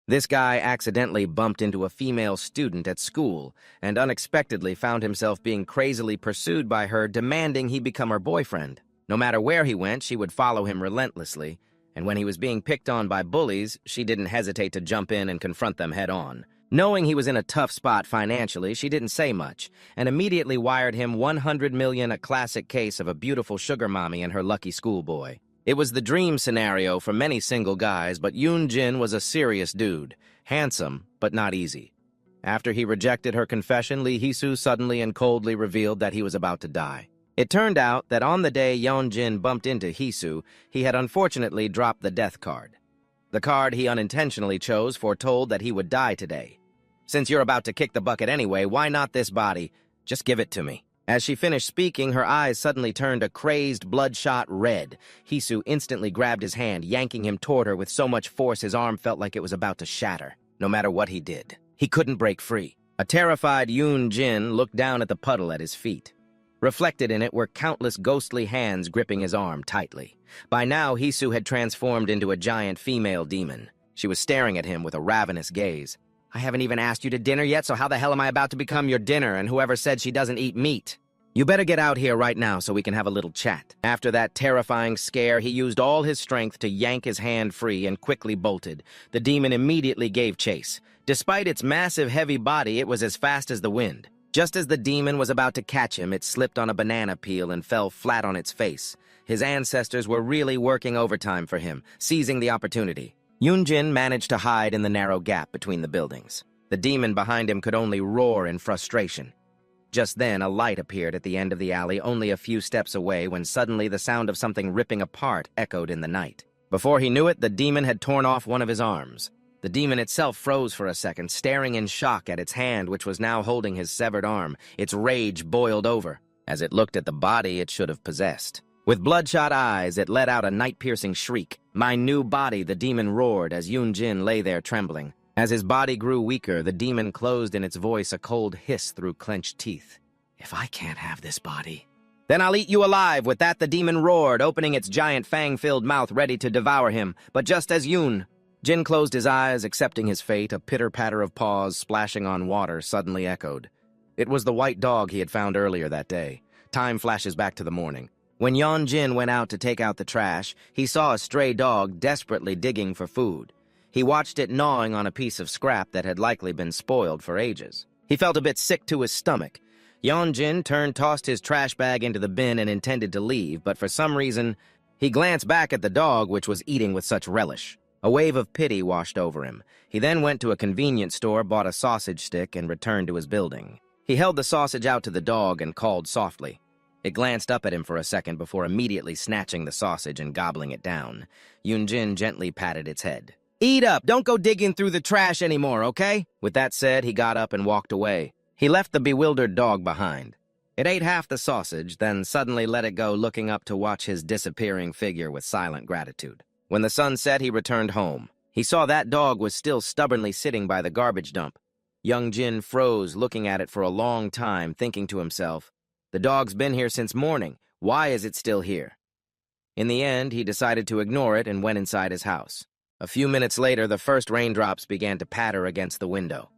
This guy accidentally bumped into a female student at school and unexpectedly found himself being crazily pursued by her, demanding he become her boyfriend. No matter where he went, she would follow him relentlessly, and when he was being picked on by bullies, she didn't hesitate to jump in and confront them head-on. Knowing he was in a tough spot financially, she didn't say much, and immediately wired him $100 million, a classic case of a beautiful sugar mommy and her lucky schoolboy. It was the dream scenario for many single guys, but Yoon Jin was a serious dude. Handsome, but not easy. After he rejected her confession, Lee Hee-soo suddenly and coldly revealed that he was about to die. It turned out that on the day Yoon Jin bumped into Hee-soo, he had unfortunately dropped the death card. The card he unintentionally chose foretold that he would die today. "Since you're about to kick the bucket anyway, why not this body? Just give it to me." As she finished speaking, her eyes suddenly turned a crazed, bloodshot red. Hee-soo instantly grabbed his hand, yanking him toward her with so much force his arm felt like it was about to shatter. No matter what he did, he couldn't break free. A terrified Yoon Jin looked down at the puddle at his feet. Reflected in it were countless ghostly hands gripping his arm tightly. By now, Hee-soo had transformed into a giant female demon. She was staring at him with a ravenous gaze. "I haven't even asked you to dinner yet, so how the hell am I about to become your dinner, and whoever said she doesn't eat meat? You better get out here right now so we can have a little chat." After that terrifying scare, he used all his strength to yank his hand free and quickly bolted. The demon immediately gave chase. Despite its massive, heavy body, it was as fast as the wind. Just as the demon was about to catch him, it slipped on a banana peel and fell flat on its face. His ancestors were really working overtime for him, seizing the opportunity. Yoon Jin managed to hide in the narrow gap between the buildings. The demon behind him could only roar in frustration. Just then, a light appeared at the end of the alley, only a few steps away, when suddenly the sound of something ripping apart echoed in the night. Before he knew it, the demon had torn off one of his arms. The demon itself froze for a second, staring in shock at its hand, which was now holding his severed arm. Its rage boiled over as it looked at the body it should have possessed. With bloodshot eyes, it let out a night-piercing shriek. "My new body," the demon roared as Yoon Jin lay there trembling. As his body grew weaker, the demon closed in its voice a cold hiss through clenched teeth. "If I can't have this body, then I'll eat you alive." With that, the demon roared, opening its giant fang-filled mouth ready to devour him. But just as Yoon Jin closed his eyes, accepting his fate, a pitter-patter of paws splashing on water suddenly echoed. It was the white dog he had found earlier that day. Time flashes back to the morning. When Yoon Jin went out to take out the trash, he saw a stray dog desperately digging for food. He watched it gnawing on a piece of scrap that had likely been spoiled for ages. He felt a bit sick to his stomach. Yoon Jin tossed his trash bag into the bin and intended to leave, but for some reason, he glanced back at the dog, which was eating with such relish. A wave of pity washed over him. He then went to a convenience store, bought a sausage stick, and returned to his building. He held the sausage out to the dog and called softly. It glanced up at him for a second before immediately snatching the sausage and gobbling it down. Yoon Jin gently patted its head. "Eat up! Don't go digging through the trash anymore, okay?" With that said, he got up and walked away. He left the bewildered dog behind. It ate half the sausage, then suddenly let it go, looking up to watch his disappearing figure with silent gratitude. When the sun set, he returned home. He saw that dog was still stubbornly sitting by the garbage dump. Young Jin froze, looking at it for a long time, thinking to himself, "The dog's been here since morning. Why is it still here?" In the end, he decided to ignore it and went inside his house. A few minutes later, the first raindrops began to patter against the window.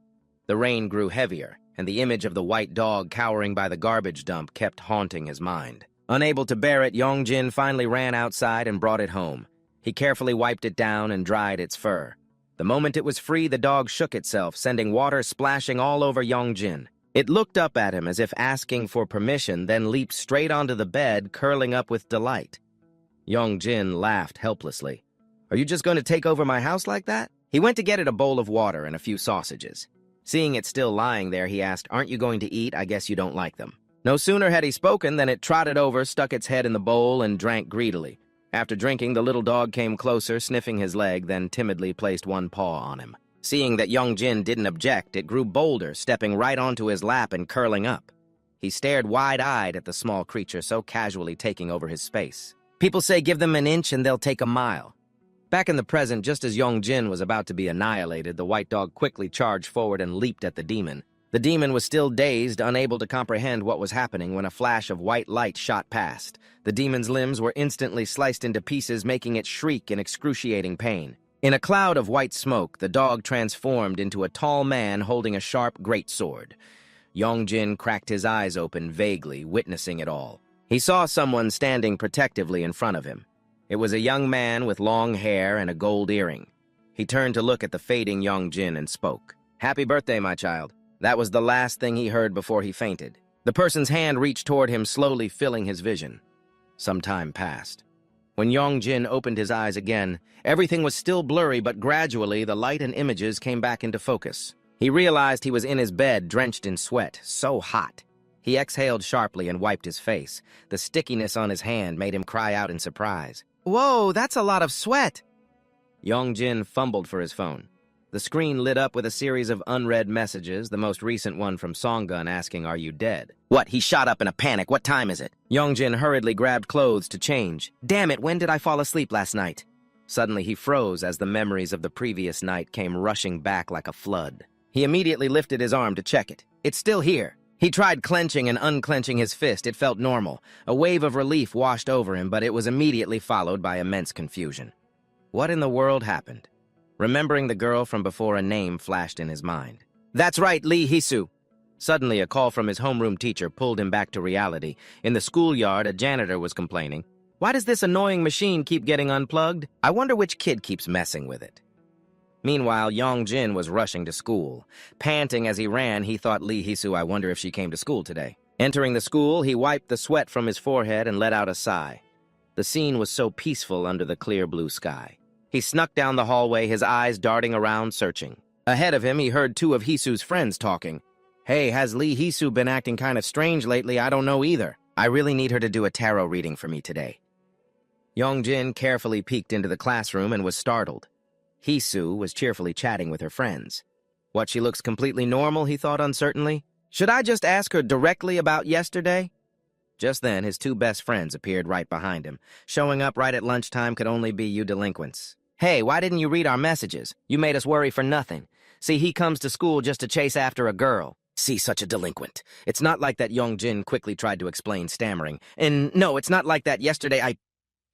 The rain grew heavier, and the image of the white dog cowering by the garbage dump kept haunting his mind. Unable to bear it, Young Jin finally ran outside and brought it home. He carefully wiped it down and dried its fur. The moment it was free, the dog shook itself, sending water splashing all over Young Jin. It looked up at him as if asking for permission, then leaped straight onto the bed, curling up with delight. Young Jin laughed helplessly. "Are you just going to take over my house like that?" He went to get it a bowl of water and a few sausages. Seeing it still lying there, he asked, "Aren't you going to eat? I guess you don't like them." No sooner had he spoken than it trotted over, stuck its head in the bowl, and drank greedily. After drinking, the little dog came closer, sniffing his leg, then timidly placed one paw on him. Seeing that Young Jin didn't object, it grew bolder, stepping right onto his lap and curling up. He stared wide-eyed at the small creature so casually taking over his space. People say give them an inch and they'll take a mile. Back in the present, just as Young Jin was about to be annihilated, the white dog quickly charged forward and leaped at the demon. The demon was still dazed, unable to comprehend what was happening when a flash of white light shot past. The demon's limbs were instantly sliced into pieces, making it shriek in excruciating pain. In a cloud of white smoke, the dog transformed into a tall man holding a sharp greatsword. Yongjin cracked his eyes open vaguely, witnessing it all. He saw someone standing protectively in front of him. It was a young man with long hair and a gold earring. He turned to look at the fading Yongjin and spoke. "Happy birthday, my child." That was the last thing he heard before he fainted. The person's hand reached toward him, slowly filling his vision. Some time passed. When Yongjin opened his eyes again, everything was still blurry, but gradually the light and images came back into focus. He realized he was in his bed, drenched in sweat, so hot. He exhaled sharply and wiped his face. The stickiness on his hand made him cry out in surprise. "Whoa, that's a lot of sweat!" Yongjin fumbled for his phone. The screen lit up with a series of unread messages, the most recent one from Songgun asking, "Are you dead?" "What?" He shot up in a panic. "What time is it?" Yongjin hurriedly grabbed clothes to change. "Damn it, when did I fall asleep last night?" Suddenly he froze as the memories of the previous night came rushing back like a flood. He immediately lifted his arm to check it. It's still here. He tried clenching and unclenching his fist. It felt normal. A wave of relief washed over him, but it was immediately followed by immense confusion. What in the world happened? Remembering the girl from before, a name flashed in his mind. "That's right, Lee Hisu." Suddenly, a call from his homeroom teacher pulled him back to reality. In the schoolyard, a janitor was complaining. "Why does this annoying machine keep getting unplugged? I wonder which kid keeps messing with it." Meanwhile, Yongjin was rushing to school. Panting as he ran, he thought, "Lee Hisu, I wonder if she came to school today." Entering the school, he wiped the sweat from his forehead and let out a sigh. The scene was so peaceful under the clear blue sky. He snuck down the hallway, his eyes darting around, searching. Ahead of him, he heard two of Hisu's friends talking. "Hey, has Lee Hisu been acting kind of strange lately? I don't know either. I really need her to do a tarot reading for me today." Yongjin carefully peeked into the classroom and was startled. Hisu was cheerfully chatting with her friends. "What, she looks completely normal?" he thought uncertainly. "Should I just ask her directly about yesterday?" Just then, his two best friends appeared right behind him. Showing up right at lunchtime could only be you delinquents. "Hey, why didn't you read our messages? You made us worry for nothing. See, he comes to school just to chase after a girl." "See, such a delinquent. It's not like that," Yongjin quickly tried to explain, stammering. "And no, it's not like that. Yesterday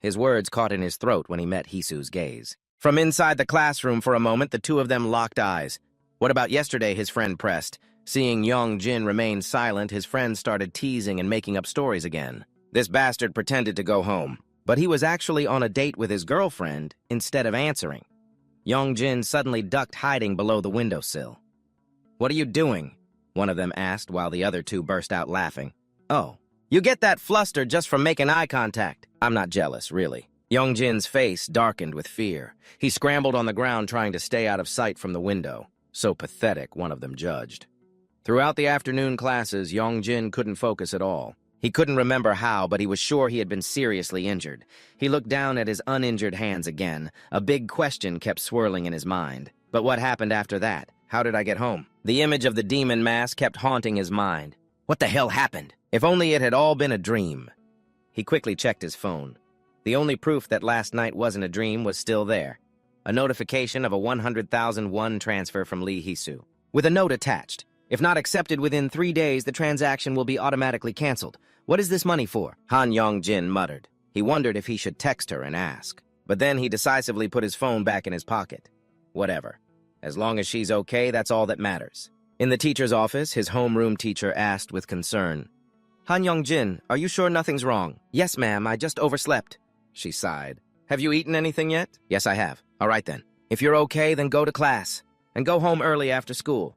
His words caught in his throat when he met Hisu's gaze. From inside the classroom for a moment, the two of them locked eyes. "What about yesterday?" his friend pressed. Seeing Yongjin remain silent, his friend started teasing and making up stories again. This bastard pretended to go home, but he was actually on a date with his girlfriend instead of answering. Yongjin suddenly ducked, hiding below the windowsill. "What are you doing?" one of them asked, while the other two burst out laughing. "Oh, you get that flustered just from making eye contact." "I'm not jealous, really." Yongjin's face darkened with fear. He scrambled on the ground, trying to stay out of sight from the window. So pathetic, one of them judged. Throughout the afternoon classes, Yongjin couldn't focus at all. He couldn't remember how, but he was sure he had been seriously injured. He looked down at his uninjured hands again. A big question kept swirling in his mind. But what happened after that? How did I get home? The image of the demon mask kept haunting his mind. What the hell happened? If only it had all been a dream. He quickly checked his phone. The only proof that last night wasn't a dream was still there. A notification of a 100,000 won transfer from Lee Hisu, with a note attached. "If not accepted within 3 days, the transaction will be automatically canceled. What is this money for?" Han Yongjin muttered. He wondered if he should text her and ask. But then he decisively put his phone back in his pocket. Whatever. As long as she's okay, that's all that matters. In the teacher's office, his homeroom teacher asked with concern. "Han Yongjin, are you sure nothing's wrong?" "Yes, ma'am, I just overslept." She sighed. "Have you eaten anything yet?" "Yes, I have." "All right then. If you're okay, then go to class. And go home early after school."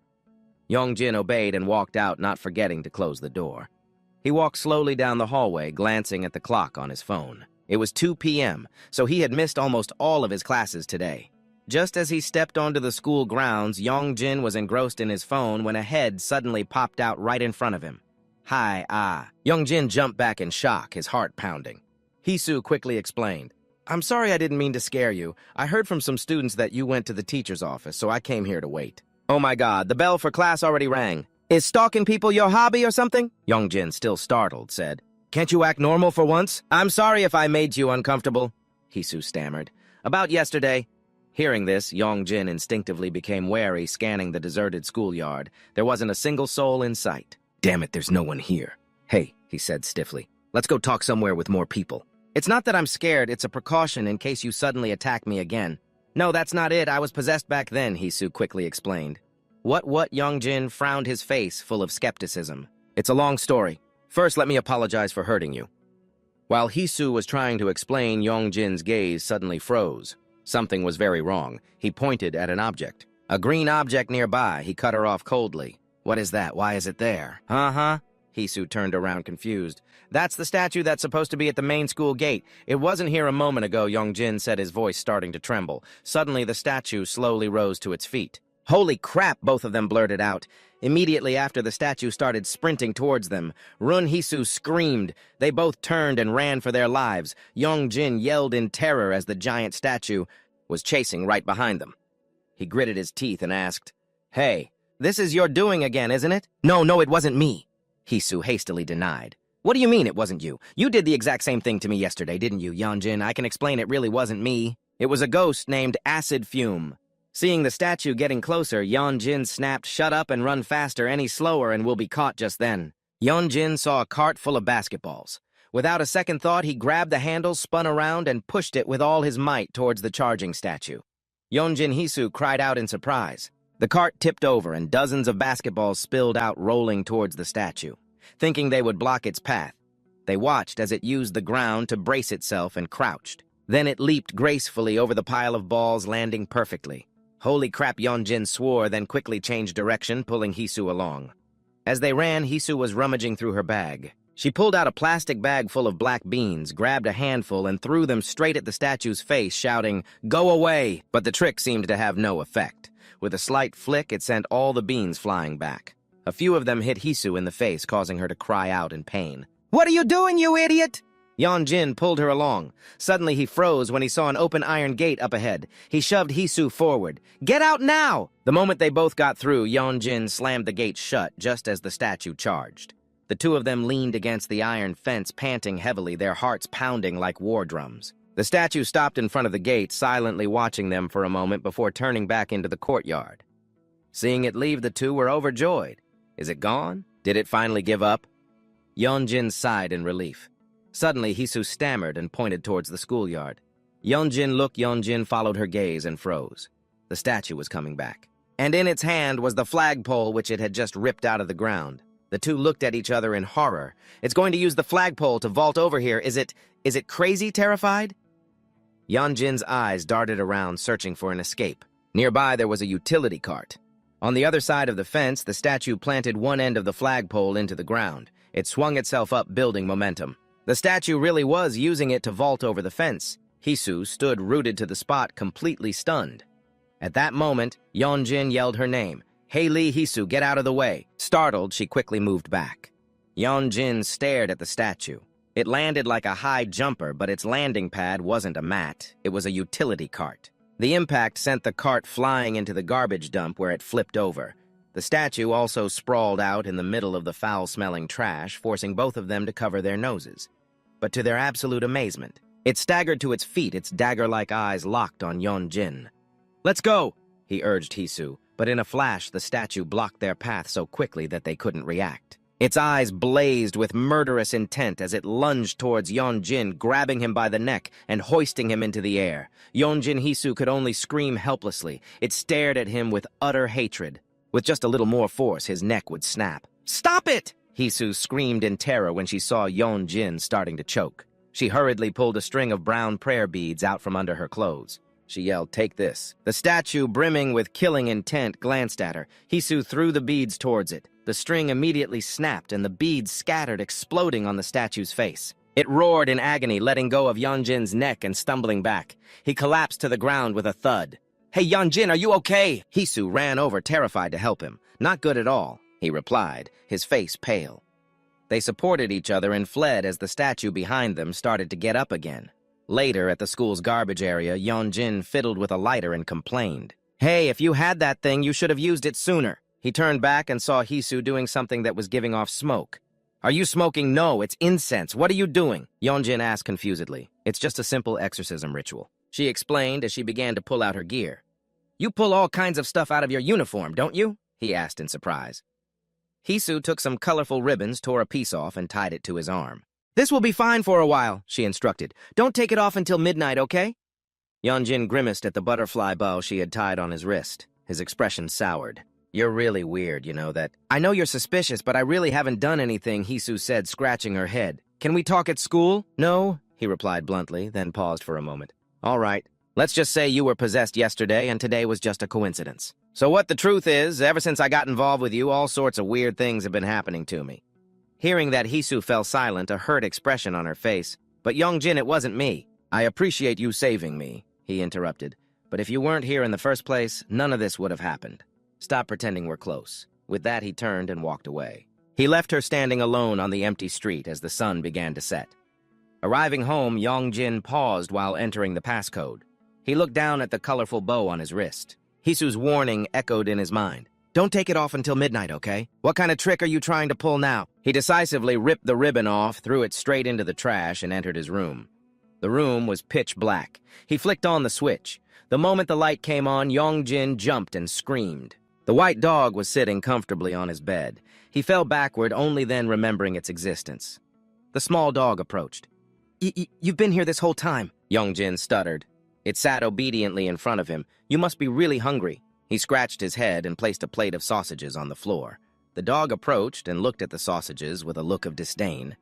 Yongjin obeyed and walked out, not forgetting to close the door. He walked slowly down the hallway, glancing at the clock on his phone. It was 2 p.m., so he had missed almost all of his classes today. Just as he stepped onto the school grounds, Yongjin was engrossed in his phone when a head suddenly popped out right in front of him. "Hi. Yongjin jumped back in shock, his heart pounding. Hisu quickly explained. "I'm sorry, I didn't mean to scare you. I heard from some students that you went to the teacher's office, so I came here to wait." "Oh my God, the bell for class already rang. Is stalking people your hobby or something?" Yongjin, still startled, said. "Can't you act normal for once?" "I'm sorry if I made you uncomfortable," Hisu stammered. "About yesterday." Hearing this, Yongjin instinctively became wary, scanning the deserted schoolyard. There wasn't a single soul in sight. "Damn it, there's no one here." "Hey," he said stiffly, "let's go talk somewhere with more people." "It's not that I'm scared, it's a precaution in case you suddenly attack me again." No, that's not it. I was possessed back then, Hisu quickly explained. What? Yongjin frowned, his face full of skepticism. It's a long story. First, let me apologize for hurting you. While Hisu was trying to explain, Yongjin's gaze suddenly froze. Something was very wrong. He pointed at an object. A green object nearby. He cut her off coldly. What is that? Why is it there? Uh-huh. Hisu turned around confused. That's the statue that's supposed to be at the main school gate. It wasn't here a moment ago, Yongjin said, his voice starting to tremble. Suddenly, the statue slowly rose to its feet. Holy crap, both of them blurted out. Immediately after, the statue started sprinting towards them. Run Hisu screamed. They both turned and ran for their lives. Yongjin yelled in terror as the giant statue was chasing right behind them. He gritted his teeth and asked, "Hey, this is your doing again, isn't it?" No, it wasn't me," Hisu hastily denied. "What do you mean it wasn't you? You did the exact same thing to me yesterday, didn't you, Yongjin? I can explain it really wasn't me. It was a ghost named Acid Fume." Seeing the statue getting closer, Yongjin snapped, "Shut up and run faster, any slower and we'll be caught just then." Yongjin saw a cart full of basketballs. Without a second thought, he grabbed the handle, spun around, and pushed it with all his might towards the charging statue. Yongjin Hisu cried out in surprise. The cart tipped over and dozens of basketballs spilled out, rolling towards the statue. Thinking they would block its path, they watched as it used the ground to brace itself and crouched. Then it leaped gracefully over the pile of balls, landing perfectly. Holy crap, Yongjin swore, then quickly changed direction, pulling Hisu along. As they ran, Hisu was rummaging through her bag. She pulled out a plastic bag full of black beans, grabbed a handful, and threw them straight at the statue's face, shouting, "Go away!" But the trick seemed to have no effect. With a slight flick, it sent all the beans flying back. A few of them hit Hisu in the face, causing her to cry out in pain. "What are you doing, you idiot?" Yongjin pulled her along. Suddenly he froze when he saw an open iron gate up ahead. He shoved Hisu forward. "Get out now!" The moment they both got through, Yongjin slammed the gate shut just as the statue charged. The two of them leaned against the iron fence, panting heavily, their hearts pounding like war drums. The statue stopped in front of the gate, silently watching them for a moment before turning back into the courtyard. Seeing it leave, the two were overjoyed. Is it gone? Did it finally give up? Yongjin sighed in relief. Suddenly, Hisu stammered and pointed towards the schoolyard. Yongjin followed her gaze and froze. The statue was coming back. And in its hand was the flagpole which it had just ripped out of the ground. The two looked at each other in horror. "It's going to use the flagpole to vault over here. Is it crazy, terrified?" Yongjin's eyes darted around, searching for an escape. Nearby, there was a utility cart. On the other side of the fence, the statue planted one end of the flagpole into the ground. It swung itself up, building momentum. The statue really was using it to vault over the fence. Hisu stood rooted to the spot, completely stunned. At that moment, Yongjin yelled her name. "Hey Lee, Hisu, get out of the way." Startled, she quickly moved back. Yongjin stared at the statue. It landed like a high jumper, but its landing pad wasn't a mat. It was a utility cart. The impact sent the cart flying into the garbage dump where it flipped over. The statue also sprawled out in the middle of the foul-smelling trash, forcing both of them to cover their noses. But to their absolute amazement, it staggered to its feet, its dagger-like eyes locked on Yongjin. "Let's go," he urged Hisu, but in a flash the statue blocked their path so quickly that they couldn't react. Its eyes blazed with murderous intent as it lunged towards Yongjin, grabbing him by the neck and hoisting him into the air. Yongjin Hisu could only scream helplessly. It stared at him with utter hatred. With just a little more force, his neck would snap. "Stop it!" Hisu screamed in terror when she saw Yongjin starting to choke. She hurriedly pulled a string of brown prayer beads out from under her clothes. She yelled, "Take this." The statue, brimming with killing intent, glanced at her. Hisu threw the beads towards it. The string immediately snapped, and the beads scattered, exploding on the statue's face. It roared in agony, letting go of Yongjin's neck and stumbling back. He collapsed to the ground with a thud. "Hey, Yongjin, are you okay?" Hisu ran over, terrified to help him. "Not good at all," he replied, his face pale. They supported each other and fled as the statue behind them started to get up again. Later, at the school's garbage area, Yongjin fiddled with a lighter and complained. "Hey, if you had that thing, you should have used it sooner." He turned back and saw Hisu doing something that was giving off smoke. "Are you smoking?" "No, it's incense. What are you doing?" Yongjin asked confusedly. "It's just a simple exorcism ritual," she explained as she began to pull out her gear. "You pull all kinds of stuff out of your uniform, don't you?" he asked in surprise. Hisu took some colorful ribbons, tore a piece off, and tied it to his arm. "This will be fine for a while," she instructed. "Don't take it off until midnight, okay?" Yeonjin grimaced at the butterfly bow she had tied on his wrist. His expression soured. "You're really weird, you know that." "I know you're suspicious, but I really haven't done anything," Hisu said, scratching her head. "Can we talk at school?" "No," he replied bluntly, then paused for a moment. "All right. Let's just say you were possessed yesterday and today was just a coincidence. So what the truth is, ever since I got involved with you, all sorts of weird things have been happening to me." Hearing that, Hisu fell silent, a hurt expression on her face. "But Yeonjin, it wasn't me." "I appreciate you saving me," he interrupted. "But if you weren't here in the first place, none of this would have happened. Stop pretending we're close." With that, he turned and walked away. He left her standing alone on the empty street as the sun began to set. Arriving home, Yeonjin paused while entering the passcode. He looked down at the colorful bow on his wrist. Hisu's warning echoed in his mind. "Don't take it off until midnight, okay? What kind of trick are you trying to pull now?" He decisively ripped the ribbon off, threw it straight into the trash, and entered his room. The room was pitch black. He flicked on the switch. The moment the light came on, Yeonjin jumped and screamed. The white dog was sitting comfortably on his bed. He fell backward, only then remembering its existence. The small dog approached. You've been here this whole time," Yeonjin stuttered. It sat obediently in front of him. "You must be really hungry." He scratched his head and placed a plate of sausages on the floor. The dog approached and looked at the sausages with a look of disdain.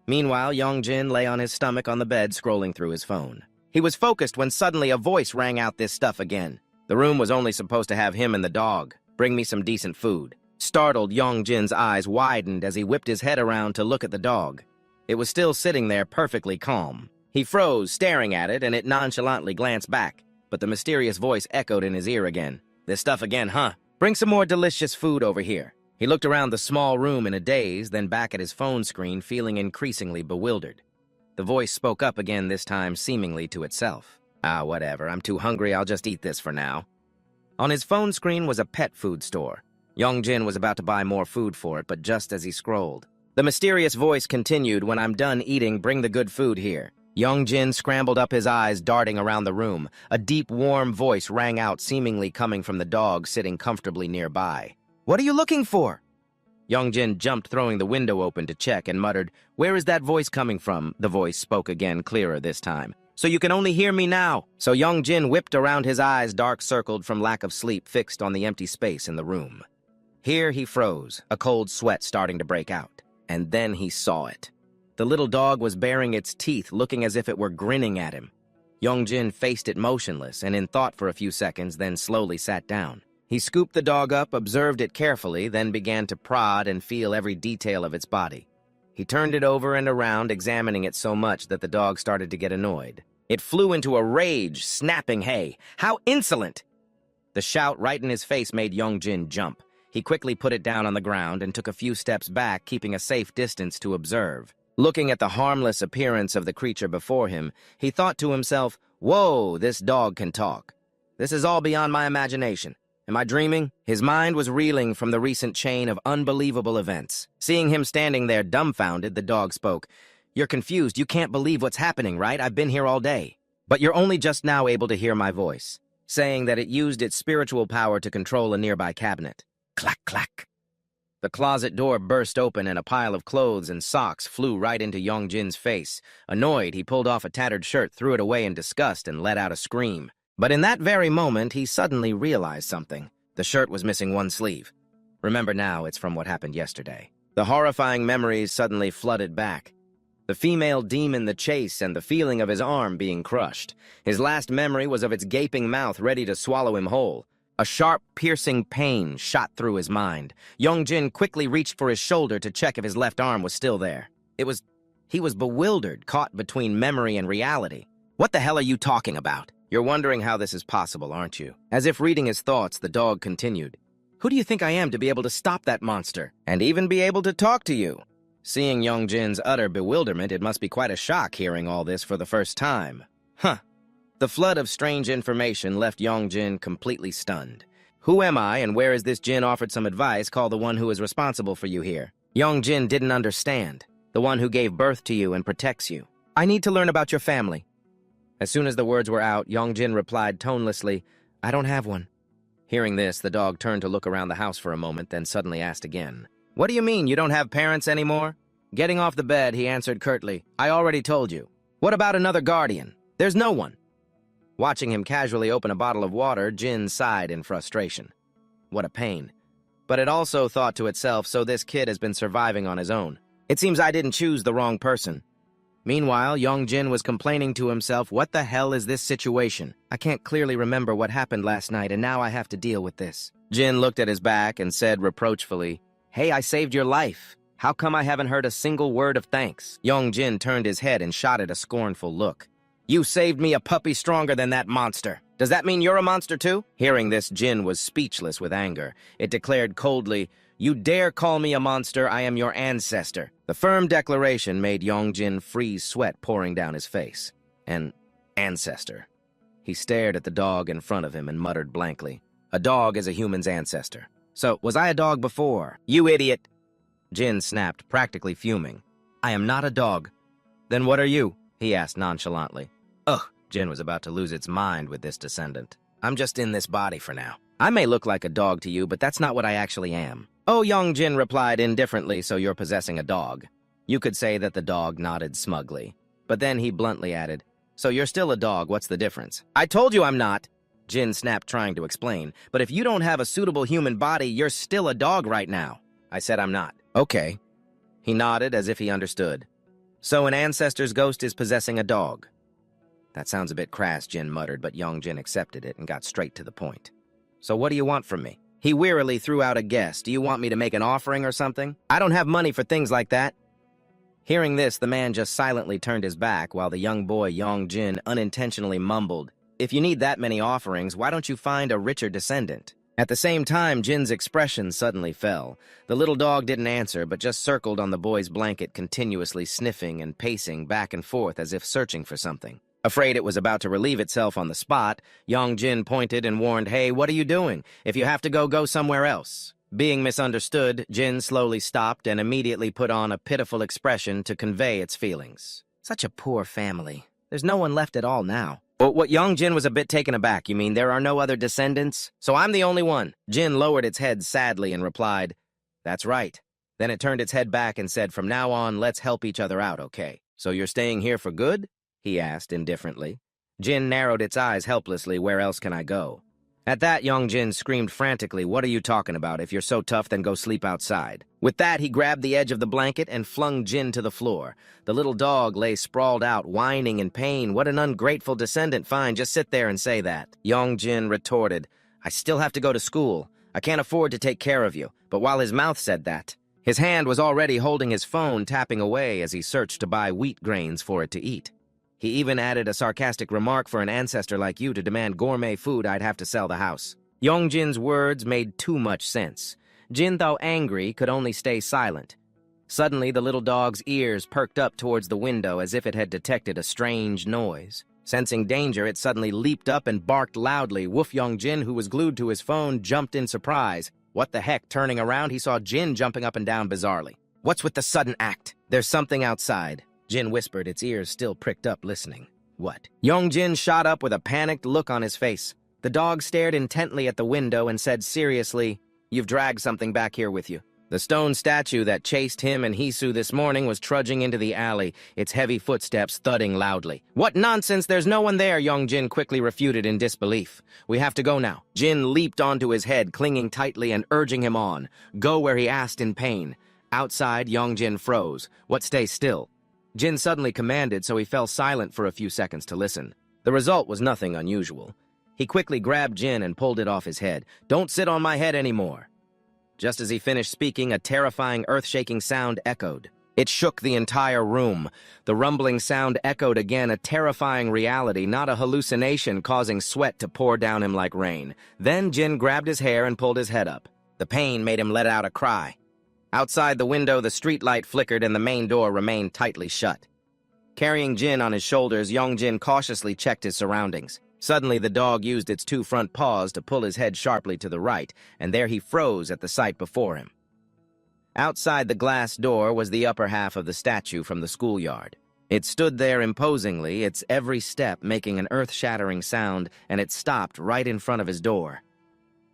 Meanwhile, Yeonjin lay on his stomach on the bed, scrolling through his phone. He was focused when suddenly a voice rang out this stuff again. The room was only supposed to have him and the dog. "Bring me some decent food." Startled, Yeonjin's eyes widened as he whipped his head around to look at the dog. It was still sitting there perfectly calm. He froze, staring at it, and it nonchalantly glanced back. But the mysterious voice echoed in his ear again. "This stuff again, huh? Bring some more delicious food over here." He looked around the small room in a daze, then back at his phone screen, feeling increasingly bewildered. The voice spoke up again, this time seemingly to itself. Whatever, I'm too hungry, I'll just eat this for now." On his phone screen was a pet food store. Yeonjin was about to buy more food for it, but just as he scrolled, the mysterious voice continued, "When I'm done eating, bring the good food here." Yeonjin scrambled up, his eyes darting around the room. A deep, warm voice rang out, seemingly coming from the dog sitting comfortably nearby. "What are you looking for?" Yeonjin jumped, throwing the window open to check, and muttered, "Where is that voice coming from?" The voice spoke again, clearer this time. "So you can only hear me now." So Yeonjin whipped around, his eyes dark-circled from lack of sleep, fixed on the empty space in the room. Here he froze, a cold sweat starting to break out. And then he saw it. The little dog was baring its teeth, looking as if it were grinning at him. Yeonjin faced it motionless and in thought for a few seconds, then slowly sat down. He scooped the dog up, observed it carefully, then began to prod and feel every detail of its body. He turned it over and around, examining it so much that the dog started to get annoyed. It flew into a rage, snapping, "Hey, how insolent!" The shout right in his face made Yeonjin jump. He quickly put it down on the ground and took a few steps back, keeping a safe distance to observe. Looking at the harmless appearance of the creature before him, he thought to himself, "Whoa, this dog can talk. This is all beyond my imagination. Am I dreaming?" His mind was reeling from the recent chain of unbelievable events. Seeing him standing there dumbfounded, the dog spoke. "You're confused. You can't believe what's happening, right? I've been here all day. But you're only just now able to hear my voice," saying that it used its spiritual power to control a nearby cabinet. Clack, clack. The closet door burst open and a pile of clothes and socks flew right into Yeonjin's face. Annoyed, he pulled off a tattered shirt, threw it away in disgust, and let out a scream. But in that very moment, he suddenly realized something. The shirt was missing one sleeve. Remember now, it's from what happened yesterday. The horrifying memories suddenly flooded back. The female demon, the chase, and the feeling of his arm being crushed. His last memory was of its gaping mouth ready to swallow him whole. A sharp, piercing pain shot through his mind. Yeonjin quickly reached for his shoulder to check if his left arm was still there. He was bewildered, caught between memory and reality. "What the hell are you talking about?" "You're wondering how this is possible, aren't you?" As if reading his thoughts, the dog continued. "Who do you think I am to be able to stop that monster? And even be able to talk to you?" Seeing Yeonjin's utter bewilderment, it must be quite a shock hearing all this for the first time. The flood of strange information left Yeonjin completely stunned. "Who am I, and where is this Jin offered some advice? Call the one who is responsible for you here." Yeonjin didn't understand. "The one who gave birth to you and protects you." "I need to learn about your family." As soon as the words were out, Yeonjin replied tonelessly, "I don't have one." Hearing this, the dog turned to look around the house for a moment, then suddenly asked again, "What do you mean, you don't have parents anymore?" Getting off the bed, he answered curtly, "I already told you." "What about another guardian?" "There's no one." Watching him casually open a bottle of water, Jin sighed in frustration. What a pain. But it also thought to itself, so this kid has been surviving on his own. It seems I didn't choose the wrong person. Meanwhile, Jin was complaining to himself, what the hell is this situation? I can't clearly remember what happened last night, and now I have to deal with this. Jin looked at his back and said reproachfully, Hey, I saved your life. How come I haven't heard a single word of thanks? Jin turned his head and shot it a scornful look. You saved me a puppy stronger than that monster. Does that mean you're a monster too? Hearing this, Jin was speechless with anger. It declared coldly, You dare call me a monster, I am your ancestor. The firm declaration made Jin freeze sweat pouring down his face. An ancestor. He stared at the dog in front of him and muttered blankly, A dog is a human's ancestor. So, was I a dog before? You idiot! Jin snapped, practically fuming. I am not a dog. Then what are you? He asked nonchalantly. Ugh, Jin was about to lose its mind with this descendant. I'm just in this body for now. I may look like a dog to you, but that's not what I actually am. Oh, Jin replied indifferently, so you're possessing a dog. You could say that the dog nodded smugly. But then he bluntly added, So you're still a dog, what's the difference? I told you I'm not! Jin snapped, trying to explain. But if you don't have a suitable human body, you're still a dog right now. I said I'm not. Okay. He nodded as if he understood. So an ancestor's ghost is possessing a dog. That sounds a bit crass, Jin muttered, but Jin accepted it and got straight to the point. So what do you want from me? He wearily threw out a guess. Do you want me to make an offering or something? I don't have money for things like that. Hearing this, the man just silently turned his back while the young boy Jin unintentionally mumbled, If you need that many offerings, why don't you find a richer descendant? At the same time, Jin's expression suddenly fell. The little dog didn't answer, but just circled on the boy's blanket, continuously sniffing and pacing back and forth as if searching for something. Afraid it was about to relieve itself on the spot, Jin pointed and warned, Hey, what are you doing? If you have to go somewhere else. Being misunderstood, Jin slowly stopped and immediately put on a pitiful expression to convey its feelings. Such a poor family. There's no one left at all now. But what Jin was a bit taken aback. You mean there are no other descendants? So I'm the only one. Jin lowered its head sadly and replied, That's right. Then it turned its head back and said, From now on, let's help each other out, okay? So you're staying here for good? He asked indifferently. Jin narrowed its eyes helplessly. Where else can I go? At that, Jin screamed frantically, What are you talking about? If you're so tough, then go sleep outside. With that, he grabbed the edge of the blanket and flung Jin to the floor. The little dog lay sprawled out, whining in pain. What an ungrateful descendant. Fine, just sit there and say that. Jin retorted, I still have to go to school. I can't afford to take care of you. But while his mouth said that, his hand was already holding his phone, tapping away as he searched to buy wheat grains for it to eat. He even added a sarcastic remark, For an ancestor like you to demand gourmet food, I'd have to sell the house. Jin's words made too much sense. Jin, though angry, could only stay silent. Suddenly, the little dog's ears perked up towards the window as if it had detected a strange noise. Sensing danger, it suddenly leaped up and barked loudly. Woof! Jin, who was glued to his phone, jumped in surprise. What the heck? Turning around, he saw Jin jumping up and down bizarrely. What's with the sudden act? There's something outside. Jin whispered, its ears still pricked up, listening. What? Jin shot up with a panicked look on his face. The dog stared intently at the window and said seriously, You've dragged something back here with you. The stone statue that chased him and Hisu this morning was trudging into the alley, its heavy footsteps thudding loudly. What nonsense! There's no one there, Jin quickly refuted in disbelief. We have to go now. Jin leaped onto his head, clinging tightly and urging him on. Go where he asked in pain. Outside, Jin froze. What, stay still? Jin suddenly commanded, so he fell silent for a few seconds to listen. The result was nothing unusual. He quickly grabbed Jin and pulled it off his head. Don't sit on my head anymore. Just as he finished speaking, a terrifying, earth-shaking sound echoed. It shook the entire room. The rumbling sound echoed again, a terrifying reality, not a hallucination, causing sweat to pour down him like rain. Then Jin grabbed his hair and pulled his head up. The pain made him let out a cry. Outside the window, the streetlight flickered and the main door remained tightly shut. Carrying Jin on his shoulders, Jin cautiously checked his surroundings. Suddenly, the dog used its two front paws to pull his head sharply to the right, and there he froze at the sight before him. Outside the glass door was the upper half of the statue from the schoolyard. It stood there imposingly, its every step making an earth-shattering sound, and it stopped right in front of his door.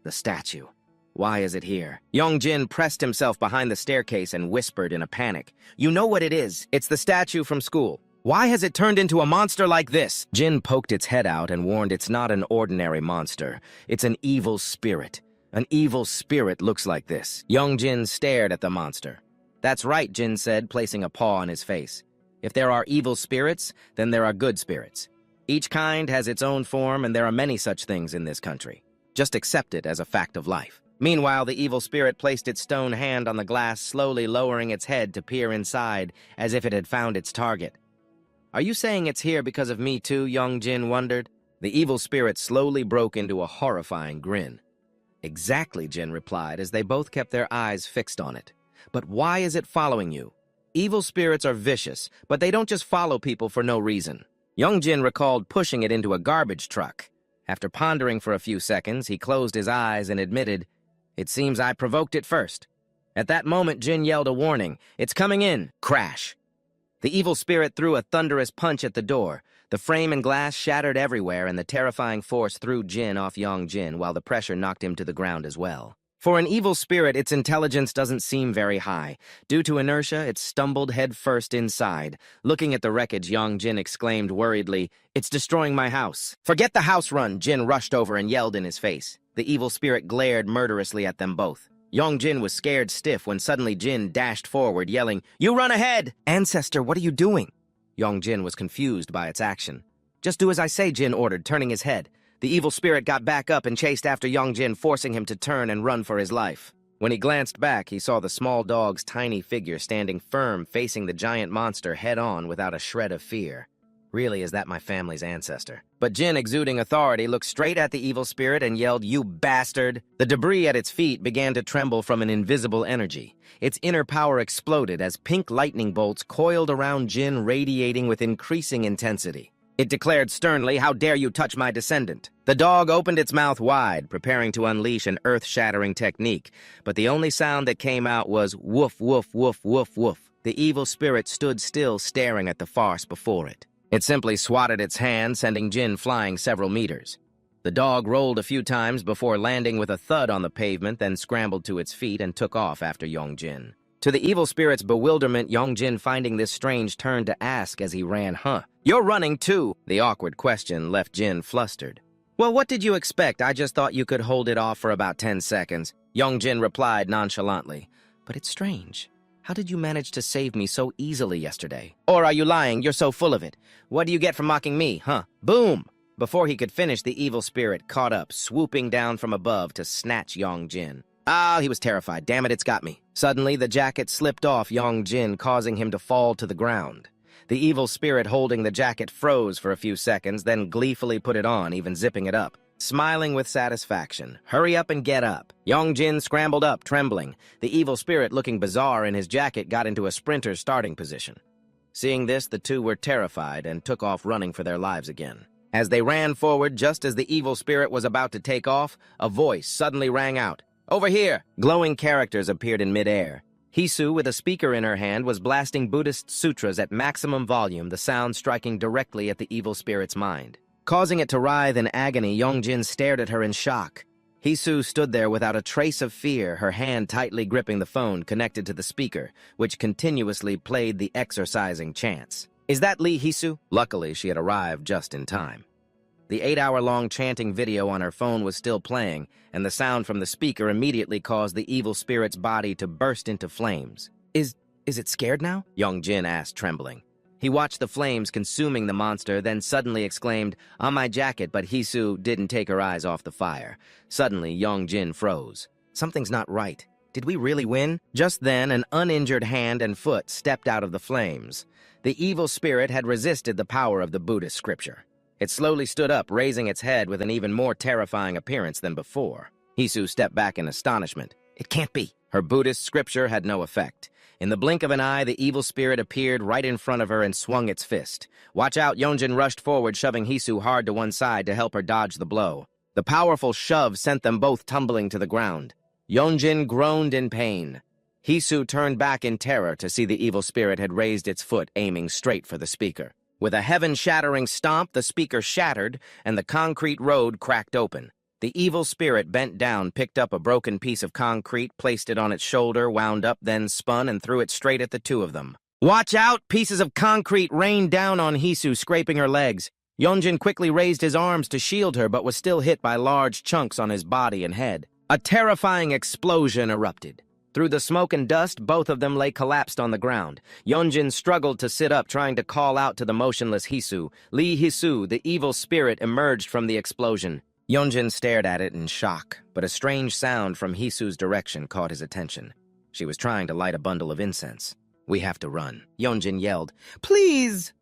The statue. Why is it here? Jin pressed himself behind the staircase and whispered in a panic. You know what it is. It's the statue from school. Why has it turned into a monster like this? Jin poked its head out and warned it's not an ordinary monster. It's an evil spirit. An evil spirit looks like this. Young Jin stared at the monster. That's right, Jin said, placing a paw on his face. If there are evil spirits, then there are good spirits. Each kind has its own form, and there are many such things in this country. Just accept it as a fact of life. Meanwhile, the evil spirit placed its stone hand on the glass, slowly lowering its head to peer inside, as if it had found its target. Are you saying it's here because of me too? Young Jin wondered. The evil spirit slowly broke into a horrifying grin. Exactly, Jin replied, as they both kept their eyes fixed on it. But why is it following you? Evil spirits are vicious, but they don't just follow people for no reason. Young Jin recalled pushing it into a garbage truck. After pondering for a few seconds, he closed his eyes and admitted, "It seems I provoked it first." At that moment, Jin yelled a warning. "It's coming in!" Crash! The evil spirit threw a thunderous punch at the door. The frame and glass shattered everywhere, and the terrifying force threw Jin off Young Jin, while the pressure knocked him to the ground as well. For an evil spirit, its intelligence doesn't seem very high. Due to inertia, it stumbled headfirst inside. Looking at the wreckage, Young Jin exclaimed worriedly, "It's destroying my house." "Forget the house run!" Jin rushed over and yelled in his face. The evil spirit glared murderously at them both. Young Jin was scared stiff when suddenly Jin dashed forward, yelling, "You run ahead!" "Ancestor, what are you doing?" Young Jin was confused by its action. "Just do as I say," Jin ordered, turning his head. The evil spirit got back up and chased after Young Jin, forcing him to turn and run for his life. When he glanced back, he saw the small dog's tiny figure standing firm, facing the giant monster head-on without a shred of fear. Really, is that my family's ancestor? But Jin, exuding authority, looked straight at the evil spirit and yelled, "You bastard!" The debris at its feet began to tremble from an invisible energy. Its inner power exploded as pink lightning bolts coiled around Jin, radiating with increasing intensity. It declared sternly, "How dare you touch my descendant?" The dog opened its mouth wide, preparing to unleash an earth-shattering technique, but the only sound that came out was woof, woof, woof, woof, woof. The evil spirit stood still, staring at the farce before it. It simply swatted its hand, sending Jin flying several meters. The dog rolled a few times before landing with a thud on the pavement, then scrambled to its feet and took off after Young Jin. To the evil spirit's bewilderment, Young Jin finding this strange turn to ask as he ran, "You're running too?" The awkward question left Jin flustered. "Well, what did you expect? I just thought you could hold it off for about 10 seconds. Young Jin replied nonchalantly. "But it's strange. How did you manage to save me so easily yesterday? Or are you lying? You're so full of it. What do you get for mocking me, Boom!" Before he could finish, the evil spirit caught up, swooping down from above to snatch Young Jin. He was terrified. "Damn it, it's got me." Suddenly, the jacket slipped off Young Jin, causing him to fall to the ground. The evil spirit holding the jacket froze for a few seconds, then gleefully put it on, even zipping it up, smiling with satisfaction. "Hurry up and get up." Young Jin scrambled up, trembling. The evil spirit, looking bizarre in his jacket, got into a sprinter's starting position. Seeing this, the two were terrified and took off running for their lives again. As they ran forward, just as the evil spirit was about to take off, a voice suddenly rang out. "Over here!" Glowing characters appeared in midair. Hisu, with a speaker in her hand, was blasting Buddhist sutras at maximum volume, the sound striking directly at the evil spirit's mind. Causing it to writhe in agony, Young Jin stared at her in shock. Hisu stood there without a trace of fear, her hand tightly gripping the phone connected to the speaker, which continuously played the exorcising chants. "Is that Lee Hisu?" Luckily, she had arrived just in time. The 8-hour-long chanting video on her phone was still playing, and the sound from the speaker immediately caused the evil spirit's body to burst into flames. Is it scared now?" Young Jin asked, trembling. He watched the flames consuming the monster, then suddenly exclaimed, "On my jacket," but Hisu didn't take her eyes off the fire. Suddenly, Young Jin froze. Something's not right. Did we really win? Just then, an uninjured hand and foot stepped out of the flames. The evil spirit had resisted the power of the Buddhist scripture. It slowly stood up, raising its head with an even more terrifying appearance than before. Hisu stepped back in astonishment. It can't be. Her Buddhist scripture had no effect. In the blink of an eye, the evil spirit appeared right in front of her and swung its fist. "Watch out!" Yonjin rushed forward, shoving Hisu hard to one side to help her dodge the blow. The powerful shove sent them both tumbling to the ground. Yonjin groaned in pain. Hisu turned back in terror to see the evil spirit had raised its foot, aiming straight for the speaker. With a heaven-shattering stomp, the speaker shattered, and the concrete road cracked open. The evil spirit bent down, picked up a broken piece of concrete, placed it on its shoulder, wound up, then spun and threw it straight at the two of them. Watch out! Pieces of concrete rained down on Hisu, scraping her legs. Yeonjin quickly raised his arms to shield her, but was still hit by large chunks on his body and head. A terrifying explosion erupted. Through the smoke and dust, both of them lay collapsed on the ground. Yeonjin struggled to sit up, trying to call out to the motionless Hisu. Lee Hisu, the evil spirit, emerged from the explosion. Yeonjin stared at it in shock, but a strange sound from Hisu's direction caught his attention. She was trying to light a bundle of incense. "We have to run," Yeonjin yelled. "Please!"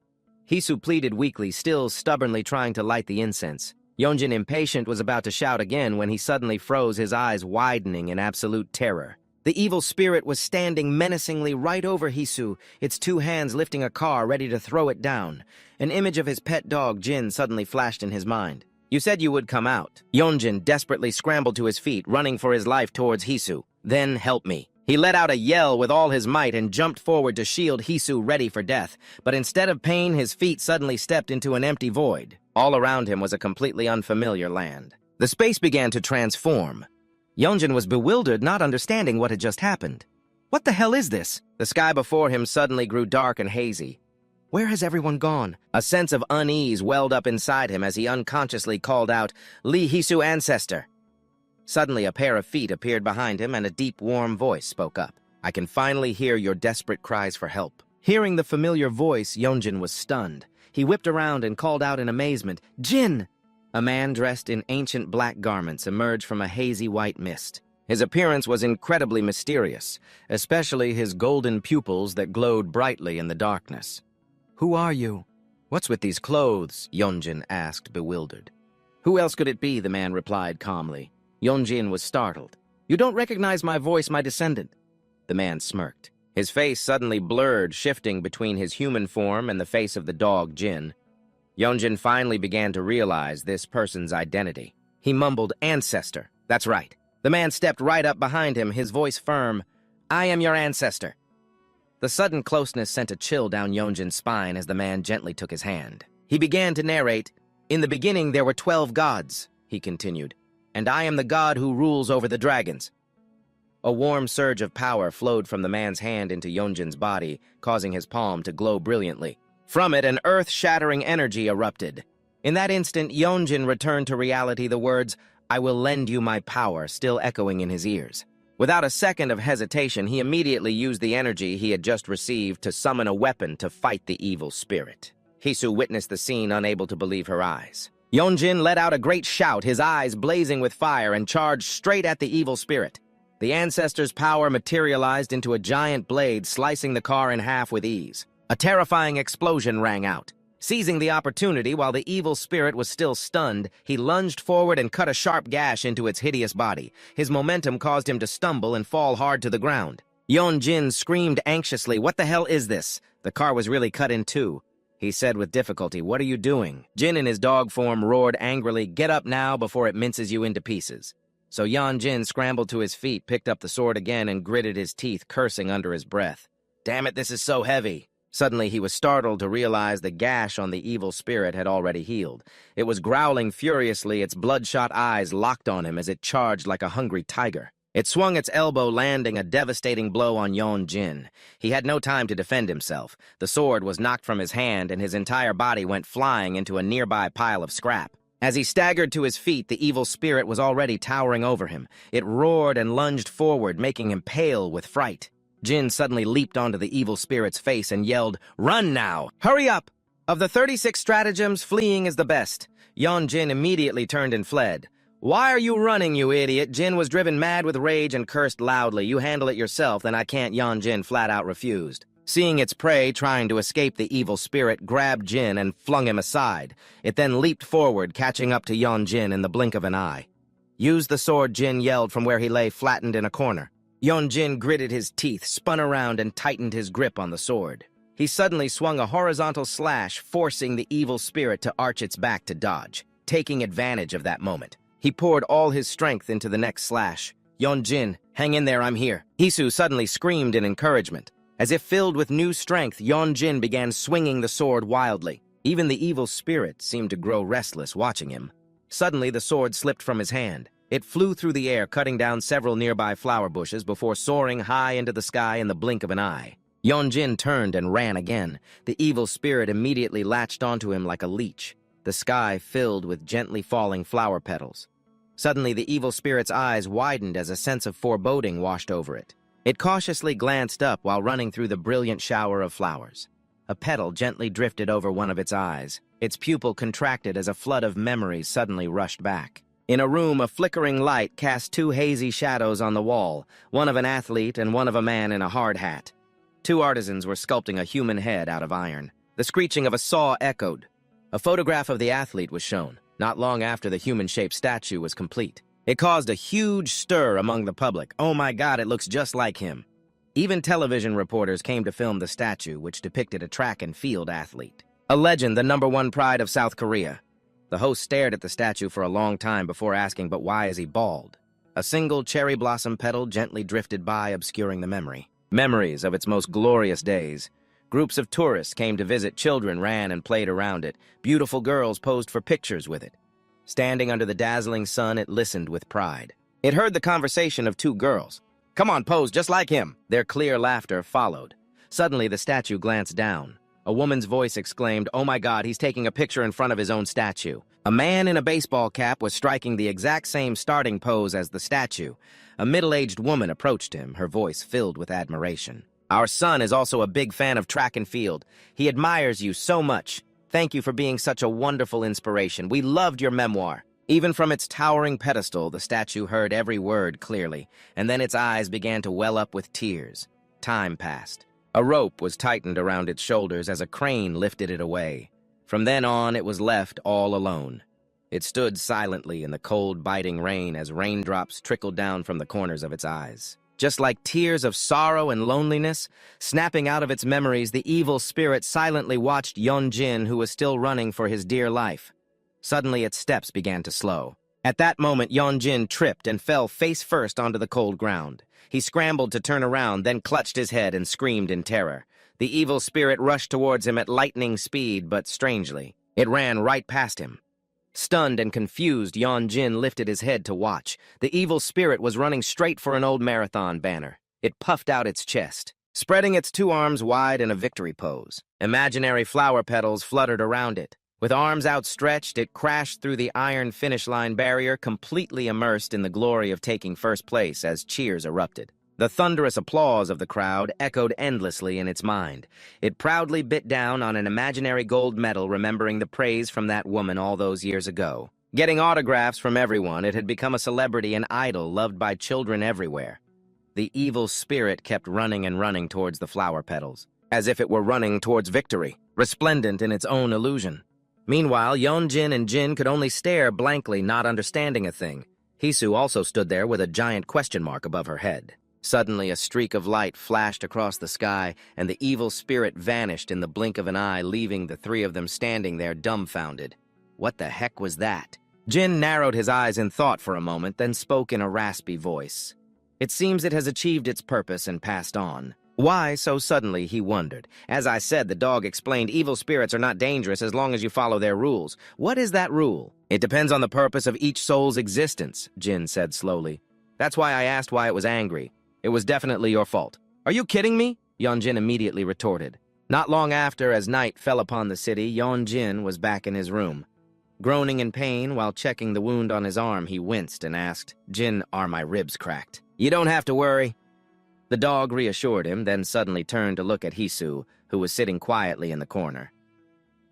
Hisu pleaded weakly, still stubbornly trying to light the incense. Yeonjin, impatient, was about to shout again when he suddenly froze, his eyes widening in absolute terror. The evil spirit was standing menacingly right over Hisu, its two hands lifting a car ready to throw it down. An image of his pet dog, Jin, suddenly flashed in his mind. "You said you would come out." Yeonjin desperately scrambled to his feet, running for his life towards Hisu. "Then help me." He let out a yell with all his might and jumped forward to shield Hisu, ready for death. But instead of pain, his feet suddenly stepped into an empty void. All around him was a completely unfamiliar land. The space began to transform. Yeonjin was bewildered, not understanding what had just happened. "What the hell is this?" The sky before him suddenly grew dark and hazy. "Where has everyone gone?" A sense of unease welled up inside him as he unconsciously called out, "Lee Hisu ancestor." Suddenly, a pair of feet appeared behind him and a deep, warm voice spoke up. "I can finally hear your desperate cries for help." Hearing the familiar voice, Yeonjin was stunned. He whipped around and called out in amazement, "Jin!" A man dressed in ancient black garments emerged from a hazy white mist. His appearance was incredibly mysterious, especially his golden pupils that glowed brightly in the darkness. "Who are you?" "What's with these clothes?" Yeonjin asked, bewildered. "Who else could it be?" the man replied calmly. Yeonjin was startled. "You don't recognize my voice, my descendant." The man smirked. His face suddenly blurred, shifting between his human form and the face of the dog, Jin. Yeonjin finally began to realize this person's identity. He mumbled, "Ancestor." "That's right." The man stepped right up behind him, his voice firm. "I am your ancestor." The sudden closeness sent a chill down Yeonjin's spine as the man gently took his hand. He began to narrate, "In the beginning there were 12 gods," he continued, "and I am the god who rules over the dragons." A warm surge of power flowed from the man's hand into Yeonjin's body, causing his palm to glow brilliantly. From it, an earth-shattering energy erupted. In that instant, Yeonjin returned to reality, the words, "I will lend you my power," still echoing in his ears. Without a second of hesitation, he immediately used the energy he had just received to summon a weapon to fight the evil spirit. Hisu witnessed the scene, unable to believe her eyes. Yeonjin let out a great shout, his eyes blazing with fire, and charged straight at the evil spirit. The ancestor's power materialized into a giant blade, slicing the car in half with ease. A terrifying explosion rang out. Seizing the opportunity while the evil spirit was still stunned, he lunged forward and cut a sharp gash into its hideous body. His momentum caused him to stumble and fall hard to the ground. Yeonjin screamed anxiously, "What the hell is this?" The car was really cut in two. He said with difficulty, "What are you doing?" Jin in his dog form roared angrily, "Get up now before it minces you into pieces." So Yeonjin scrambled to his feet, picked up the sword again, and gritted his teeth, cursing under his breath. "Damn it, this is so heavy." Suddenly, he was startled to realize the gash on the evil spirit had already healed. It was growling furiously, its bloodshot eyes locked on him as it charged like a hungry tiger. It swung its elbow, landing a devastating blow on Yeonjin. He had no time to defend himself. The sword was knocked from his hand, and his entire body went flying into a nearby pile of scrap. As he staggered to his feet, the evil spirit was already towering over him. It roared and lunged forward, making him pale with fright. Jin suddenly leaped onto the evil spirit's face and yelled, "Run now! Hurry up!" Of the 36 stratagems, fleeing is the best. Yeonjin immediately turned and fled. "Why are you running, you idiot?" Jin was driven mad with rage and cursed loudly. "You handle it yourself, then I can't," Yeonjin flat out refused. Seeing its prey trying to escape, the evil spirit grabbed Jin and flung him aside. It then leaped forward, catching up to Yeonjin in the blink of an eye. "Use the sword," Jin yelled from where he lay flattened in a corner. Yeonjin gritted his teeth, spun around, and tightened his grip on the sword. He suddenly swung a horizontal slash, forcing the evil spirit to arch its back to dodge. Taking advantage of that moment, he poured all his strength into the next slash. "Yeonjin, hang in there, I'm here." Hisu suddenly screamed in encouragement. As if filled with new strength, Yeonjin began swinging the sword wildly. Even the evil spirit seemed to grow restless watching him. Suddenly, the sword slipped from his hand. It flew through the air, cutting down several nearby flower bushes before soaring high into the sky in the blink of an eye. Yeonjin turned and ran again. The evil spirit immediately latched onto him like a leech, the sky filled with gently falling flower petals. Suddenly, the evil spirit's eyes widened as a sense of foreboding washed over it. It cautiously glanced up while running through the brilliant shower of flowers. A petal gently drifted over one of its eyes. Its pupil contracted as a flood of memories suddenly rushed back. In a room, a flickering light cast two hazy shadows on the wall, one of an athlete and one of a man in a hard hat. Two artisans were sculpting a human head out of iron. The screeching of a saw echoed. A photograph of the athlete was shown, not long after the human-shaped statue was complete. It caused a huge stir among the public. "Oh my God, it looks just like him." Even television reporters came to film the statue, which depicted a track and field athlete. A legend, the #1 pride of South Korea. The host stared at the statue for a long time before asking, "But why is he bald?" A single cherry blossom petal gently drifted by, obscuring the memory. Memories of its most glorious days. Groups of tourists came to visit, children ran and played around it. Beautiful girls posed for pictures with it. Standing under the dazzling sun, it listened with pride. It heard the conversation of two girls. "Come on, pose just like him." Their clear laughter followed. Suddenly, the statue glanced down. A woman's voice exclaimed, "Oh my God, he's taking a picture in front of his own statue." A man in a baseball cap was striking the exact same starting pose as the statue. A middle-aged woman approached him, her voice filled with admiration. "Our son is also a big fan of track and field. He admires you so much. Thank you for being such a wonderful inspiration. We loved your memoir." Even from its towering pedestal, the statue heard every word clearly, and then its eyes began to well up with tears. Time passed. A rope was tightened around its shoulders as a crane lifted it away. From then on, it was left all alone. It stood silently in the cold, biting rain as raindrops trickled down from the corners of its eyes. Just like tears of sorrow and loneliness, snapping out of its memories, the evil spirit silently watched Yeonjin, who was still running for his dear life. Suddenly, its steps began to slow. At that moment, Yeonjin tripped and fell face first onto the cold ground. He scrambled to turn around, then clutched his head and screamed in terror. The evil spirit rushed towards him at lightning speed, but strangely, it ran right past him. Stunned and confused, Yeonjin lifted his head to watch. The evil spirit was running straight for an old marathon banner. It puffed out its chest, spreading its two arms wide in a victory pose. Imaginary flower petals fluttered around it. With arms outstretched, it crashed through the iron finish line barrier, completely immersed in the glory of taking first place as cheers erupted. The thunderous applause of the crowd echoed endlessly in its mind. It proudly bit down on an imaginary gold medal, remembering the praise from that woman all those years ago. Getting autographs from everyone, it had become a celebrity and idol loved by children everywhere. The evil spirit kept running and running towards the flower petals, as if it were running towards victory, resplendent in its own illusion. Meanwhile, Yeonjin and Jin could only stare blankly, not understanding a thing. Hisu also stood there with a giant question mark above her head. Suddenly, a streak of light flashed across the sky, and the evil spirit vanished in the blink of an eye, leaving the three of them standing there dumbfounded. What the heck was that? Jin narrowed his eyes in thought for a moment, then spoke in a raspy voice. "It seems it has achieved its purpose and passed on." Why so suddenly, he wondered. As I said, the dog explained, evil spirits are not dangerous as long as you follow their rules. What is that rule? It depends on the purpose of each soul's existence, Jin said slowly. That's why I asked why it was angry. It was definitely your fault. Are you kidding me? Yeonjin immediately retorted. Not long after, as night fell upon the city, Yeonjin was back in his room. Groaning in pain while checking the wound on his arm, he winced and asked, Jin, are my ribs cracked? You don't have to worry. The dog reassured him, then suddenly turned to look at Hisu, who was sitting quietly in the corner.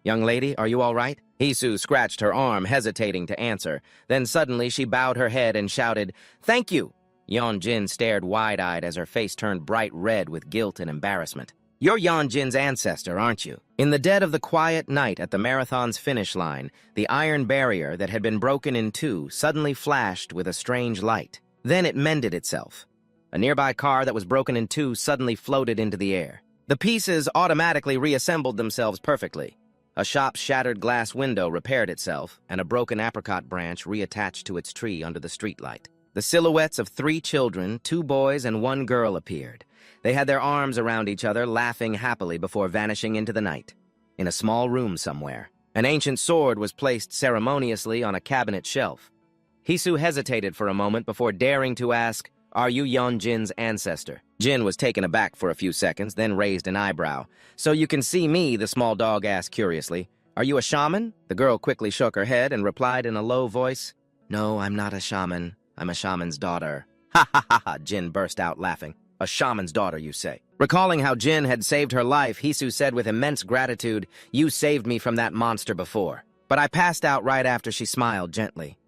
Young lady, are you all right? Hisu scratched her arm, hesitating to answer. Then suddenly she bowed her head and shouted, Thank you! Yeonjin stared wide-eyed as her face turned bright red with guilt and embarrassment. You're Yeonjin's ancestor, aren't you? In the dead of the quiet night at the marathon's finish line, the iron barrier that had been broken in two suddenly flashed with a strange light. Then it mended itself. A nearby car that was broken in two suddenly floated into the air. The pieces automatically reassembled themselves perfectly. A shop's shattered glass window repaired itself, and a broken apricot branch reattached to its tree under the streetlight. The silhouettes of 3 children, 2 boys and 1 girl appeared. They had their arms around each other, laughing happily before vanishing into the night. In a small room somewhere, an ancient sword was placed ceremoniously on a cabinet shelf. Hisu hesitated for a moment before daring to ask, Are you Yeonjin's ancestor? Jin was taken aback for a few seconds, then raised an eyebrow. So you can see me, the small dog asked curiously. Are you a shaman? The girl quickly shook her head and replied in a low voice, No, I'm not a shaman. I'm a shaman's daughter. Ha ha ha ha, Jin burst out laughing. A shaman's daughter, you say? Recalling how Jin had saved her life, Hisu said with immense gratitude, You saved me from that monster before. But I passed out right after she smiled gently.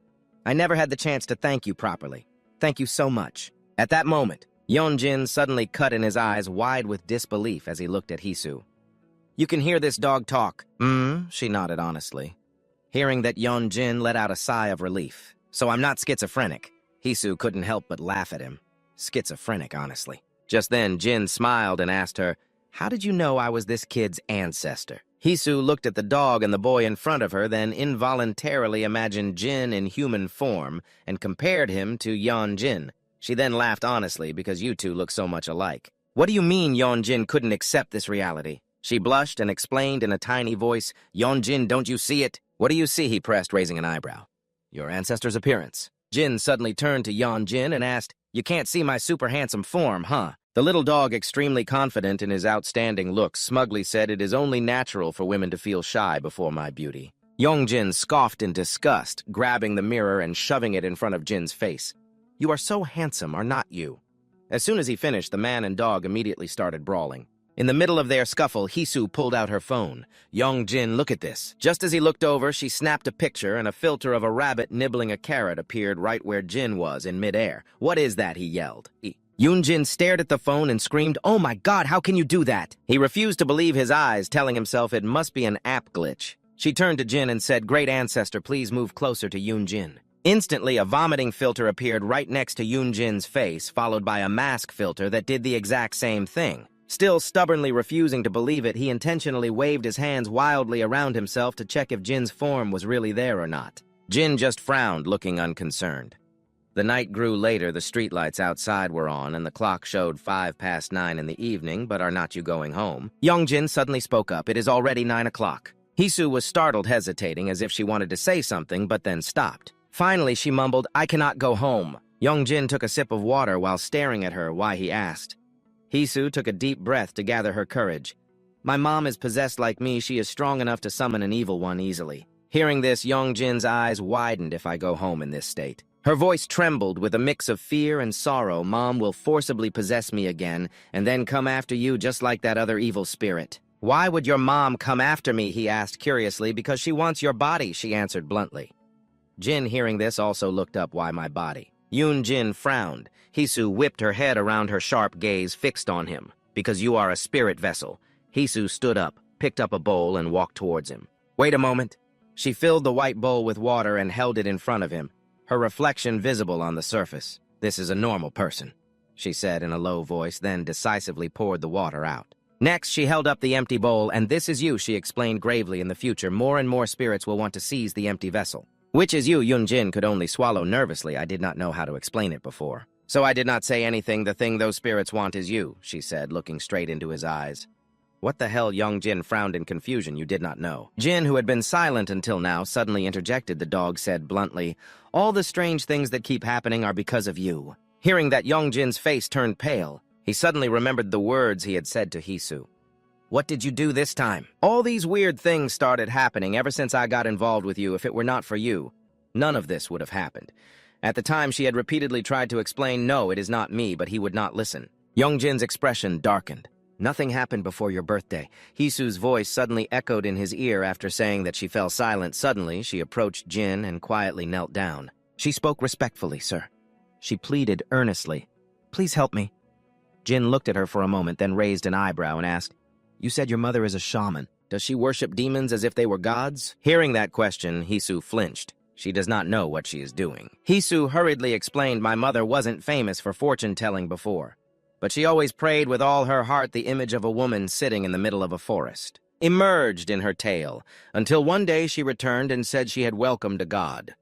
I never had the chance to thank you properly. Thank you so much. At that moment, Yeonjin suddenly cut in his eyes wide with disbelief as he looked at Hisu. You can hear this dog talk. She nodded honestly. Hearing that, Yeonjin let out a sigh of relief. So I'm not schizophrenic. Hisu couldn't help but laugh at him. Schizophrenic, honestly. Just then, Jin smiled and asked her, How did you know I was this kid's ancestor? Hisu looked at the dog and the boy in front of her, then involuntarily imagined Jin in human form and compared him to Yeonjin. She then laughed honestly because you two look so much alike. What do you mean Yeonjin couldn't accept this reality? She blushed and explained in a tiny voice, Yeonjin, don't you see it? What do you see? He pressed, raising an eyebrow. Your ancestor's appearance. Jin suddenly turned to Yeonjin and asked, You can't see my super handsome form, huh? The little dog, extremely confident in his outstanding looks, smugly said, It is only natural for women to feel shy before my beauty. Yeonjin scoffed in disgust, grabbing the mirror and shoving it in front of Jin's face. You are so handsome, are not you? As soon as he finished, the man and dog immediately started brawling. In the middle of their scuffle, Hisu pulled out her phone. Yeonjin, look at this. Just as he looked over, she snapped a picture and a filter of a rabbit nibbling a carrot appeared right where Jin was in midair. What is that? He yelled. Yeonjin stared at the phone and screamed, Oh my God, how can you do that? He refused to believe his eyes, telling himself it must be an app glitch. She turned to Jin and said, Great ancestor, please move closer to Yeonjin. Instantly, a vomiting filter appeared right next to Yeonjin's face, followed by a mask filter that did the exact same thing. Still stubbornly refusing to believe it, he intentionally waved his hands wildly around himself to check if Jin's form was really there or not. Jin just frowned, looking unconcerned. The night grew later, the streetlights outside were on, and the clock showed 9:05 in the evening, but are not you going home? Yeonjin suddenly spoke up. It is already 9 o'clock. Hisu was startled, hesitating, as if she wanted to say something, but then stopped. Finally, she mumbled, I cannot go home. Yeonjin took a sip of water while staring at her, why he asked. Hisu took a deep breath to gather her courage. My mom is possessed like me. She is strong enough to summon an evil one easily. Hearing this, Yeonjin's eyes widened. If I go home in this state. Her voice trembled with a mix of fear and sorrow. Mom will forcibly possess me again, and then come after you just like that other evil spirit. Why would your mom come after me? He asked curiously. Because she wants your body, she answered bluntly. Jin, hearing this, also looked up. Why my body? Yeonjin frowned. Hisu whipped her head around, her sharp gaze fixed on him. Because you are a spirit vessel. Hisu stood up, picked up a bowl, and walked towards him. Wait a moment. She filled the white bowl with water and held it in front of him, her reflection visible on the surface. This is a normal person, she said in a low voice, then decisively poured the water out. Next, she held up the empty bowl, and this is you, she explained gravely. In the future, more and more spirits will want to seize the empty vessel. Which is you? Yeonjin could only swallow nervously. I did not know how to explain it before. So I did not say anything. The thing those spirits want is you, she said, looking straight into his eyes. What the hell? Yeonjin frowned in confusion. You did not know. Jin, who had been silent until now, suddenly interjected. The dog said bluntly, All the strange things that keep happening are because of you. Hearing that, Yeonjin's face turned pale. He suddenly remembered the words he had said to Hisu. What did you do this time? All these weird things started happening ever since I got involved with you. If it were not for you, none of this would have happened. At the time, she had repeatedly tried to explain, no, it is not me, but he would not listen. Yeonjin's expression darkened. Nothing happened before your birthday. Hisu's voice suddenly echoed in his ear after saying that she fell silent. Suddenly, she approached Jin and quietly knelt down. She spoke respectfully, sir. She pleaded earnestly. Please help me. Jin looked at her for a moment, then raised an eyebrow and asked, You said your mother is a shaman. Does she worship demons as if they were gods? Hearing that question, Hisu flinched. She does not know what she is doing. Hisu hurriedly explained my mother wasn't famous for fortune-telling before, but she always prayed with all her heart. The image of a woman sitting in the middle of a forest emerged in her tale, until one day she returned and said she had welcomed a god.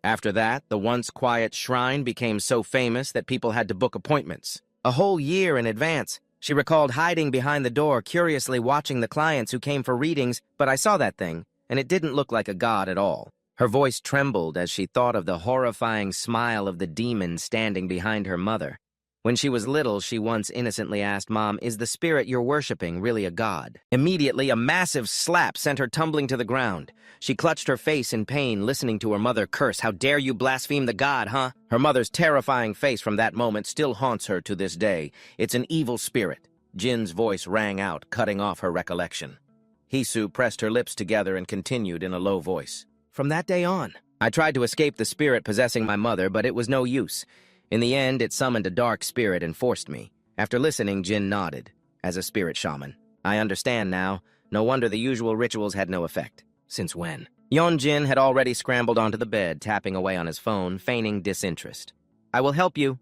After that, the once quiet shrine became so famous that people had to book appointments a whole year in advance. She recalled hiding behind the door, curiously watching the clients who came for readings, but I saw that thing, and it didn't look like a god at all. Her voice trembled as she thought of the horrifying smile of the demon standing behind her mother. When she was little, she once innocently asked Mom, "Is the spirit you're worshiping really a god?" Immediately, a massive slap sent her tumbling to the ground. She clutched her face in pain, listening to her mother curse, "How dare you blaspheme the god, huh?" Her mother's terrifying face from that moment still haunts her to this day. "It's an evil spirit." Jin's voice rang out, cutting off her recollection. Hisu pressed her lips together and continued in a low voice. "From that day on, I tried to escape the spirit possessing my mother, but it was no use. In the end, it summoned a dark spirit and forced me." After listening, Jin nodded. "As a spirit shaman, I understand now. No wonder the usual rituals had no effect." "Since when?" Yeonjin had already scrambled onto the bed, tapping away on his phone, feigning disinterest. "I will help you,"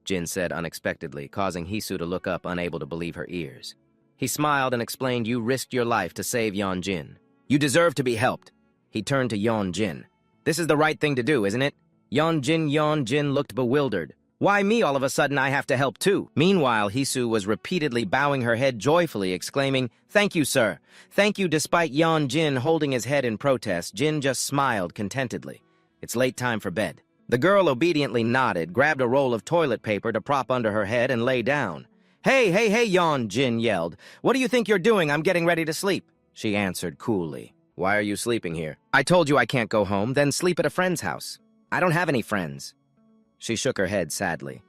Jin said unexpectedly, causing Hisu to look up, unable to believe her ears. He smiled and explained, "You risked your life to save Yeonjin. You deserve to be helped." He turned to Yeonjin. "This is the right thing to do, isn't it?" Yeonjin looked bewildered. "Why me all of a sudden I have to help too?" Meanwhile, Hisu was repeatedly bowing her head joyfully, exclaiming, "Thank you, sir. Thank you." Despite Yeonjin holding his head in protest, Jin just smiled contentedly. "It's late time for bed." The girl obediently nodded, grabbed a roll of toilet paper to prop under her head, and lay down. Hey, Yeonjin yelled. "What do you think you're doing? I'm getting ready to sleep." She answered coolly. "Why are you sleeping here?" "I told you I can't go home, then sleep at a friend's house." "I don't have any friends." She shook her head sadly.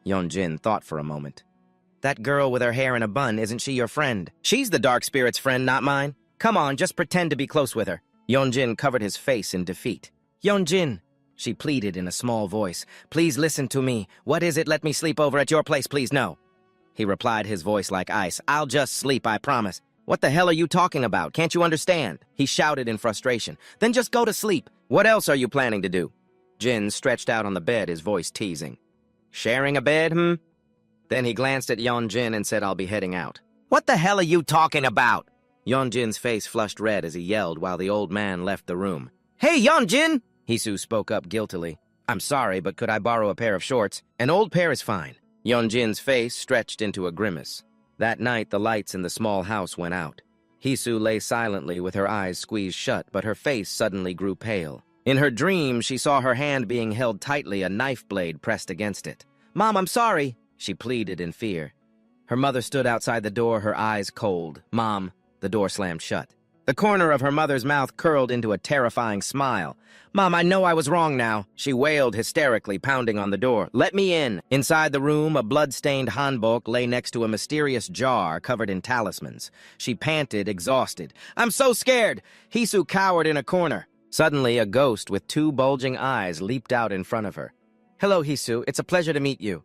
Yeonjin thought for a moment. "That girl with her hair in a bun, isn't she your friend?" "She's the dark spirit's friend, not mine. Come on, just pretend to be close with her." Yeonjin covered his face in defeat. "Yeonjin," she pleaded in a small voice, "please listen to me. What is it? Let me sleep over at your place, please." "No." He replied, his voice like ice. "I'll just sleep, I promise." "What the hell are you talking about? Can't you understand?" He shouted in frustration. "Then just go to sleep. What else are you planning to do?" Jin stretched out on the bed, his voice teasing. "Sharing a bed, Then he glanced at Yeonjin and said, "I'll be heading out." "What the hell are you talking about?" Yeonjin's face flushed red as he yelled while the old man left the room. "Hey, Yeonjin!" Hisu spoke up guiltily. "I'm sorry, but could I borrow a pair of shorts? An old pair is fine." Yeonjin's face stretched into a grimace. That night, the lights in the small house went out. Hisu lay silently with her eyes squeezed shut, but her face suddenly grew pale. In her dream, she saw her hand being held tightly, a knife blade pressed against it. "Mom, I'm sorry," she pleaded in fear. Her mother stood outside the door, her eyes cold. "Mom," the door slammed shut. The corner of her mother's mouth curled into a terrifying smile. "Mom, I know I was wrong now," she wailed hysterically, pounding on the door. "Let me in." Inside the room, a blood-stained hanbok lay next to a mysterious jar covered in talismans. She panted, exhausted. "I'm so scared." Hisu cowered in a corner. Suddenly, a ghost with two bulging eyes leaped out in front of her. "Hello, Hisu. It's a pleasure to meet you."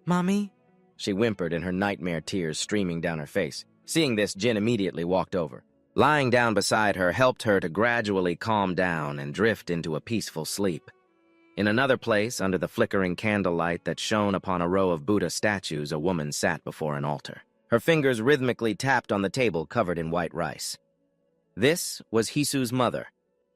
"Mommy?" She whimpered, and her nightmare tears streaming down her face. Seeing this, Jin immediately walked over. Lying down beside her helped her to gradually calm down and drift into a peaceful sleep. In another place, under the flickering candlelight that shone upon a row of Buddha statues, a woman sat before an altar. Her fingers rhythmically tapped on the table covered in white rice. This was Hisu's mother.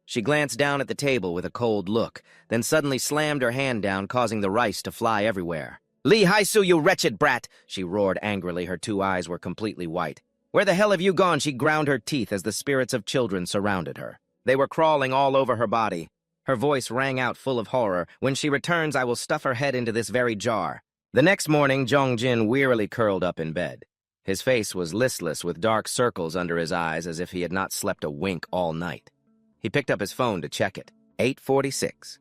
She glanced down at the table with a cold look, then suddenly slammed her hand down, causing the rice to fly everywhere. "Lee Hisu, you wretched brat!" she roared angrily. Her two eyes were completely white. "Where the hell have you gone?" She ground her teeth as the spirits of children surrounded her. They were crawling all over her body. Her voice rang out full of horror. "When she returns, I will stuff her head into this very jar." The next morning, Jongjin wearily curled up in bed. His face was listless with dark circles under his eyes as if he had not slept a wink all night. He picked up his phone to check it. 8:46.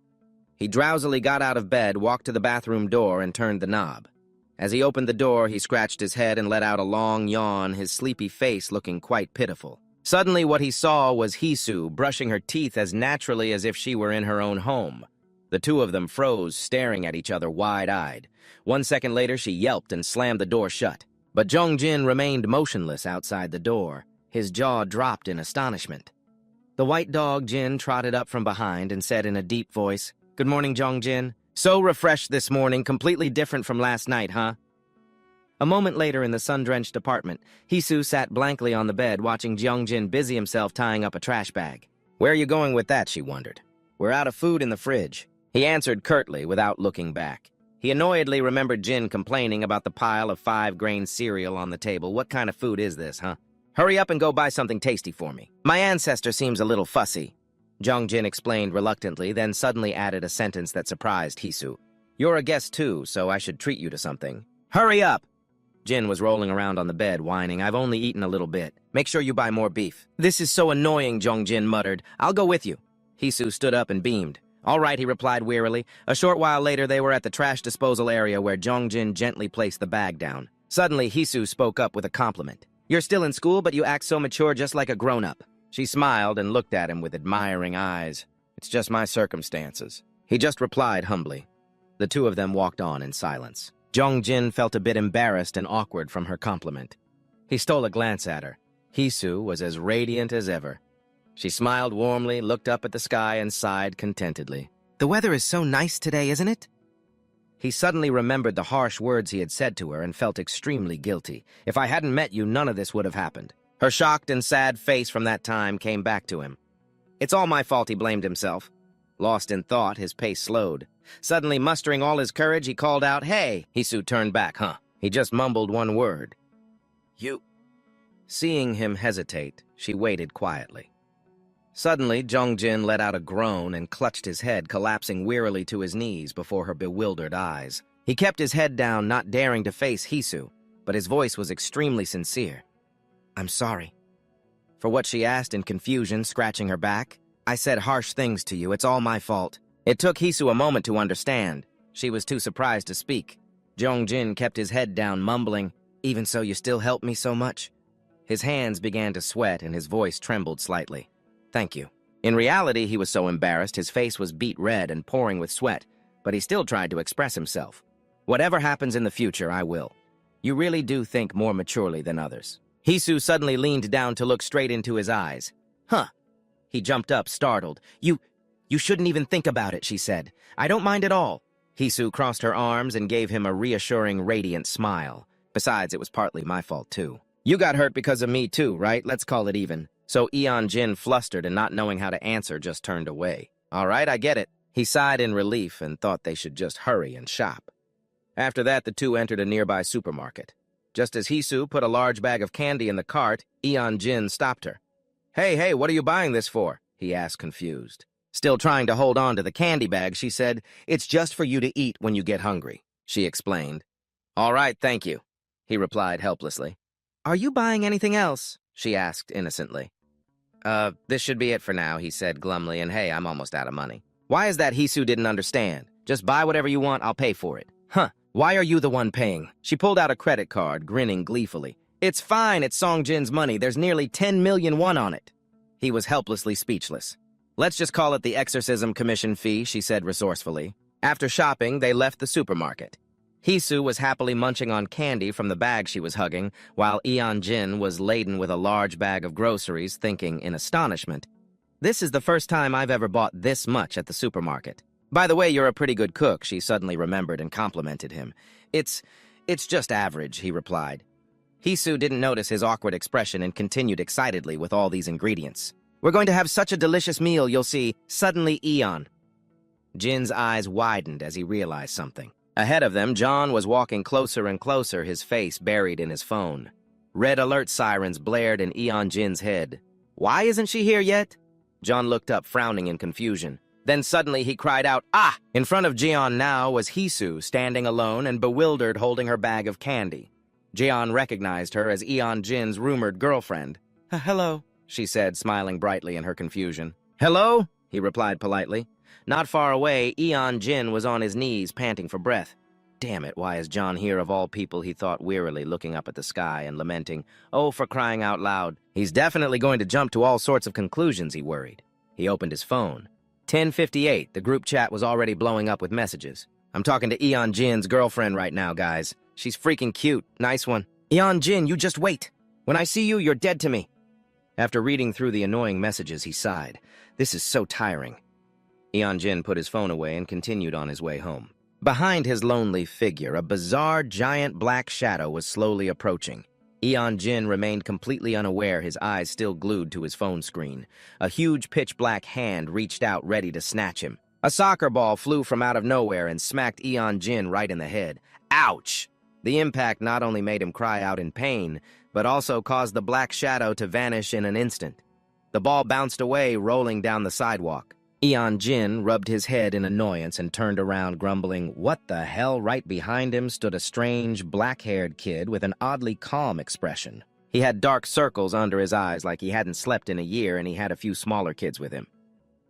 He drowsily got out of bed, walked to the bathroom door, and turned the knob. As he opened the door, he scratched his head and let out a long yawn, his sleepy face looking quite pitiful. Suddenly, what he saw was Hisu brushing her teeth as naturally as if she were in her own home. The two of them froze, staring at each other wide-eyed. 1 second later, she yelped and slammed the door shut. But Jongjin remained motionless outside the door. His jaw dropped in astonishment. The white dog Jin trotted up from behind and said in a deep voice, "Good morning, Jongjin. So refreshed this morning, completely different from last night, huh?" A moment later in the sun-drenched apartment, Hisu sat blankly on the bed watching Jongjin busy himself tying up a trash bag. "Where are you going with that?" she wondered. "We're out of food in the fridge," he answered curtly without looking back. He annoyedly remembered Jin complaining about the pile of 5-grain cereal on the table. "What kind of food is this, huh? Hurry up and go buy something tasty for me. My ancestor seems a little fussy," Jongjin explained reluctantly, then suddenly added a sentence that surprised Hisu. You're a guest too, so I should treat you to something. Hurry up! Jin was rolling around on the bed, whining, I've only eaten a little bit. Make sure you buy more beef. This is so annoying, Jongjin muttered. I'll go with you. Hisu stood up and beamed. All right, he replied wearily. A short while later, they were at the trash disposal area where Jongjin gently placed the bag down. Suddenly, Hisu spoke up with a compliment. You're still in school, but you act so mature just like a grown-up. She smiled and looked at him with admiring eyes. It's just my circumstances. He just replied humbly. The two of them walked on in silence. Jongjin felt a bit embarrassed and awkward from her compliment. He stole a glance at her. Hisu was as radiant as ever. She smiled warmly, looked up at the sky, and sighed contentedly. The weather is so nice today, isn't it? He suddenly remembered the harsh words he had said to her and felt extremely guilty. If I hadn't met you, none of this would have happened. Her shocked and sad face from that time came back to him. It's all my fault, he blamed himself. Lost in thought, his pace slowed. Suddenly mustering all his courage, he called out, Hey! Hisu turned back, He just mumbled one word. You. Seeing him hesitate, she waited quietly. Suddenly, Jongjin let out a groan and clutched his head, collapsing wearily to his knees before her bewildered eyes. He kept his head down, not daring to face Hisu, but his voice was extremely sincere. I'm sorry. For what she asked in confusion, scratching her back. I said harsh things to you, it's all my fault. It took Hisu a moment to understand. She was too surprised to speak. Jongjin kept his head down, mumbling, Even so, you still help me so much? His hands began to sweat and his voice trembled slightly. Thank you. In reality, he was so embarrassed, his face was beet red and pouring with sweat, but he still tried to express himself. Whatever happens in the future, I will. You really do think more maturely than others. Hisu suddenly leaned down to look straight into his eyes. He jumped up, startled. You shouldn't even think about it, she said. I don't mind at all. Hisu crossed her arms and gave him a reassuring, radiant smile. Besides, it was partly my fault, too. You got hurt because of me, too, right? Let's call it even. So Jin, flustered and not knowing how to answer, just turned away. All right, I get it. He sighed in relief and thought they should just hurry and shop. After that, the two entered a nearby supermarket. Just as Hisu put a large bag of candy in the cart, Jin stopped her. Hey, what are you buying this for? He asked, confused. Still trying to hold on to the candy bag, she said, It's just for you to eat when you get hungry, she explained. All right, thank you, he replied helplessly. Are you buying anything else? She asked innocently. This should be it for now, he said glumly, and hey, I'm almost out of money. Why is that Hisu didn't understand? Just buy whatever you want, I'll pay for it. Why are you the one paying? She pulled out a credit card, grinning gleefully. It's fine, it's Songjin's money. There's nearly 10 million won on it. He was helplessly speechless. Let's just call it the exorcism commission fee, she said resourcefully. After shopping, they left the supermarket. Hisu was happily munching on candy from the bag she was hugging, while Jin was laden with a large bag of groceries, thinking in astonishment. This is the first time I've ever bought this much at the supermarket. By the way, you're a pretty good cook, she suddenly remembered and complimented him. It's just average, he replied. Hisu didn't notice his awkward expression and continued excitedly with all these ingredients. We're going to have such a delicious meal, you'll see. Suddenly, Jin's eyes widened as he realized something. Ahead of them, John was walking closer and closer, his face buried in his phone. Red alert sirens blared in Jin's head. Why isn't she here yet? John looked up, frowning in confusion. Then suddenly he cried out, Ah! In front of Jian now was Hisu, standing alone and bewildered, holding her bag of candy. Jian recognized her as Jin's rumored girlfriend. Hello, she said, smiling brightly in her confusion. Hello? He replied politely. Not far away, Jin was on his knees, panting for breath. Damn it, why is John here of all people, he thought wearily, looking up at the sky and lamenting. Oh, for crying out loud. He's definitely going to jump to all sorts of conclusions, he worried. He opened his phone. 10:58, the group chat was already blowing up with messages. I'm talking to Jin's girlfriend right now, guys. She's freaking cute. Nice one. Jin, you just wait. When I see you, you're dead to me. After reading through the annoying messages, he sighed. This is so tiring. Jin put his phone away and continued on his way home. Behind his lonely figure, a bizarre, giant black shadow was slowly approaching. Jin remained completely unaware, his eyes still glued to his phone screen. A huge pitch-black hand reached out, ready to snatch him. A soccer ball flew from out of nowhere and smacked Jin right in the head. Ouch! The impact not only made him cry out in pain, but also caused the black shadow to vanish in an instant. The ball bounced away, rolling down the sidewalk. Eon Jin rubbed his head in annoyance and turned around, grumbling, "What the hell?" Right behind him stood a strange, black-haired kid with an oddly calm expression. He had dark circles under his eyes like he hadn't slept in a year, and he had a few smaller kids with him.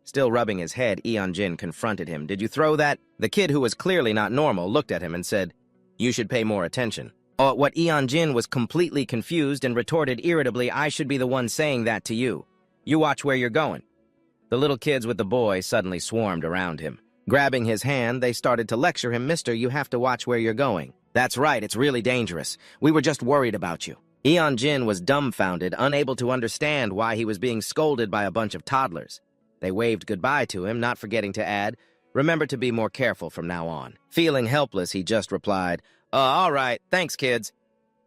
Still rubbing his head, Eon Jin confronted him. "Did you throw that?" The kid, who was clearly not normal, looked at him and said, "You should pay more attention." What Eon Jin was completely confused and retorted irritably, "I should be the one saying that to you. You watch where you're going." The little kids with the boy suddenly swarmed around him. Grabbing his hand, they started to lecture him. "Mister, you have to watch where you're going." "That's right, it's really dangerous. We were just worried about you." Eon Jin was dumbfounded, unable to understand why he was being scolded by a bunch of toddlers. They waved goodbye to him, not forgetting to add, "Remember to be more careful from now on." Feeling helpless, he just replied, "All right, thanks, kids."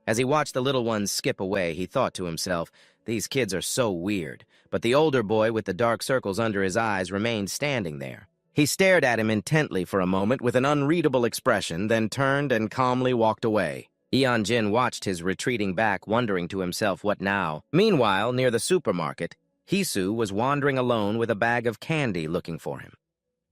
As he watched the little ones skip away, he thought to himself, "These kids are so weird." But the older boy with the dark circles under his eyes remained standing there. He stared at him intently for a moment with an unreadable expression, then turned and calmly walked away. Eon Jin watched his retreating back, wondering to himself, what now? Meanwhile, near the supermarket, Hisu was wandering alone with a bag of candy looking for him.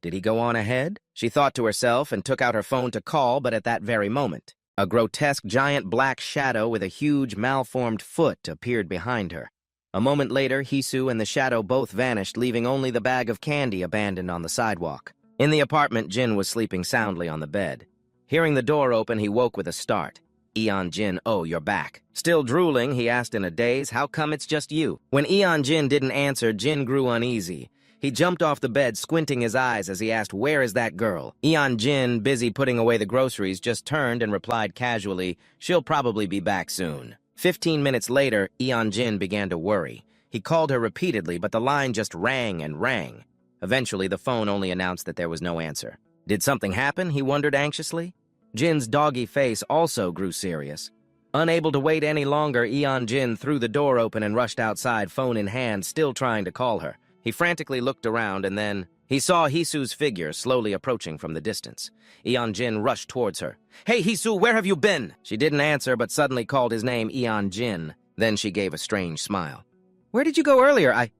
Did he go on ahead? She thought to herself and took out her phone to call, but at that very moment, a grotesque giant black shadow with a huge malformed foot appeared behind her. A moment later, Hisu and the shadow both vanished, leaving only the bag of candy abandoned on the sidewalk. In the apartment, Jin was sleeping soundly on the bed. Hearing the door open, he woke with a start. "Eon Jin, oh, you're back." Still drooling, he asked in a daze, "How come it's just you?" When Eon Jin didn't answer, Jin grew uneasy. He jumped off the bed, squinting his eyes as he asked, "Where is that girl?" Eon Jin, busy putting away the groceries, just turned and replied casually, "She'll probably be back soon." 15 minutes later, Eon Jin began to worry. He called her repeatedly, but the line just rang and rang. Eventually, the phone only announced that there was no answer. Did something happen? He wondered anxiously. Jin's doggy face also grew serious. Unable to wait any longer, Eon Jin threw the door open and rushed outside, phone in hand, still trying to call her. He frantically looked around, and then he saw Hisu's figure slowly approaching from the distance. Eon Jin rushed towards her. "Hey, Hisu, where have you been?" She didn't answer, but suddenly called his name, Eon Jin. Then she gave a strange smile. "Where did you go earlier? I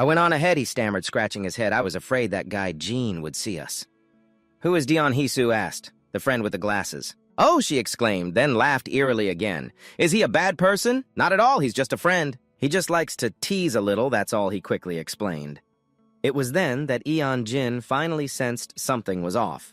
went on ahead," he stammered, scratching his head. "I was afraid that guy Gene would see us." "Who is Dion?" Hisu asked, the friend with the glasses. "Oh," she exclaimed, then laughed eerily again. "Is he a bad person?" "Not at all, he's just a friend. He just likes to tease a little, that's all," he quickly explained. It was then that Eon Jin finally sensed something was off.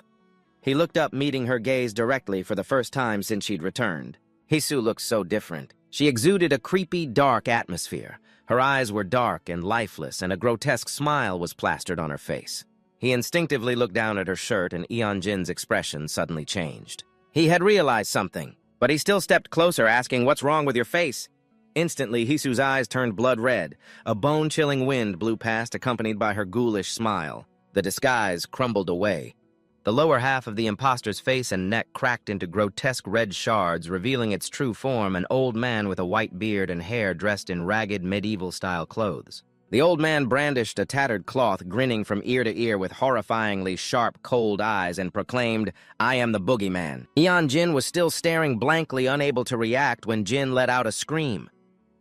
He looked up, meeting her gaze directly for the first time since she'd returned. Hisu looked so different. She exuded a creepy, dark atmosphere. Her eyes were dark and lifeless, and a grotesque smile was plastered on her face. He instinctively looked down at her shirt, and Eon Jin's expression suddenly changed. He had realized something, but he still stepped closer, asking, "What's wrong with your face?" Instantly, Hisu's eyes turned blood red. A bone-chilling wind blew past, accompanied by her ghoulish smile. The disguise crumbled away. The lower half of the imposter's face and neck cracked into grotesque red shards, revealing its true form, an old man with a white beard and hair dressed in ragged medieval-style clothes. The old man brandished a tattered cloth, grinning from ear to ear with horrifyingly sharp, cold eyes, and proclaimed, "I am the boogeyman." Eon Jin was still staring blankly, unable to react, when Jin let out a scream.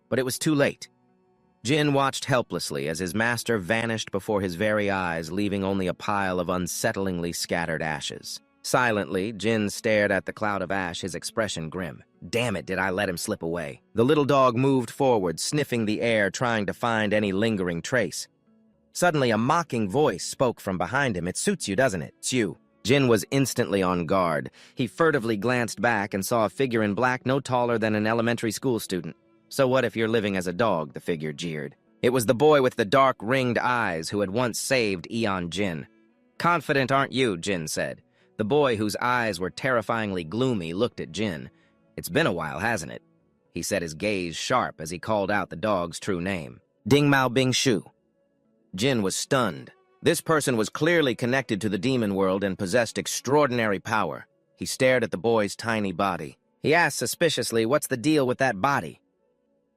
But it was too late. Jin watched helplessly as his master vanished before his very eyes, leaving only a pile of unsettlingly scattered ashes. Silently, Jin stared at the cloud of ash, his expression grim. "Damn it, did I let him slip away?" The little dog moved forward, sniffing the air, trying to find any lingering trace. Suddenly, a mocking voice spoke from behind him. "It suits you, doesn't it? It's you." Jin was instantly on guard. He furtively glanced back and saw a figure in black no taller than an elementary school student. "So what if you're living as a dog?" the figure jeered. It was the boy with the dark, ringed eyes who had once saved Eon Jin. "Confident, aren't you?" Jin said. The boy, whose eyes were terrifyingly gloomy, looked at Jin. "It's been a while, hasn't it?" He set his gaze sharp as he called out the dog's true name. "Ding Mao Bing Shu." Jin was stunned. This person was clearly connected to the demon world and possessed extraordinary power. He stared at the boy's tiny body. He asked suspiciously, "What's the deal with that body?"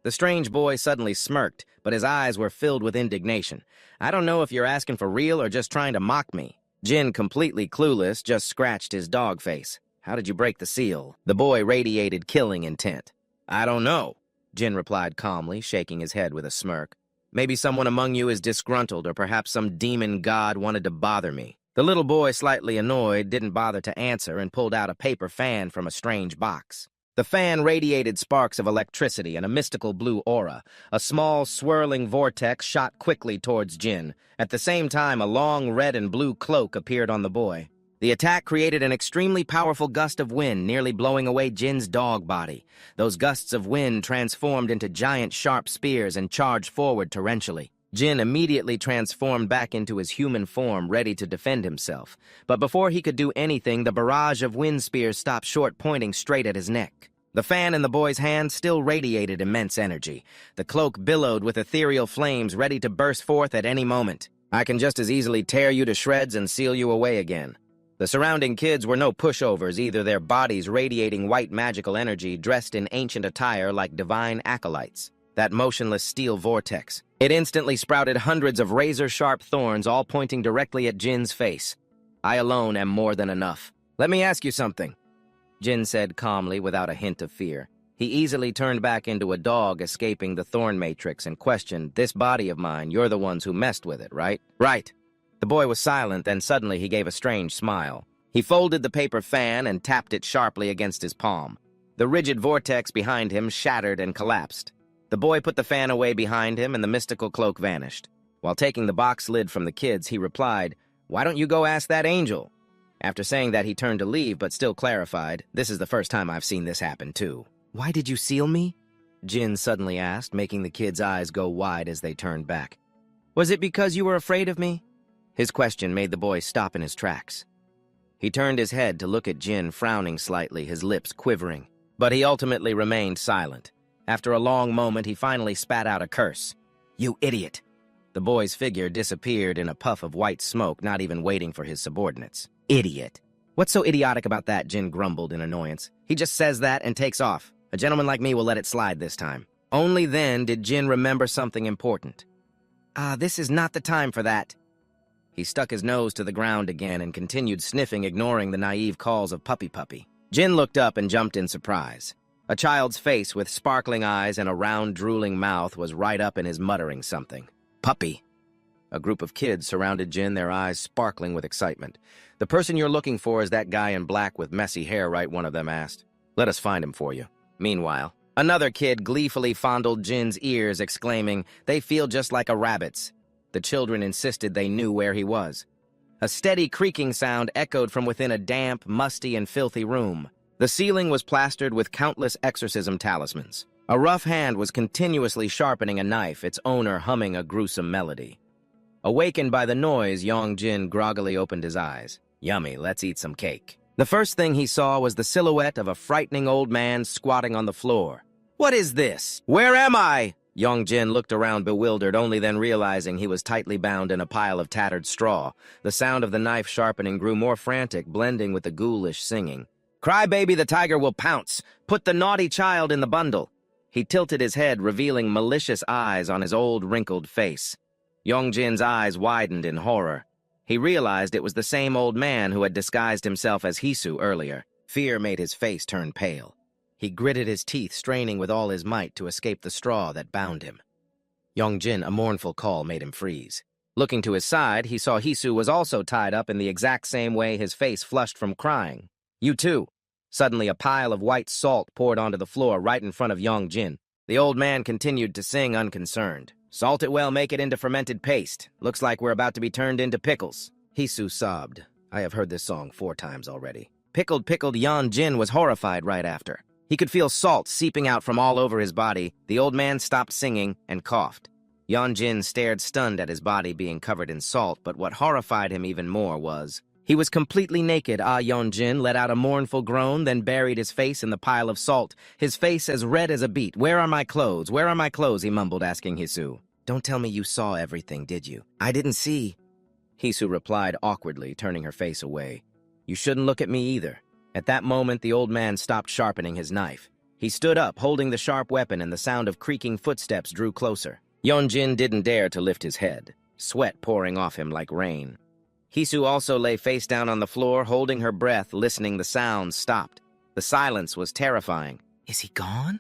The strange boy suddenly smirked, but his eyes were filled with indignation. "I don't know if you're asking for real or just trying to mock me." Jin, completely clueless, just scratched his dog face. "How did you break the seal?" The boy radiated killing intent. "I don't know," Jin replied calmly, shaking his head with a smirk. Maybe someone among you is disgruntled, or perhaps some demon god wanted to bother me." The little boy, slightly annoyed, didn't bother to answer and pulled out a paper fan from a strange box. The fan radiated sparks of electricity and a mystical blue aura. A small, swirling vortex shot quickly towards Jin. At the same time, a long red and blue cloak appeared on the boy. The attack created an extremely powerful gust of wind, nearly blowing away Jin's dog body. Those gusts of wind transformed into giant sharp spears and charged forward torrentially. Jin immediately transformed back into his human form, ready to defend himself. But before he could do anything, the barrage of wind spears stopped short, pointing straight at his neck. The fan in the boy's hand still radiated immense energy. The cloak billowed with ethereal flames, ready to burst forth at any moment. "I can just as easily tear you to shreds and seal you away again." The surrounding kids were no pushovers either, their bodies radiating white magical energy, dressed in ancient attire like divine acolytes. That motionless steel vortex. It instantly sprouted hundreds of razor-sharp thorns, all pointing directly at Jin's face. "I alone am more than enough. Let me ask you something," Jin said calmly, without a hint of fear. He easily turned back into a dog escaping the thorn matrix and questioned, "This body of mine, you're the ones who messed with it, right?" "Right." The boy was silent, then suddenly he gave a strange smile. He folded the paper fan and tapped it sharply against his palm. The rigid vortex behind him shattered and collapsed. The boy put the fan away behind him and the mystical cloak vanished. While taking the box lid from the kids, he replied, "Why don't you go ask that angel?" After saying that, he turned to leave, but still clarified, "This is the first time I've seen this happen, too." "Why did you seal me?" Jin suddenly asked, making the kids' eyes go wide as they turned back. "Was it because you were afraid of me?" His question made the boy stop in his tracks. He turned his head to look at Jin, frowning slightly, his lips quivering. But he ultimately remained silent. After a long moment, he finally spat out a curse. "You idiot!" The boy's figure disappeared in a puff of white smoke, not even waiting for his subordinates. "Idiot! What's so idiotic about that?" Jin grumbled in annoyance. "He just says that and takes off. A gentleman like me will let it slide this time." Only then did Jin remember something important. This is not the time for that." He stuck his nose to the ground again and continued sniffing, ignoring the naive calls of puppy puppy. Jin looked up and jumped in surprise. A child's face with sparkling eyes and a round, drooling mouth was right up in his, muttering something. "Puppy." A group of kids surrounded Jin, their eyes sparkling with excitement. "The person you're looking for is that guy in black with messy hair, right?" one of them asked. "Let us find him for you." Meanwhile, another kid gleefully fondled Jin's ears, exclaiming, "They feel just like a rabbit's." The children insisted they knew where he was. A steady creaking sound echoed from within a damp, musty, and filthy room. The ceiling was plastered with countless exorcism talismans. A rough hand was continuously sharpening a knife, its owner humming a gruesome melody. Awakened by the noise, Jin groggily opened his eyes. "Yummy, let's eat some cake." The first thing he saw was the silhouette of a frightening old man squatting on the floor. "What is this? Where am I?" Jin looked around bewildered, only then realizing he was tightly bound in a pile of tattered straw. The sound of the knife sharpening grew more frantic, blending with the ghoulish singing. "Cry baby, the tiger will pounce. Put the naughty child in the bundle." He tilted his head, revealing malicious eyes on his old, wrinkled face. Jin's eyes widened in horror. He realized it was the same old man who had disguised himself as Hisu earlier. Fear made his face turn pale. He gritted his teeth, straining with all his might to escape the straw that bound him. Jin, a mournful call made him freeze. Looking to his side, he saw Hisu was also tied up in the exact same way, his face flushed from crying. "You too." Suddenly, a pile of white salt poured onto the floor right in front of Jin. The old man continued to sing, unconcerned. "Salt it well, make it into fermented paste. Looks like we're about to be turned into pickles." Hisu sobbed. "I have heard this song 4 times already." Pickled Jin was horrified right after. He could feel salt seeping out from all over his body. The old man stopped singing and coughed. Jin stared stunned at his body being covered in salt, but what horrified him even more was he was completely naked. Jin let out a mournful groan, then buried his face in the pile of salt, his face as red as a beet. "Where are my clothes? Where are my clothes?" he mumbled, asking Hisu. "Don't tell me you saw everything, did you?" "I didn't see," Hisu replied awkwardly, turning her face away. "You shouldn't look at me either." At that moment, the old man stopped sharpening his knife. He stood up, holding the sharp weapon, and the sound of creaking footsteps drew closer. Jin didn't dare to lift his head, sweat pouring off him like rain. Hisu also lay face down on the floor, holding her breath, listening. The sounds stopped. The silence was terrifying. "Is he gone?"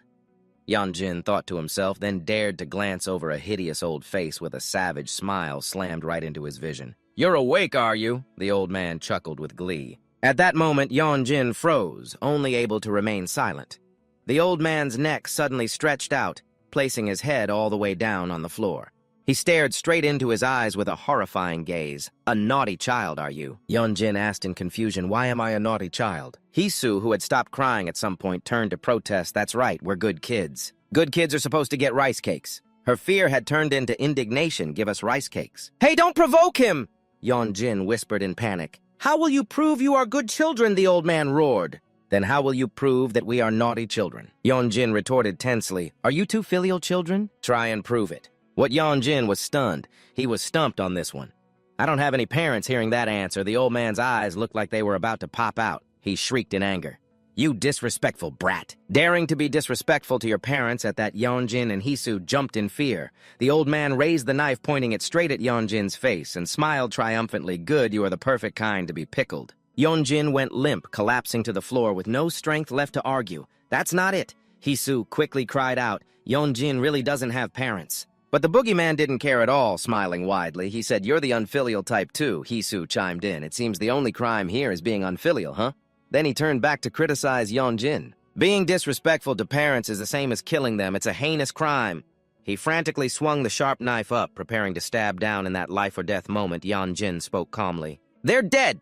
Yeonjin thought to himself, then dared to glance over a hideous old face with a savage smile slammed right into his vision. "You're awake, are you?" The old man chuckled with glee. At that moment, Yeonjin froze, only able to remain silent. The old man's neck suddenly stretched out, placing his head all the way down on the floor. He stared straight into his eyes with a horrifying gaze. "A naughty child, are you?" Yeonjin asked in confusion. "Why am I a naughty child?" Hisu, who had stopped crying at some point, turned to protest. "That's right, we're good kids. Good kids are supposed to get rice cakes." Her fear had turned into indignation. "Give us rice cakes." "Hey, don't provoke him!" Yeonjin whispered in panic. "How will you prove you are good children?" the old man roared. "Then how will you prove that we are naughty children?" Yeonjin retorted tensely. "Are you two filial children? Try and prove it." What Yeonjin was stunned. He was stumped on this one. "I don't have any parents." Hearing that answer, the old man's eyes looked like they were about to pop out. He shrieked in anger. "You disrespectful brat!" Daring to be disrespectful to your parents, at that Yeonjin and Hisu jumped in fear. The old man raised the knife, pointing it straight at Yeonjin's face, and smiled triumphantly. "Good, you are the perfect kind to be pickled." Yeonjin went limp, collapsing to the floor with no strength left to argue. "That's not it!" Hisu quickly cried out. "Yeonjin really doesn't have parents." But the boogeyman didn't care at all, smiling widely. He said, "You're the unfilial type too," Hisu chimed in. "It seems the only crime here is being unfilial, huh?" Then he turned back to criticize Yeonjin. "Being disrespectful to parents is the same as killing them. It's a heinous crime." He frantically swung the sharp knife up, preparing to stab down. In that life-or-death moment, Yeonjin spoke calmly. "They're dead!"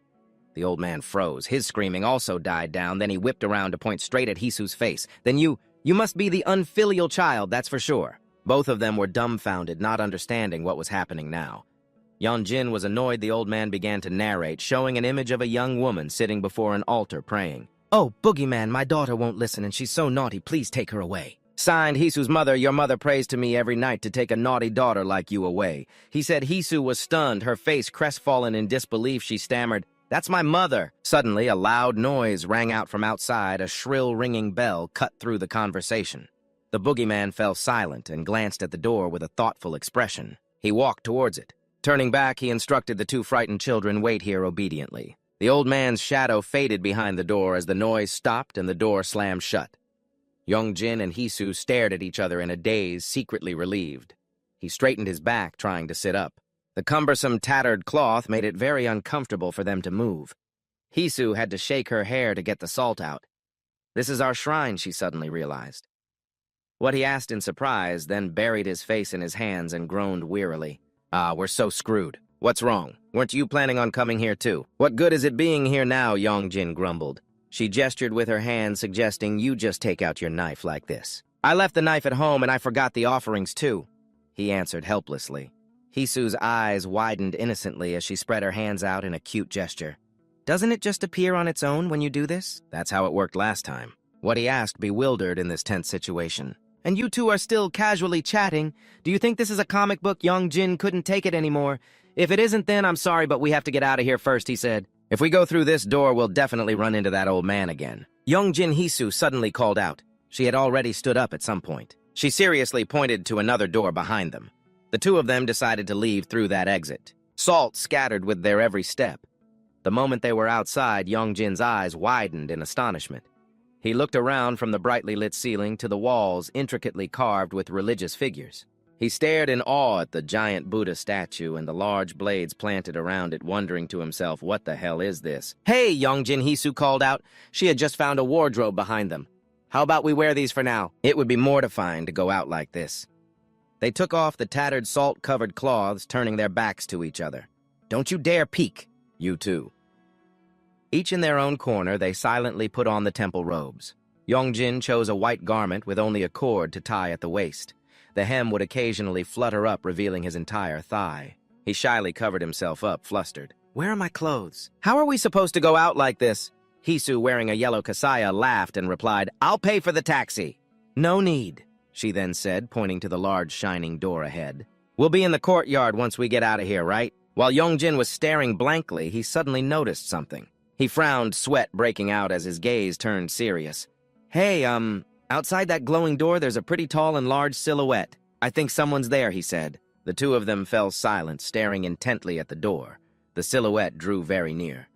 The old man froze. His screaming also died down. Then he whipped around to point straight at Hisu's face. "Then you must be the unfilial child, that's for sure." Both of them were dumbfounded, not understanding what was happening now. Yeonjin was annoyed. The old man began to narrate, showing an image of a young woman sitting before an altar praying. "Oh, boogeyman, my daughter won't listen and she's so naughty, please take her away." Signed, Hisu's mother. "Your mother prays to me every night to take a naughty daughter like you away." He said. Hisu was stunned, her face crestfallen in disbelief. She stammered, "That's my mother." Suddenly, a loud noise rang out from outside. A shrill ringing bell cut through the conversation. The boogeyman fell silent and glanced at the door with a thoughtful expression. He walked towards it. Turning back, he instructed the two frightened children, "Wait here obediently." The old man's shadow faded behind the door as the noise stopped and the door slammed shut. Yeonjin and Hisu stared at each other in a daze, secretly relieved. He straightened his back, trying to sit up. The cumbersome, tattered cloth made it very uncomfortable for them to move. Hisu had to shake her hair to get the salt out. "This is our shrine," she suddenly realized. What he asked in surprise, then buried his face in his hands and groaned wearily. "Ah, we're so screwed. What's wrong? Weren't you planning on coming here too?" "What good is it being here now?" Yeonjin grumbled. She gestured with her hand, suggesting, "You just take out your knife like this." "I left the knife at home and I forgot the offerings too," he answered helplessly. Hisu's eyes widened innocently as she spread her hands out in a cute gesture. "Doesn't it just appear on its own when you do this?" "That's how it worked last time." What he asked, bewildered in this tense situation. "And you two are still casually chatting. Do you think this is a comic book?" Yeonjin couldn't take it anymore. "If it isn't, then I'm sorry, but we have to get out of here first," he said. "If we go through this door, we'll definitely run into that old man again." Yeonjin Hisu suddenly called out. She had already stood up at some point. She seriously pointed to another door behind them. The two of them decided to leave through that exit. Salt scattered with their every step. The moment they were outside, Yeonjin's eyes widened in astonishment. He looked around from the brightly lit ceiling to the walls intricately carved with religious figures. He stared in awe at the giant Buddha statue and the large blades planted around it, wondering to himself, "What the hell is this?" "Hey," Yeonjin Hisu called out. She had just found a wardrobe behind them. "How about we wear these for now? It would be mortifying to go out like this." They took off the tattered salt-covered cloths, turning their backs to each other. "Don't you dare peek, you two." Each in their own corner, they silently put on the temple robes. Yeonjin chose a white garment with only a cord to tie at the waist. The hem would occasionally flutter up, revealing his entire thigh. He shyly covered himself up, flustered. "Where are my clothes? How are we supposed to go out like this?" Hisu, wearing a yellow kasaya, laughed and replied, "I'll pay for the taxi." "No need," she then said, pointing to the large shining door ahead. "We'll be in the courtyard once we get out of here, right?" While Yeonjin was staring blankly, he suddenly noticed something. He frowned, sweat breaking out as his gaze turned serious. "Hey, outside that glowing door there's a pretty tall and large silhouette. I think someone's there," he said. The two of them fell silent, staring intently at the door. The silhouette drew very near.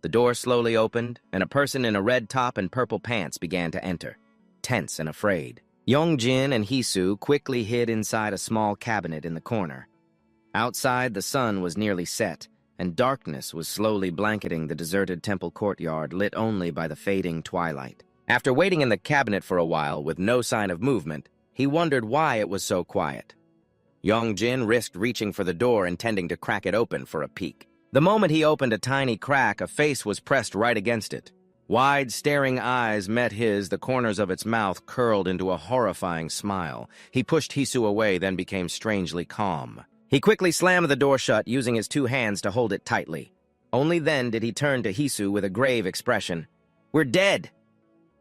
The door slowly opened, and a person in a red top and purple pants began to enter, tense and afraid. Yongjin and Hisu quickly hid inside a small cabinet in the corner. Outside, the sun was nearly set, and darkness was slowly blanketing the deserted temple courtyard, lit only by the fading twilight. After waiting in the cabinet for a while with no sign of movement, he wondered why it was so quiet. Yongjin risked reaching for the door, intending to crack it open for a peek. The moment he opened a tiny crack, a face was pressed right against it. Wide, staring eyes met his, the corners of its mouth curled into a horrifying smile. He pushed Hisu away, then became strangely calm. He quickly slammed the door shut, using his two hands to hold it tightly. Only then did he turn to Hisu with a grave expression. "We're dead!"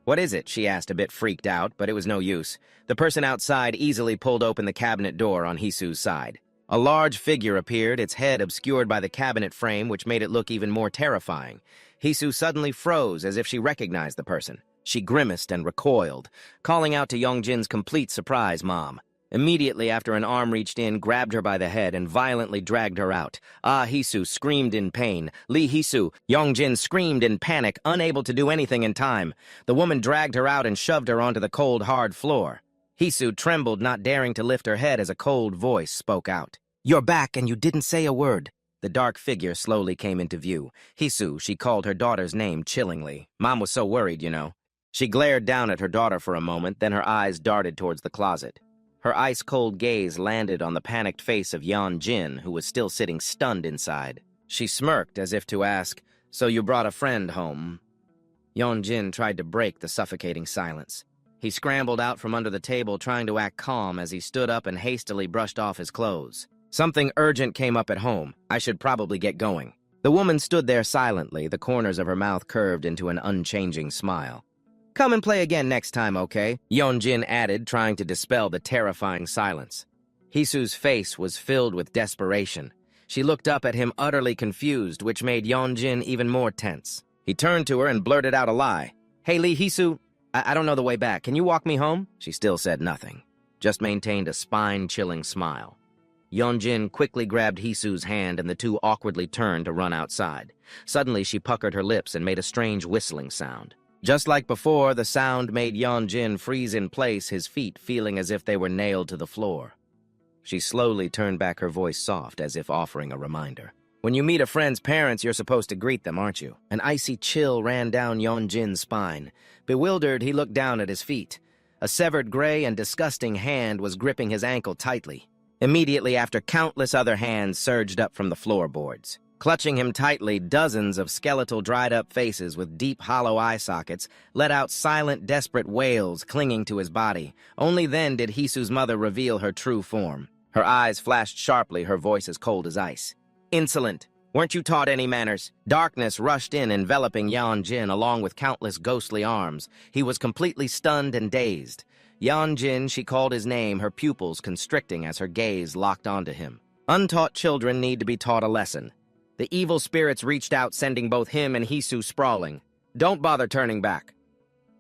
"What is it?" she asked, a bit freaked out, but it was no use. The person outside easily pulled open the cabinet door on Hisu's side. A large figure appeared, its head obscured by the cabinet frame, which made it look even more terrifying. Hisu suddenly froze, as if she recognized the person. She grimaced and recoiled, calling out to Yongjin's complete surprise, "Mom." Immediately after, an arm reached in, grabbed her by the head, and violently dragged her out. Hisu screamed in pain. "Lee Hisu!" Yongjin screamed in panic, unable to do anything in time. The woman dragged her out and shoved her onto the cold, hard floor. Hisu trembled, not daring to lift her head as a cold voice spoke out. "You're back, and you didn't say a word." The dark figure slowly came into view. "Hisu," she called her daughter's name chillingly. "Mom was so worried, you know." She glared down at her daughter for a moment, then her eyes darted towards the closet. Her ice-cold gaze landed on the panicked face of Yongjin, who was still sitting stunned inside. She smirked as if to ask, "So you brought a friend home?" Yongjin tried to break the suffocating silence. He scrambled out from under the table, trying to act calm as he stood up and hastily brushed off his clothes. "Something urgent came up at home. I should probably get going." The woman stood there silently, the corners of her mouth curved into an unchanging smile. "Come and play again next time, okay?" Yongjin added, trying to dispel the terrifying silence. Hisu's face was filled with desperation. She looked up at him utterly confused, which made Yongjin even more tense. He turned to her and blurted out a lie. "Hey, Lee Hisu, I don't know the way back. Can you walk me home?" She still said nothing, just maintained a spine-chilling smile. Yongjin quickly grabbed Hisu's hand, and the two awkwardly turned to run outside. Suddenly, she puckered her lips and made a strange whistling sound. Just like before, the sound made Yongjin freeze in place, his feet feeling as if they were nailed to the floor. She slowly turned back, her voice soft, as if offering a reminder. "When you meet a friend's parents, you're supposed to greet them, aren't you?" An icy chill ran down Yongjin's spine. Bewildered, he looked down at his feet. A severed gray and disgusting hand was gripping his ankle tightly. Immediately after, countless other hands surged up from the floorboards. Clutching him tightly, dozens of skeletal, dried-up faces with deep, hollow eye sockets let out silent, desperate wails clinging to his body. Only then did Hisu's mother reveal her true form. Her eyes flashed sharply, her voice as cold as ice. "Insolent! Weren't you taught any manners?" Darkness rushed in, enveloping Yongjin along with countless ghostly arms. He was completely stunned and dazed. Yongjin, she called his name, her pupils constricting as her gaze locked onto him. Untaught children need to be taught a lesson. The evil spirits reached out, sending both him and Hisu sprawling. "Don't bother turning back."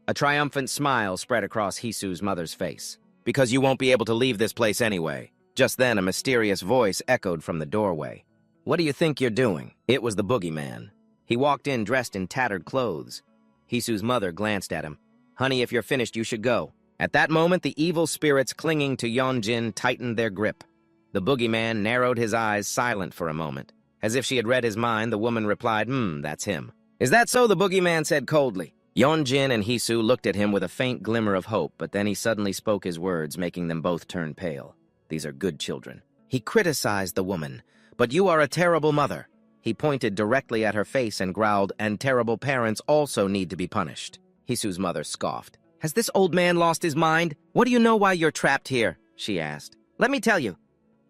A triumphant smile spread across Hisu's mother's face. "Because you won't be able to leave this place anyway." Just then, a mysterious voice echoed from the doorway. "What do you think you're doing?" It was the boogeyman. He walked in dressed in tattered clothes. Hisu's mother glanced at him. "Honey, if you're finished, you should go." At that moment, the evil spirits clinging to Yongjin tightened their grip. The boogeyman narrowed his eyes, silent for a moment. As if she had read his mind, the woman replied, "That's him." "Is that so?" the boogeyman said coldly. Yongjin and Hisu looked at him with a faint glimmer of hope, but then he suddenly spoke his words, making them both turn pale. "These are good children." He criticized the woman. "But you are a terrible mother." He pointed directly at her face and growled, "And terrible parents also need to be punished." Hisu's mother scoffed. "Has this old man lost his mind? What do you know why you're trapped here?" she asked. "Let me tell you."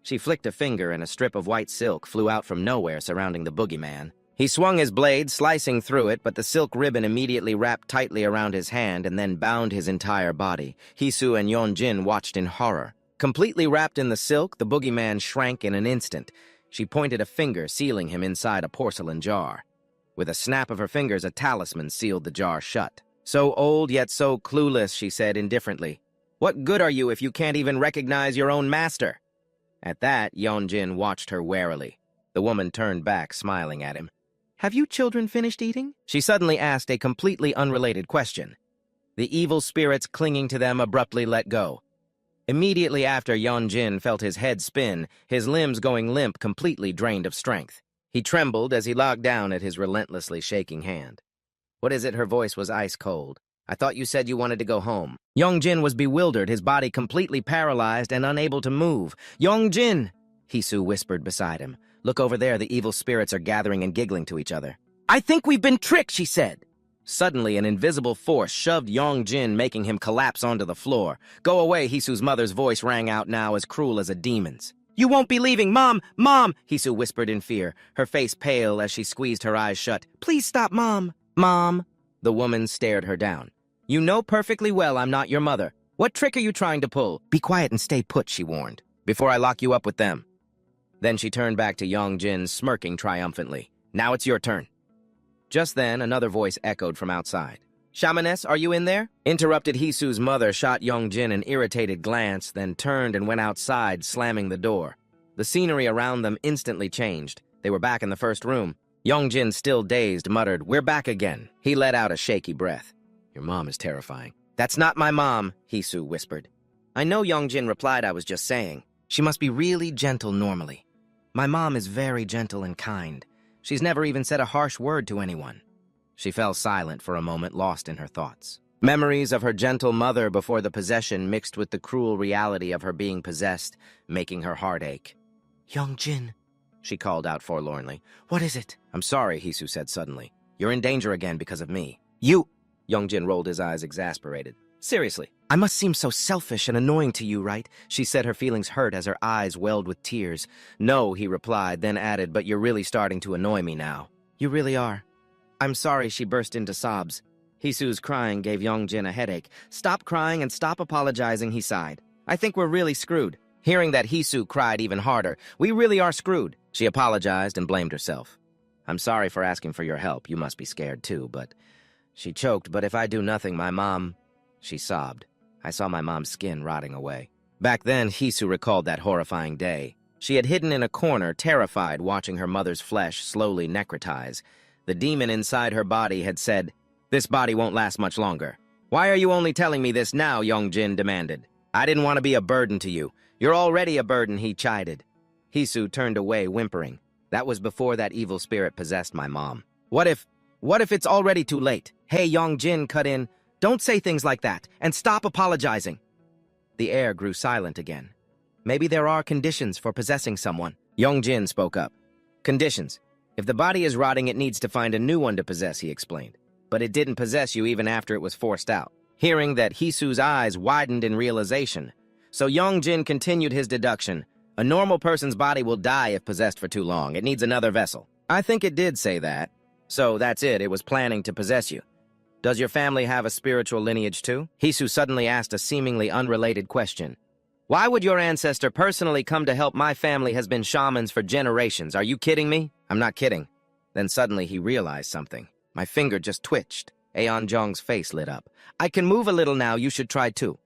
She flicked a finger, and a strip of white silk flew out from nowhere surrounding the boogeyman. He swung his blade, slicing through it, but the silk ribbon immediately wrapped tightly around his hand and then bound his entire body. Hisu and Yongjin watched in horror. Completely wrapped in the silk, the boogeyman shrank in an instant. She pointed a finger, sealing him inside a porcelain jar. With a snap of her fingers, a talisman sealed the jar shut. "So old, yet so clueless," she said indifferently. "What good are you if you can't even recognize your own master?" At that, Yongjin watched her warily. The woman turned back, smiling at him. "Have you children finished eating?" She suddenly asked a completely unrelated question. The evil spirits clinging to them abruptly let go. Immediately after, Yeonjin felt his head spin, his limbs going limp, completely drained of strength. He trembled as he locked down at his relentlessly shaking hand. "What is it?" Her voice was ice cold. "I thought you said you wanted to go home." Yeonjin was bewildered, his body completely paralyzed and unable to move. "Yeonjin!" Hisu whispered beside him. "Look over there, the evil spirits are gathering and giggling to each other." "I think we've been tricked," she said. Suddenly, an invisible force shoved Yeonjin, making him collapse onto the floor. "Go away," Hisu's mother's voice rang out now as cruel as a demon's. "You won't be leaving, Mom! Mom!" Hisu whispered in fear, her face pale as she squeezed her eyes shut. "Please stop, Mom!" "Mom!" The woman stared her down. "You know perfectly well I'm not your mother. What trick are you trying to pull?" "Be quiet and stay put," she warned, "before I lock you up with them." Then she turned back to Yeonjin, smirking triumphantly. "Now it's your turn." Just then, another voice echoed from outside. "Shamaness, are you in there?" Interrupted Hisu's mother shot Yeonjin an irritated glance, then turned and went outside, slamming the door. The scenery around them instantly changed. They were back in the first room. Yeonjin, still dazed, muttered, "We're back again." He let out a shaky breath. "Your mom is terrifying." "That's not my mom," Hisu whispered. "I know," Yeonjin replied. "I was just saying. She must be really gentle normally. My mom is very gentle and kind. She's never even said a harsh word to anyone." She fell silent for a moment, lost in her thoughts. Memories of her gentle mother before the possession mixed with the cruel reality of her being possessed, making her heart ache. "Yeonjin," she called out forlornly. "What is it?" "I'm sorry," Hisu said suddenly. "You're in danger again because of me." "You—" Yeonjin rolled his eyes, exasperated. "Seriously, I must seem so selfish and annoying to you, right?" She said, her feelings hurt as her eyes welled with tears. "No," he replied, then added, "but you're really starting to annoy me now." "You really are. I'm sorry," she burst into sobs. Hisu's crying gave Yeonjin a headache. "Stop crying and stop apologizing," he sighed. "I think we're really screwed." Hearing that, Hisu cried even harder. "We really are screwed." She apologized and blamed herself. "I'm sorry for asking for your help. You must be scared too, but..." She choked. "But if I do nothing, my mom..." She sobbed. "I saw my mom's skin rotting away." Back then, Hisu recalled that horrifying day. She had hidden in a corner, terrified, watching her mother's flesh slowly necrotize. The demon inside her body had said, "This body won't last much longer." "Why are you only telling me this now?" Yeonjin demanded. "I didn't want to be a burden to you." "You're already a burden," he chided. Hisu turned away, whimpering. "That was before that evil spirit possessed my mom." What if it's already too late?" "Hey," Yeonjin cut in. "Don't say things like that, and stop apologizing." The air grew silent again. "Maybe there are conditions for possessing someone." Yeonjin spoke up. "Conditions? If the body is rotting, it needs to find a new one to possess," he explained. "But it didn't possess you even after it was forced out." Hearing that, Hisu's eyes widened in realization. So Yeonjin continued his deduction. "A normal person's body will die if possessed for too long. It needs another vessel." "I think it did say that. So that's it. It was planning to possess you. Does your family have a spiritual lineage too?" Hisu suddenly asked a seemingly unrelated question. "Why would your ancestor personally come to help? My family has been shamans for generations. Are you kidding me?" "I'm not kidding." Then suddenly he realized something. My finger just twitched. Yeonjong's face lit up. "I can move a little now. You should try too."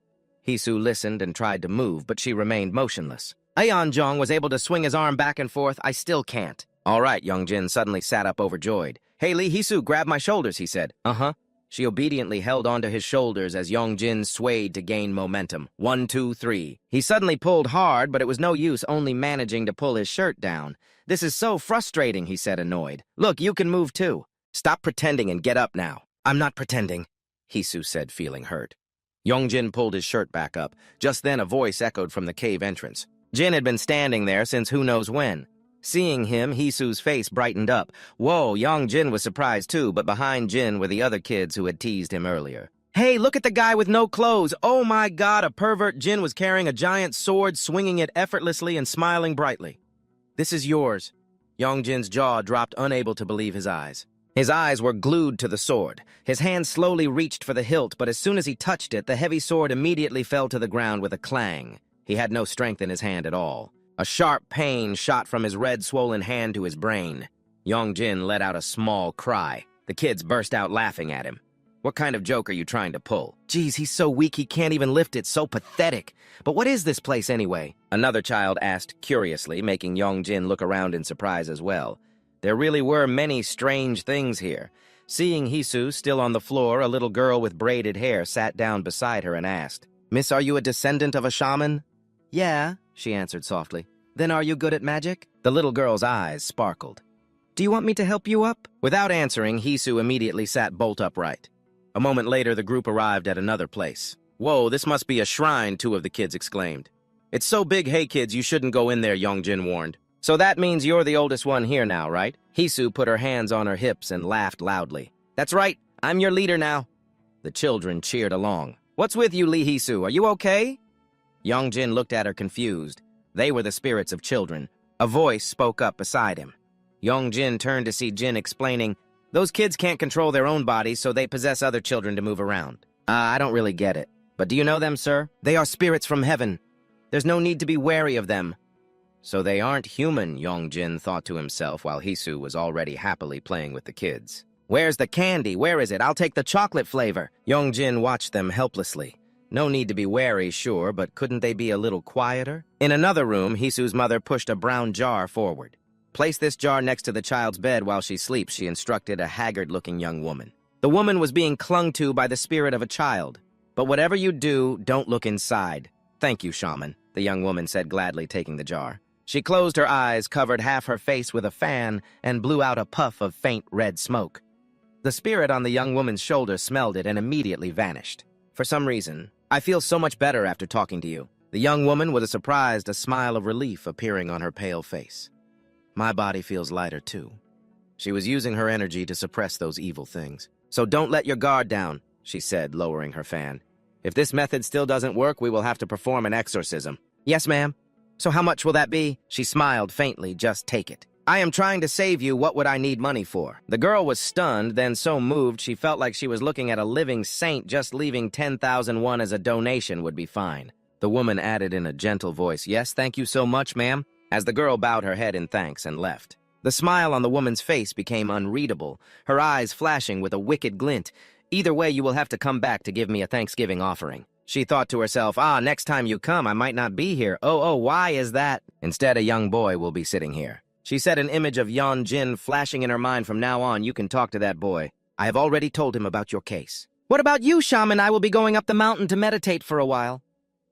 Hisu listened and tried to move, but she remained motionless. Yeonjong was able to swing his arm back and forth. "I still can't." "All right," Yeonjin suddenly sat up overjoyed. "Hey, Lee, Hisu, grab my shoulders," he said. "Uh-huh." She obediently held onto his shoulders as Yeonjin swayed to gain momentum. 1, 2, 3. He suddenly pulled hard, but it was no use, only managing to pull his shirt down. "This is so frustrating," he said, annoyed. "Look, you can move too. Stop pretending and get up now." "I'm not pretending," Hisu said, feeling hurt. Yeonjin pulled his shirt back up. Just then, a voice echoed from the cave entrance. Jin had been standing there since who knows when. Seeing him, Hisu's face brightened up. Whoa, Yeonjin was surprised too, but behind Jin were the other kids who had teased him earlier. "Hey, look at the guy with no clothes! Oh my God, a pervert!" Jin was carrying a giant sword, swinging it effortlessly and smiling brightly. "This is yours." Yeonjin's jaw dropped, unable to believe his eyes. His eyes were glued to the sword. His hand slowly reached for the hilt, but as soon as he touched it, the heavy sword immediately fell to the ground with a clang. He had no strength in his hand at all. A sharp pain shot from his red, swollen hand to his brain. Yeonjin let out a small cry. The kids burst out laughing at him. "What kind of joke are you trying to pull?" "Geez, he's so weak he can't even lift it. So pathetic. But what is this place anyway?" Another child asked curiously, making Yeonjin look around in surprise as well. There really were many strange things here. Seeing Hisu still on the floor, a little girl with braided hair sat down beside her and asked, "Miss, are you a descendant of a shaman?" "Yeah," she answered softly. "Then are you good at magic?" The little girl's eyes sparkled. "Do you want me to help you up?" Without answering, Hisu immediately sat bolt upright. A moment later, the group arrived at another place. "Whoa, this must be a shrine," two of the kids exclaimed. "It's so big, hey kids, you shouldn't go in there," Yongjin warned. "So that means you're the oldest one here now, right?" Hisu put her hands on her hips and laughed loudly. "That's right, I'm your leader now." The children cheered along. "What's with you, Lee Hisu? Are you okay?" Yongjin looked at her confused. They were the spirits of children. A voice spoke up beside him. Yongjin turned to see Jin explaining, "Those kids can't control their own bodies, so they possess other children to move around." I don't really get it. But do you know them, sir? They are spirits from heaven. There's no need to be wary of them." So they aren't human, Yongjin thought to himself while Hisu was already happily playing with the kids. "Where's the candy? Where is it? I'll take the chocolate flavor." Yongjin watched them helplessly. No need to be wary, sure, but couldn't they be a little quieter? In another room, Hisu's mother pushed a brown jar forward. "Place this jar next to the child's bed while she sleeps," she instructed a haggard-looking young woman. The woman was being clung to by the spirit of a child. "But whatever you do, don't look inside." "Thank you, shaman," the young woman said gladly, taking the jar. She closed her eyes, covered half her face with a fan, and blew out a puff of faint red smoke. The spirit on the young woman's shoulder smelled it and immediately vanished. "For some reason, I feel so much better after talking to you." The young woman was surprised, a smile of relief appearing on her pale face. "My body feels lighter, too." She was using her energy to suppress those evil things. "So don't let your guard down," she said, lowering her fan. "If this method still doesn't work, we will have to perform an exorcism." "Yes, ma'am." "So how much will that be?" She smiled faintly. "Just take it." "I am trying to save you. What would I need money for?" The girl was stunned, then so moved she felt like she was looking at a living saint. Just leaving 10,000 won as a donation would be fine. The woman added in a gentle voice, "Yes, thank you so much, ma'am," as the girl bowed her head in thanks and left. The smile on the woman's face became unreadable, her eyes flashing with a wicked glint. "Either way, you will have to come back to give me a Thanksgiving offering." She thought to herself, "Next time you come, I might not be here. Oh, why is that?" Instead, a young boy will be sitting here. She said, an image of Yongjin flashing in her mind. "From now on, you can talk to that boy. I have already told him about your case." "What about you, shaman? I will be going up the mountain to meditate for a while."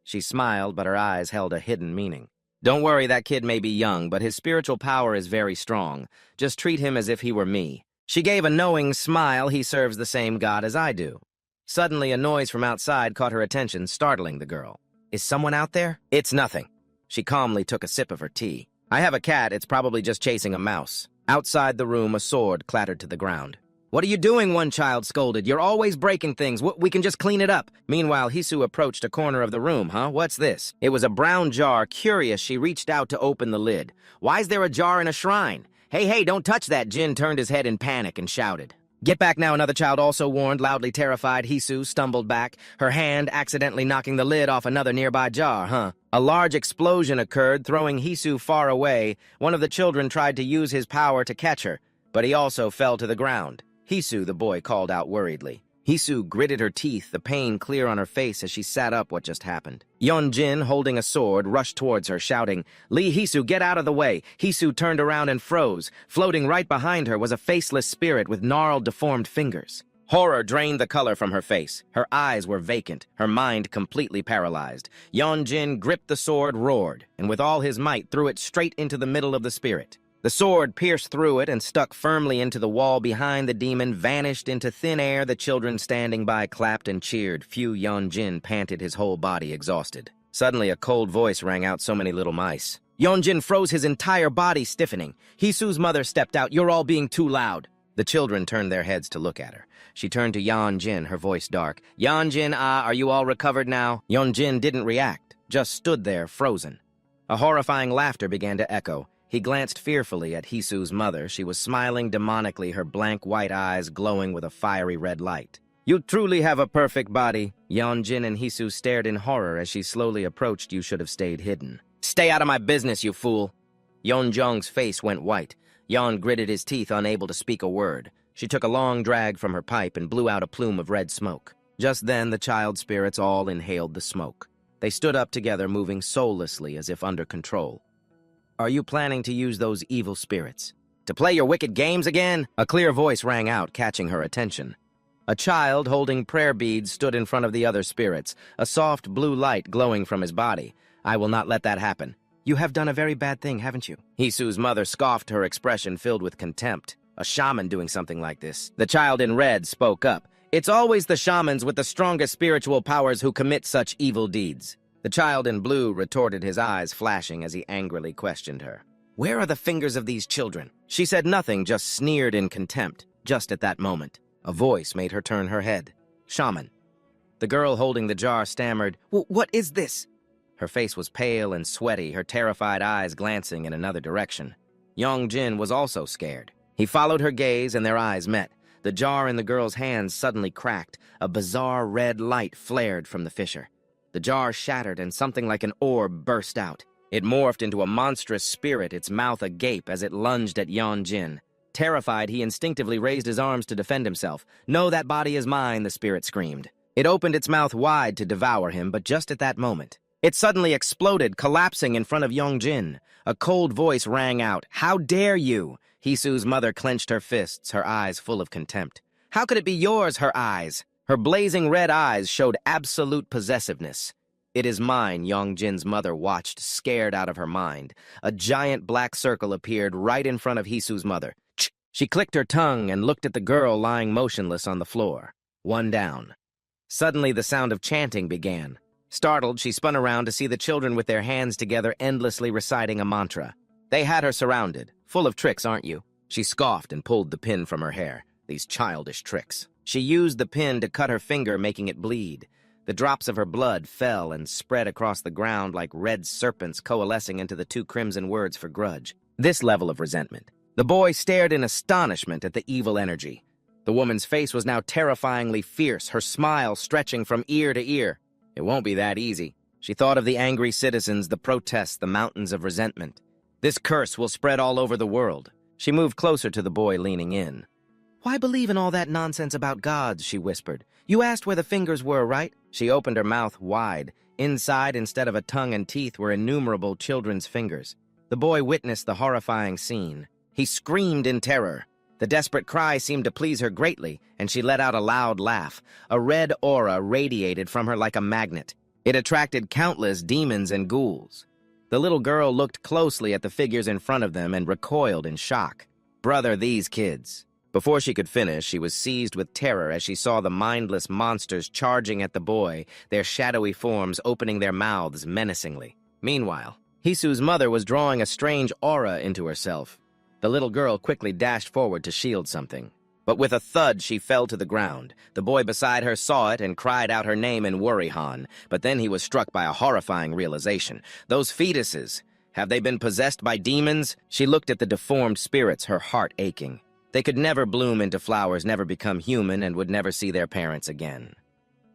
She smiled, but her eyes held a hidden meaning. "Don't worry, that kid may be young, but his spiritual power is very strong. Just treat him as if he were me." She gave a knowing smile. "He serves the same God as I do." Suddenly, a noise from outside caught her attention, startling the girl. "Is someone out there?" "It's nothing." She calmly took a sip of her tea. "I have a cat. It's probably just chasing a mouse." Outside the room, a sword clattered to the ground. "What are you doing?" one child scolded. "You're always breaking things. We can just clean it up." Meanwhile, Hisu approached a corner of the room. "What's this?" It was a brown jar. Curious, she reached out to open the lid. "Why's there a jar in a shrine?" Hey, don't touch that." Jin turned his head in panic and shouted. "Get back now," another child also warned. Loudly terrified, Hisu stumbled back, her hand accidentally knocking the lid off another nearby jar, A large explosion occurred, throwing Hisu far away. One of the children tried to use his power to catch her, but he also fell to the ground. "Hisu," the boy called out worriedly. Hisu gritted her teeth, the pain clear on her face as she sat up. What just happened? Yonjin, holding a sword, rushed towards her, shouting, "Lee Hisu, get out of the way!" Hisu turned around and froze. Floating right behind her was a faceless spirit with gnarled, deformed fingers. Horror drained the color from her face. Her eyes were vacant, her mind completely paralyzed. Yonjin gripped the sword, roared, and with all his might threw it straight into the middle of the spirit. The sword pierced through it and stuck firmly into the wall behind the demon, vanished into thin air. The children standing by clapped and cheered. Yonjin panted, his whole body exhausted. Suddenly, a cold voice rang out, "So many little mice." Yonjin froze, his entire body stiffening. Hisu's mother stepped out. "You're all being too loud." The children turned their heads to look at her. She turned to Yonjin, her voice dark. "Yonjin, are you all recovered now?" Yonjin didn't react, just stood there, frozen. A horrifying laughter began to echo. He glanced fearfully at Hisu's mother. She was smiling demonically, her blank white eyes glowing with a fiery red light. "You truly have a perfect body." Yonjin and Hisu stared in horror as she slowly approached. "You should have stayed hidden." "Stay out of my business, you fool." Yeonjong's face went white. Yeon gritted his teeth, unable to speak a word. She took a long drag from her pipe and blew out a plume of red smoke. Just then, the child spirits all inhaled the smoke. They stood up together, moving soullessly as if under control. "Are you planning to use those evil spirits?" To play your wicked games again? A clear voice rang out, catching her attention. A child holding prayer beads stood in front of the other spirits, a soft blue light glowing from his body. I will not let that happen. You have done a very bad thing, haven't you? Hisu's mother scoffed, her expression filled with contempt. A shaman doing something like this. The child in red spoke up. It's always the shamans with the strongest spiritual powers who commit such evil deeds. The child in blue retorted, his eyes flashing as he angrily questioned her. Where are the fingers of these children? She said nothing, just sneered in contempt. Just at that moment, a voice made her turn her head. Shaman. The girl holding the jar stammered, What is this? Her face was pale and sweaty, her terrified eyes glancing in another direction. Yongjin was also scared. He followed her gaze and their eyes met. The jar in the girl's hands suddenly cracked. A bizarre red light flared from the fissure. The jar shattered and something like an orb burst out. It morphed into a monstrous spirit, its mouth agape as it lunged at Yongjin. Terrified, he instinctively raised his arms to defend himself. No, that body is mine, the spirit screamed. It opened its mouth wide to devour him, but just at that moment, it suddenly exploded, collapsing in front of Yongjin. A cold voice rang out, How dare you? Hisu's mother clenched her fists, her eyes full of contempt. How could it be yours, her eyes? Her blazing red eyes showed absolute possessiveness. It is mine, Yongjin's mother watched, scared out of her mind. A giant black circle appeared right in front of Hisu's mother. She clicked her tongue and looked at the girl lying motionless on the floor. One down. Suddenly the sound of chanting began. Startled, she spun around to see the children with their hands together endlessly reciting a mantra. They had her surrounded. Full of tricks, aren't you? She scoffed and pulled the pin from her hair. These childish tricks. She used the pin to cut her finger, making it bleed. The drops of her blood fell and spread across the ground like red serpents coalescing into the two crimson words for grudge. This level of resentment. The boy stared in astonishment at the evil energy. The woman's face was now terrifyingly fierce, her smile stretching from ear to ear. It won't be that easy. She thought of the angry citizens, the protests, the mountains of resentment. This curse will spread all over the world. She moved closer to the boy, leaning in. Why believe in all that nonsense about gods, she whispered. You asked where the fingers were, right? She opened her mouth wide. Inside, instead of a tongue and teeth, were innumerable children's fingers. The boy witnessed the horrifying scene. He screamed in terror. The desperate cry seemed to please her greatly, and she let out a loud laugh. A red aura radiated from her like a magnet. It attracted countless demons and ghouls. The little girl looked closely at the figures in front of them and recoiled in shock. Brother, these kids. Before she could finish, she was seized with terror as she saw the mindless monsters charging at the boy, their shadowy forms opening their mouths menacingly. Meanwhile, Hisu's mother was drawing a strange aura into herself. The little girl quickly dashed forward to shield something. But with a thud, she fell to the ground. The boy beside her saw it and cried out her name in worry-han. But then he was struck by a horrifying realization. Those fetuses, have they been possessed by demons? She looked at the deformed spirits, her heart aching. They could never bloom into flowers, never become human, and would never see their parents again.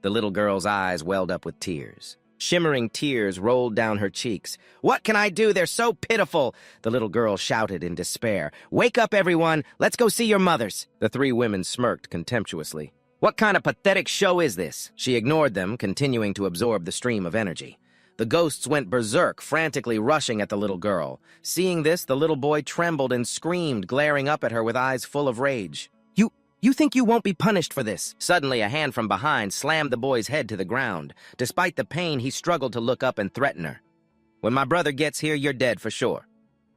The little girl's eyes welled up with tears. Shimmering tears rolled down her cheeks. What can I do? They're so pitiful! The little girl shouted in despair. Wake up, everyone! Let's go see your mothers! The three women smirked contemptuously. What kind of pathetic show is this? She ignored them, continuing to absorb the stream of energy. The ghosts went berserk, frantically rushing at the little girl. Seeing this, the little boy trembled and screamed, glaring up at her with eyes full of rage. You think you won't be punished for this? Suddenly, a hand from behind slammed the boy's head to the ground. Despite the pain, he struggled to look up and threaten her. When my brother gets here, you're dead for sure.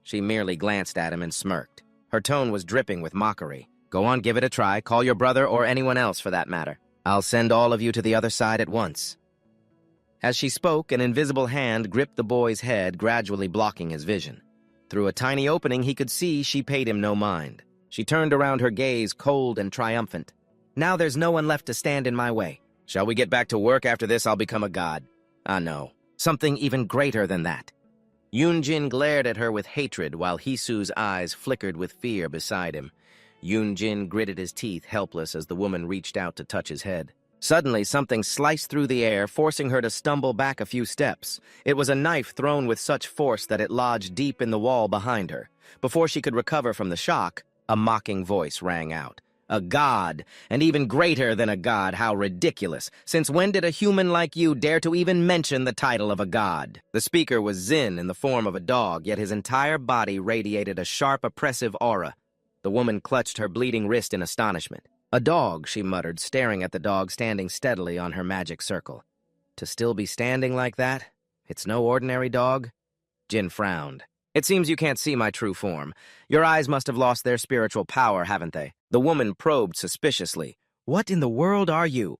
She merely glanced at him and smirked. Her tone was dripping with mockery. Go on, give it a try. Call your brother or anyone else for that matter. I'll send all of you to the other side at once. As she spoke, an invisible hand gripped the boy's head, gradually blocking his vision. Through a tiny opening, he could see she paid him no mind. She turned around, her gaze cold and triumphant. Now there's no one left to stand in my way. Shall we get back to work? After this, I'll become a god. Ah, no. Something even greater than that. Yunjin glared at her with hatred while Hisu's eyes flickered with fear beside him. Yunjin gritted his teeth, helpless as the woman reached out to touch his head. Suddenly, something sliced through the air, forcing her to stumble back a few steps. It was a knife thrown with such force that it lodged deep in the wall behind her. Before she could recover from the shock, a mocking voice rang out. A god, and even greater than a god, how ridiculous. Since when did a human like you dare to even mention the title of a god? The speaker was Zin in the form of a dog, yet his entire body radiated a sharp, oppressive aura. The woman clutched her bleeding wrist in astonishment. A dog, she muttered, staring at the dog standing steadily on her magic circle. To still be standing like that? It's no ordinary dog? Jin frowned. It seems you can't see my true form. Your eyes must have lost their spiritual power, haven't they? The woman probed suspiciously. What in the world are you?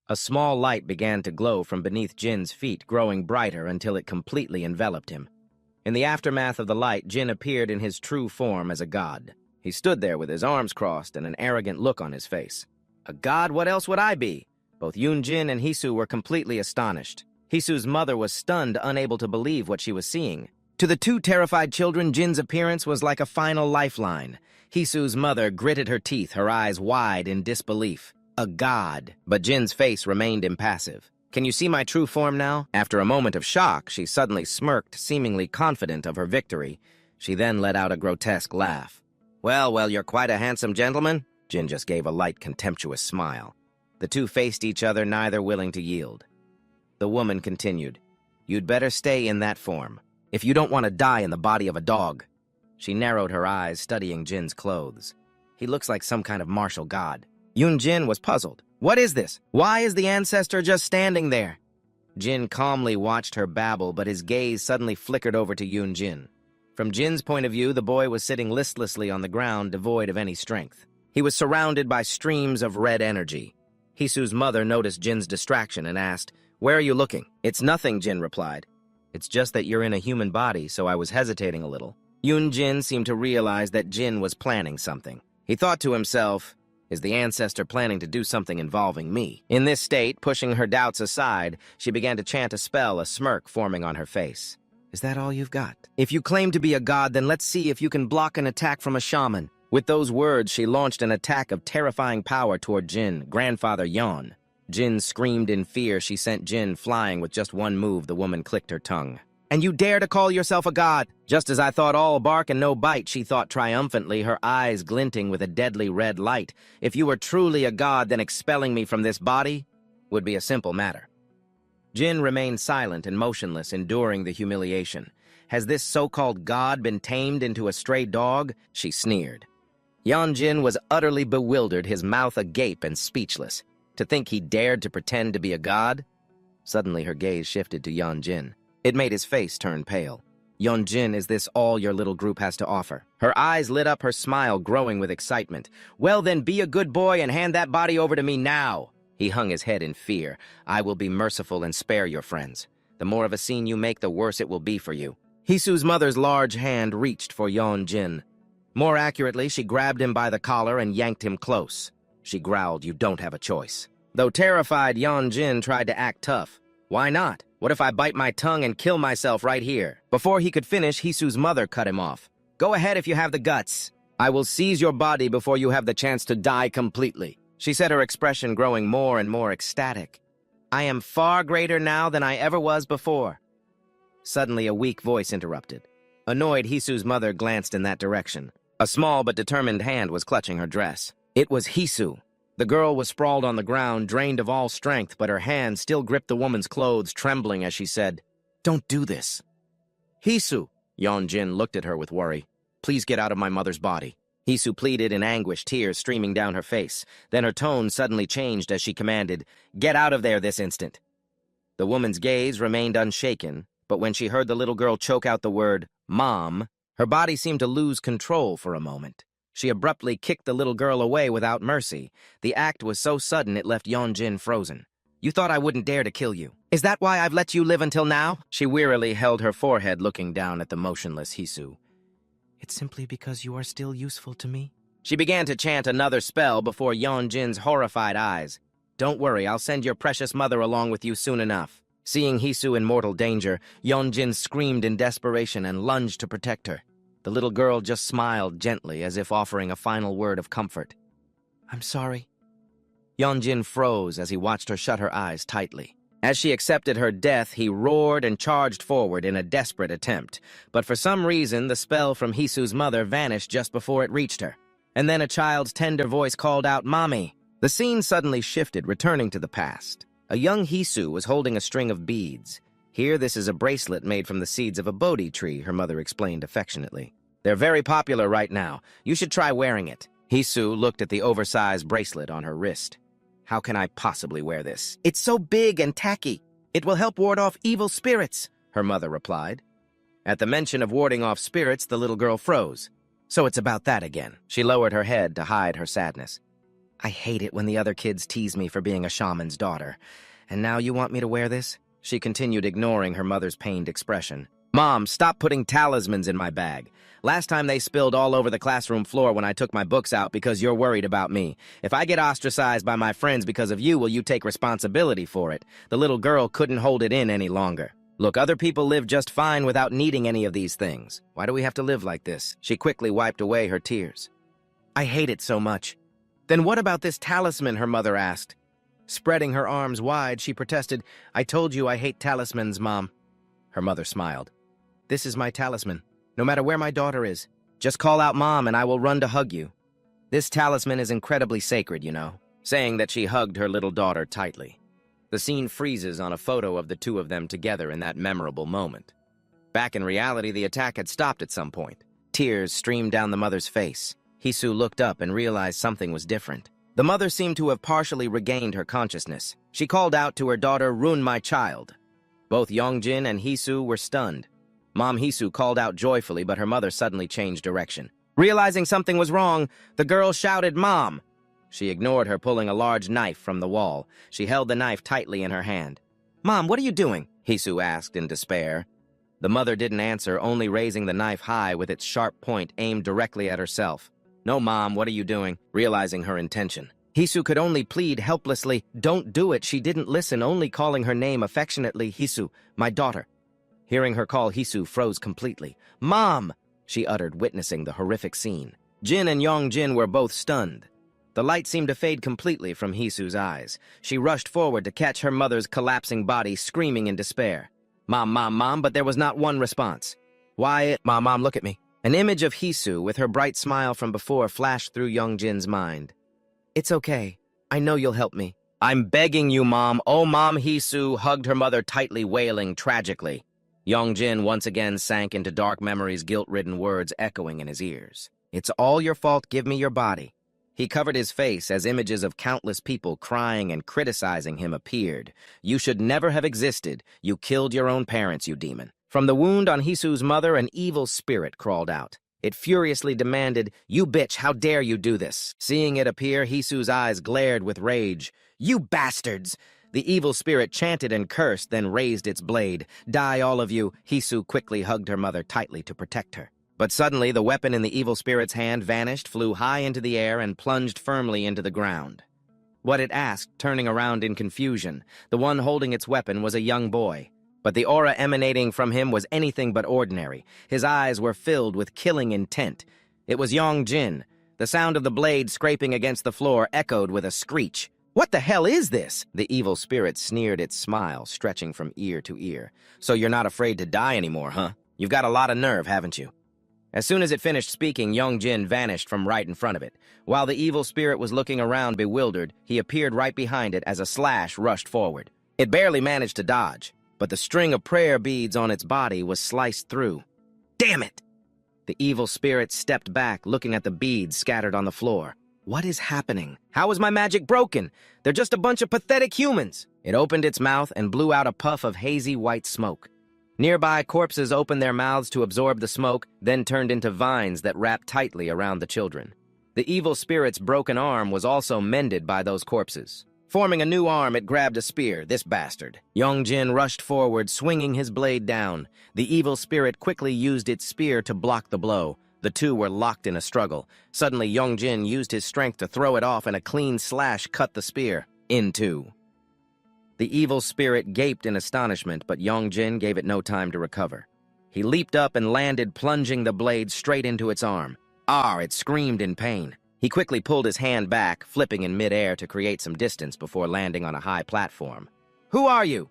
A small light began to glow from beneath Jin's feet, growing brighter until it completely enveloped him. In the aftermath of the light, Jin appeared in his true form as a god. He stood there with his arms crossed and an arrogant look on his face. A god? What else would I be? Both Yoon-jin and Hisu were completely astonished. Hisu's mother was stunned, unable to believe what she was seeing. To the two terrified children, Jin's appearance was like a final lifeline. Hisu's mother gritted her teeth, her eyes wide in disbelief. A god. But Jin's face remained impassive. Can you see my true form now? After a moment of shock, she suddenly smirked, seemingly confident of her victory. She then let out a grotesque laugh. Well, you're quite a handsome gentleman. Jin just gave a light, contemptuous smile. The two faced each other, neither willing to yield. The woman continued, You'd better stay in that form, if you don't want to die in the body of a dog. She narrowed her eyes, studying Jin's clothes. He looks like some kind of martial god. Yoon-jin was puzzled. What is this? Why is the ancestor just standing there? Jin calmly watched her babble, but his gaze suddenly flickered over to Yoon-jin. From Jin's point of view, the boy was sitting listlessly on the ground, devoid of any strength. He was surrounded by streams of red energy. Hisu's mother noticed Jin's distraction and asked, Where are you looking? It's nothing, Jin replied. It's just that you're in a human body, so I was hesitating a little. Yoon-jin seemed to realize that Jin was planning something. He thought to himself, Is the ancestor planning to do something involving me? In this state, pushing her doubts aside, she began to chant a spell, a smirk forming on her face. Is that all you've got? If you claim to be a god, then let's see if you can block an attack from a shaman. With those words, she launched an attack of terrifying power toward Jin, grandfather Yeon. Jin screamed in fear. She sent Jin flying with just one move. The woman clicked her tongue. And you dare to call yourself a god? Just as I thought all bark and no bite, she thought triumphantly, her eyes glinting with a deadly red light. If you were truly a god, then expelling me from this body would be a simple matter. Jin remained silent and motionless, enduring the humiliation. Has this so-called god been tamed into a stray dog? She sneered. Yeon-jin was utterly bewildered, his mouth agape and speechless. To think he dared to pretend to be a god? Suddenly her gaze shifted to Yeon-jin. It made his face turn pale. Yeon-jin, is this all your little group has to offer? Her eyes lit up, her smile growing with excitement. Well then, be a good boy and hand that body over to me now. He hung his head in fear. I will be merciful and spare your friends. The more of a scene you make, the worse it will be for you. Hisu's mother's large hand reached for Yeon-jin. More accurately, she grabbed him by the collar and yanked him close. She growled, You don't have a choice. Though terrified, Yeon-jin tried to act tough. Why not? What if I bite my tongue and kill myself right here? Before he could finish, Hisu's mother cut him off. Go ahead if you have the guts. I will seize your body before you have the chance to die completely. She said, her expression growing more and more ecstatic. I am far greater now than I ever was before. Suddenly, a weak voice interrupted. Annoyed, Hisu's mother glanced in that direction. A small but determined hand was clutching her dress. It was Hisu. The girl was sprawled on the ground, drained of all strength, but her hand still gripped the woman's clothes, trembling as she said, Don't do this. Hisu, Yeon-jin looked at her with worry. Please get out of my mother's body. Hisu pleaded in anguish, tears streaming down her face. Then her tone suddenly changed as she commanded, Get out of there this instant. The woman's gaze remained unshaken, but when she heard the little girl choke out the word, Mom, her body seemed to lose control for a moment. She abruptly kicked the little girl away without mercy. The act was so sudden it left Yeon-jin frozen. You thought I wouldn't dare to kill you. Is that why I've let you live until now? She wearily held her forehead, looking down at the motionless Hisu. It's simply because you are still useful to me. She began to chant another spell before Yeon-jin's horrified eyes. Don't worry, I'll send your precious mother along with you soon enough. Seeing Hisu in mortal danger, Yeon-jin screamed in desperation and lunged to protect her. The little girl just smiled gently, as if offering a final word of comfort. I'm sorry. Yeon-jin froze as he watched her shut her eyes tightly. As she accepted her death, he roared and charged forward in a desperate attempt. But for some reason, the spell from Hisu's mother vanished just before it reached her. And then a child's tender voice called out, Mommy! The scene suddenly shifted, returning to the past. A young Hisu was holding a string of beads. Here, this is a bracelet made from the seeds of a Bodhi tree, her mother explained affectionately. They're very popular right now. You should try wearing it. Hisu looked at the oversized bracelet on her wrist. How can I possibly wear this? It's so big and tacky. It will help ward off evil spirits, her mother replied. At the mention of warding off spirits, the little girl froze. So it's about that again. She lowered her head to hide her sadness. I hate it when the other kids tease me for being a shaman's daughter. And now you want me to wear this? She continued, ignoring her mother's pained expression. Mom, stop putting talismans in my bag. Last time they spilled all over the classroom floor when I took my books out because you're worried about me. If I get ostracized by my friends because of you, will you take responsibility for it? The little girl couldn't hold it in any longer. Look, other people live just fine without needing any of these things. Why do we have to live like this? She quickly wiped away her tears. I hate it so much. Then what about this talisman, her mother asked. Spreading her arms wide, she protested, I told you I hate talismans, Mom. Her mother smiled. This is my talisman. No matter where my daughter is, just call out Mom and I will run to hug you. This talisman is incredibly sacred, you know, saying that she hugged her little daughter tightly. The scene freezes on a photo of the two of them together in that memorable moment. Back in reality, the attack had stopped at some point. Tears streamed down the mother's face. Hisu looked up and realized something was different. The mother seemed to have partially regained her consciousness. She called out to her daughter, Run, my child. Both Yongjin and Hisu were stunned. Mom Hisu called out joyfully, but her mother suddenly changed direction. Realizing something was wrong, the girl shouted, Mom! She ignored her, pulling a large knife from the wall. She held the knife tightly in her hand. Mom, what are you doing? Hisu asked in despair. The mother didn't answer, only raising the knife high with its sharp point aimed directly at herself. No, Mom, what are you doing? Realizing her intention. Hisu could only plead helplessly, Don't do it. She didn't listen, only calling her name affectionately, Hisu, my daughter. Hearing her call, Hisu froze completely. Mom! She uttered, witnessing the horrific scene. Jin and Yongjin were both stunned. The light seemed to fade completely from Hisu's eyes. She rushed forward to catch her mother's collapsing body, screaming in despair. Mom, Mom, Mom, but there was not one response. Why, Mom, look at me. An image of Hisu with her bright smile from before flashed through Yongjin's mind. It's okay. I know you'll help me. I'm begging you, Mom. Oh, Mom, Hisu hugged her mother tightly, wailing tragically. Yongjin once again sank into dark memories, guilt-ridden words echoing in his ears. It's all your fault, give me your body. He covered his face as images of countless people crying and criticizing him appeared. You should never have existed. You killed your own parents, you demon. From the wound on Hisu's mother, an evil spirit crawled out. It furiously demanded, You bitch, how dare you do this? Seeing it appear, Hisu's eyes glared with rage. You bastards! The evil spirit chanted and cursed, then raised its blade. Die, all of you! Hisu quickly hugged her mother tightly to protect her. But suddenly, the weapon in the evil spirit's hand vanished, flew high into the air, and plunged firmly into the ground. What it asked, turning around in confusion. The one holding its weapon was a young boy. But the aura emanating from him was anything but ordinary. His eyes were filled with killing intent. It was Yongjin. The sound of the blade scraping against the floor echoed with a screech. What the hell is this? The evil spirit sneered its smile, stretching from ear to ear. So you're not afraid to die anymore, huh? You've got a lot of nerve, haven't you? As soon as it finished speaking, Yongjin vanished from right in front of it. While the evil spirit was looking around bewildered, he appeared right behind it as a slash rushed forward. It barely managed to dodge, but the string of prayer beads on its body was sliced through. Damn it! The evil spirit stepped back, looking at the beads scattered on the floor. What is happening? How is my magic broken? They're just a bunch of pathetic humans. It opened its mouth and blew out a puff of hazy white smoke. Nearby corpses opened their mouths to absorb the smoke, then turned into vines that wrapped tightly around the children. The evil spirit's broken arm was also mended by those corpses. Forming a new arm, it grabbed a spear, this bastard. Yongjin rushed forward, swinging his blade down. The evil spirit quickly used its spear to block the blow. The two were locked in a struggle. Suddenly, Yongjin used his strength to throw it off, and a clean slash cut the spear in two. The evil spirit gaped in astonishment, but Yongjin gave it no time to recover. He leaped up and landed, plunging the blade straight into its arm. It screamed in pain. He quickly pulled his hand back, flipping in midair to create some distance before landing on a high platform. Who are you?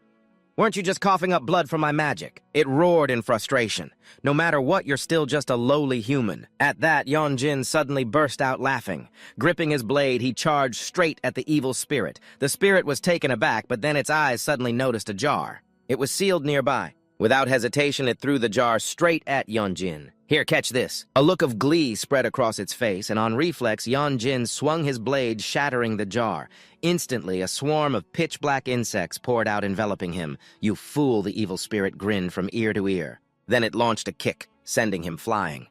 Weren't you just coughing up blood from my magic? It roared in frustration. No matter what, you're still just a lowly human. At that, Yongjin suddenly burst out laughing. Gripping his blade, he charged straight at the evil spirit. The spirit was taken aback, but then its eyes suddenly noticed a jar. It was sealed nearby. Without hesitation, it threw the jar straight at Yongjin. Here, catch this. A look of glee spread across its face, and on reflex, Jin swung his blade, shattering the jar. Instantly, a swarm of pitch-black insects poured out, enveloping him. You fool, the evil spirit grinned from ear to ear. Then it launched a kick, sending him flying.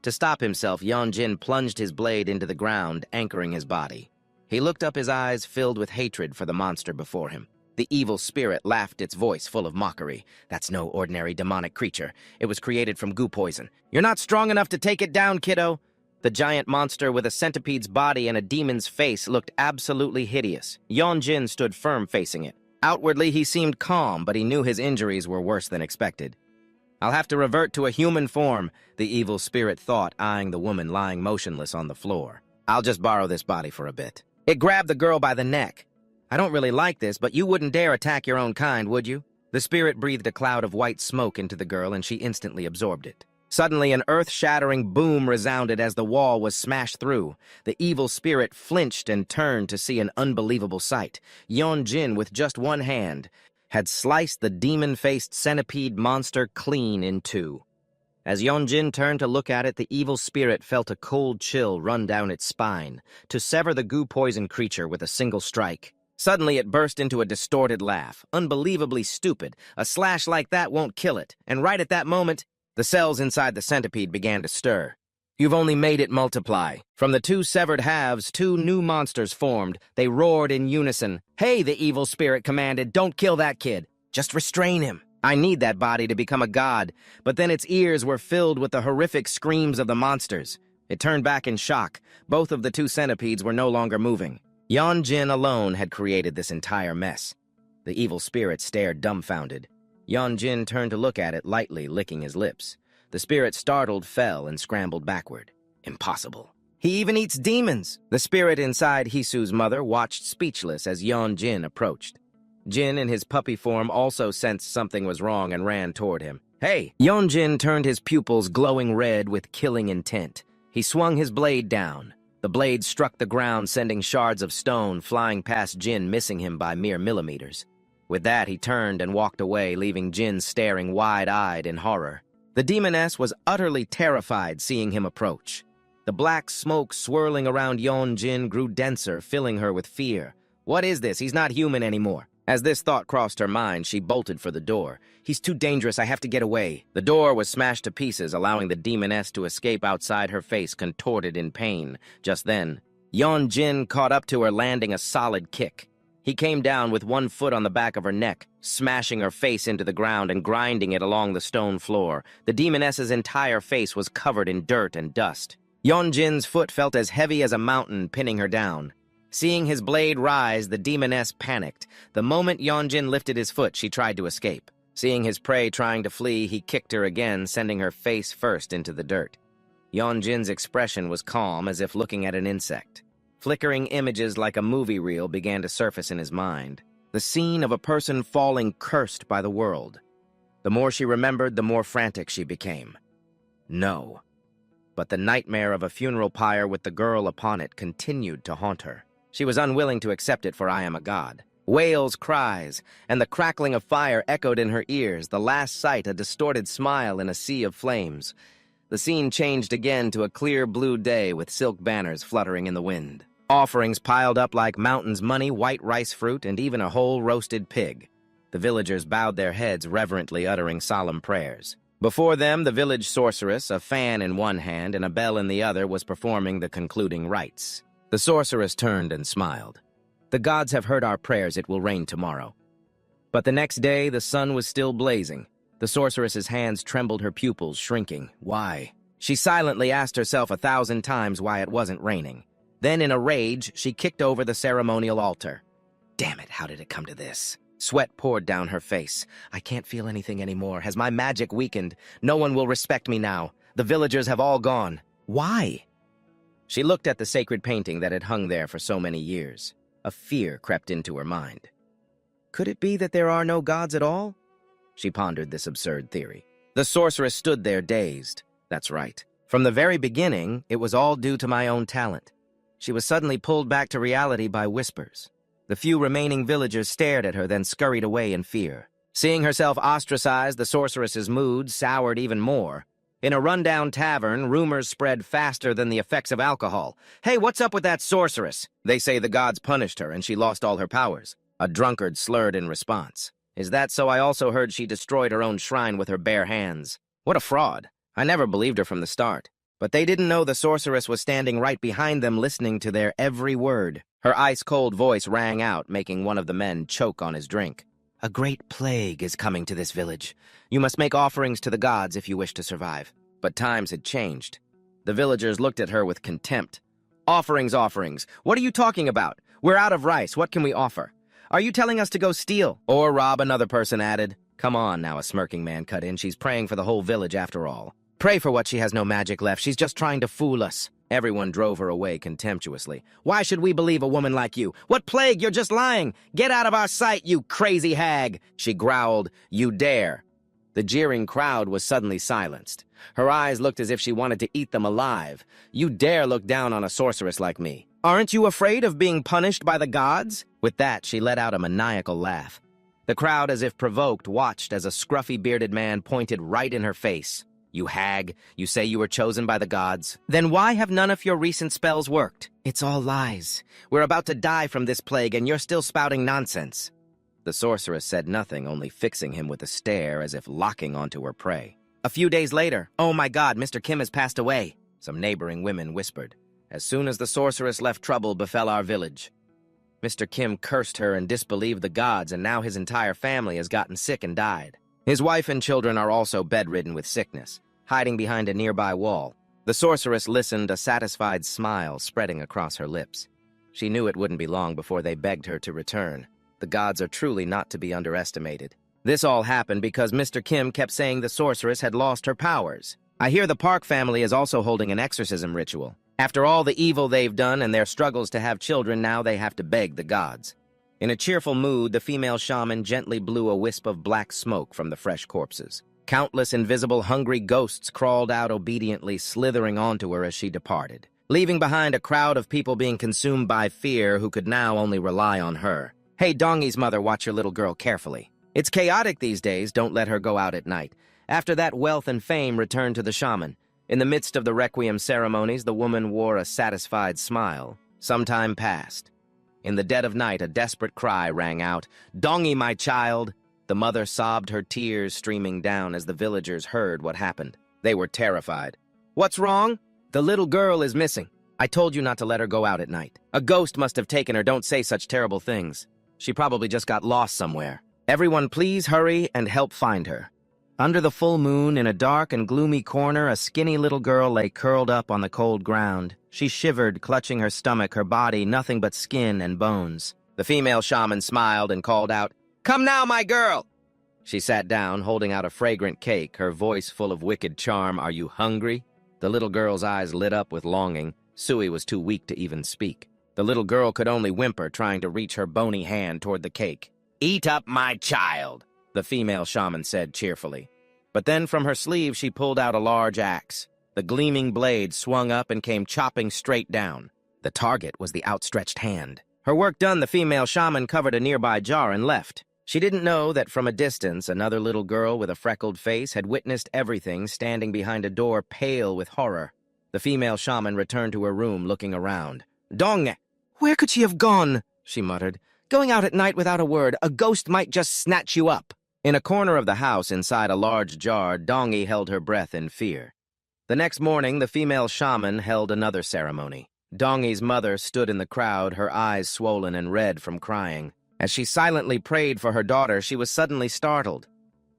To stop himself, Jin plunged his blade into the ground, anchoring his body. He looked up, his eyes filled with hatred for the monster before him. The evil spirit laughed, its voice full of mockery. That's no ordinary demonic creature. It was created from goo poison. You're not strong enough to take it down, kiddo. The giant monster with a centipede's body and a demon's face looked absolutely hideous. Jin stood firm facing it. Outwardly, he seemed calm, but he knew his injuries were worse than expected. I'll have to revert to a human form, the evil spirit thought, eyeing the woman lying motionless on the floor. I'll just borrow this body for a bit. It grabbed the girl by the neck. I don't really like this, but you wouldn't dare attack your own kind, would you? The spirit breathed a cloud of white smoke into the girl, and she instantly absorbed it. Suddenly, an earth-shattering boom resounded as the wall was smashed through. The evil spirit flinched and turned to see an unbelievable sight. Jin, with just one hand, had sliced the demon-faced centipede monster clean in two. As Jin turned to look at it, the evil spirit felt a cold chill run down its spine, to sever the goo-poison creature with a single strike. Suddenly, it burst into a distorted laugh, unbelievably stupid. A slash like that won't kill it. And right at that moment, the cells inside the centipede began to stir. You've only made it multiply. From the two severed halves, two new monsters formed. They roared in unison. Hey, the evil spirit commanded, don't kill that kid. Just restrain him. I need that body to become a god. But then its ears were filled with the horrific screams of the monsters. It turned back in shock. Both of the two centipedes were no longer moving. Jin alone had created this entire mess. The evil spirit stared dumbfounded. Jin turned to look at it, lightly licking his lips. The spirit, startled, fell and scrambled backward. Impossible. He even eats demons! The spirit inside Hisu's mother watched speechless as Jin approached. Jin, in his puppy form, also sensed something was wrong and ran toward him. Hey! Jin turned his pupils glowing red with killing intent. He swung his blade down. The blade struck the ground, sending shards of stone flying past Jin, missing him by mere millimeters. With that, he turned and walked away, leaving Jin staring wide-eyed in horror. The demoness was utterly terrified seeing him approach. The black smoke swirling around Jin grew denser, filling her with fear. What is this? He's not human anymore. As this thought crossed her mind, she bolted for the door. He's too dangerous, I have to get away. The door was smashed to pieces, allowing the demoness to escape outside, her face contorted in pain. Just then, Jin caught up to her, landing a solid kick. He came down with one foot on the back of her neck, smashing her face into the ground and grinding it along the stone floor. The demoness's entire face was covered in dirt and dust. Jin's foot felt as heavy as a mountain, pinning her down. Seeing his blade rise, the demoness panicked. The moment Jin lifted his foot, she tried to escape. Seeing his prey trying to flee, he kicked her again, sending her face first into the dirt. Jin's expression was calm, as if looking at an insect. Flickering images like a movie reel began to surface in his mind. The scene of a person falling cursed by the world. The more she remembered, the more frantic she became. No. But the nightmare of a funeral pyre with the girl upon it continued to haunt her. She was unwilling to accept it, for I am a god. Wails, cries, and the crackling of fire echoed in her ears, the last sight a distorted smile in a sea of flames. The scene changed again to a clear blue day with silk banners fluttering in the wind. Offerings piled up like mountains, money, white rice fruit, and even a whole roasted pig. The villagers bowed their heads, reverently uttering solemn prayers. Before them, the village sorceress, a fan in one hand and a bell in the other, was performing the concluding rites. The sorceress turned and smiled. The gods have heard our prayers, it will rain tomorrow. But the next day, the sun was still blazing. The sorceress's hands trembled, her pupils shrinking. Why? She silently asked herself 1,000 times why it wasn't raining. Then, in a rage, she kicked over the ceremonial altar. Damn it, how did it come to this? Sweat poured down her face. I can't feel anything anymore. Has my magic weakened? No one will respect me now. The villagers have all gone. Why? She looked at the sacred painting that had hung there for so many years. A fear crept into her mind. Could it be that there are no gods at all? She pondered this absurd theory. The sorceress stood there dazed. That's right. From the very beginning, it was all due to my own talent. She was suddenly pulled back to reality by whispers. The few remaining villagers stared at her, then scurried away in fear. Seeing herself ostracized, the sorceress's mood soured even more. In a rundown tavern, rumors spread faster than the effects of alcohol. Hey, what's up with that sorceress? They say the gods punished her and she lost all her powers. A drunkard slurred in response. Is that so? I also heard she destroyed her own shrine with her bare hands. What a fraud. I never believed her from the start. But they didn't know the sorceress was standing right behind them, listening to their every word. Her ice-cold voice rang out, making one of the men choke on his drink. A great plague is coming to this village. You must make offerings to the gods if you wish to survive. But times had changed. The villagers looked at her with contempt. Offerings, offerings. What are you talking about? We're out of rice. What can we offer? Are you telling us to go steal or rob? Another person added. Come on now, a smirking man cut in. She's praying for the whole village after all. Pray for what? She has no magic left. She's just trying to fool us. Everyone drove her away contemptuously. Why should we believe a woman like you? What plague? You're just lying. Get out of our sight, you crazy hag. She growled, You dare. The jeering crowd was suddenly silenced. Her eyes looked as if she wanted to eat them alive. You dare look down on a sorceress like me. Aren't you afraid of being punished by the gods? With that, she let out a maniacal laugh. The crowd, as if provoked, watched as a scruffy bearded man pointed right in her face. You hag, you say you were chosen by the gods. Then why have none of your recent spells worked? It's all lies. We're about to die from this plague and you're still spouting nonsense. The sorceress said nothing, only fixing him with a stare as if locking onto her prey. A few days later, oh my God, Mr. Kim has passed away, some neighboring women whispered. As soon as the sorceress left, trouble befell our village. Mr. Kim cursed her and disbelieved the gods, and now his entire family has gotten sick and died. His wife and children are also bedridden with sickness, hiding behind a nearby wall. The sorceress listened, a satisfied smile spreading across her lips. She knew it wouldn't be long before they begged her to return. The gods are truly not to be underestimated. This all happened because Mr. Kim kept saying the sorceress had lost her powers. I hear the Park family is also holding an exorcism ritual. After all the evil they've done and their struggles to have children, now they have to beg the gods. In a cheerful mood, the female shaman gently blew a wisp of black smoke from the fresh corpses. Countless invisible, hungry ghosts crawled out obediently, slithering onto her as she departed, leaving behind a crowd of people being consumed by fear who could now only rely on her. Hey, Dongi's mother, watch your little girl carefully. It's chaotic these days, don't let her go out at night. After that, wealth and fame returned to the shaman. In the midst of the requiem ceremonies, the woman wore a satisfied smile. Some time passed. In the dead of night, a desperate cry rang out, Dongi, my child! The mother sobbed, her tears streaming down as the villagers heard what happened. They were terrified. What's wrong? The little girl is missing. I told you not to let her go out at night. A ghost must have taken her. Don't say such terrible things. She probably just got lost somewhere. Everyone please hurry and help find her. Under the full moon, in a dark and gloomy corner, a skinny little girl lay curled up on the cold ground. She shivered, clutching her stomach, her body nothing but skin and bones. The female shaman smiled and called out, Come now, my girl! She sat down, holding out a fragrant cake, her voice full of wicked charm. Are you hungry? The little girl's eyes lit up with longing. Sui was too weak to even speak. The little girl could only whimper, trying to reach her bony hand toward the cake. Eat up, my child! The female shaman said cheerfully. But then from her sleeve she pulled out a large axe. The gleaming blade swung up and came chopping straight down. The target was the outstretched hand. Her work done, the female shaman covered a nearby jar and left. She didn't know that from a distance, another little girl with a freckled face had witnessed everything, standing behind a door, pale with horror. The female shaman returned to her room, looking around. Dong! Where could she have gone? She muttered. Going out at night without a word, a ghost might just snatch you up. In a corner of the house, inside a large jar, Dongi held her breath in fear. The next morning, the female shaman held another ceremony. Dongi's mother stood in the crowd, her eyes swollen and red from crying. As she silently prayed for her daughter, she was suddenly startled.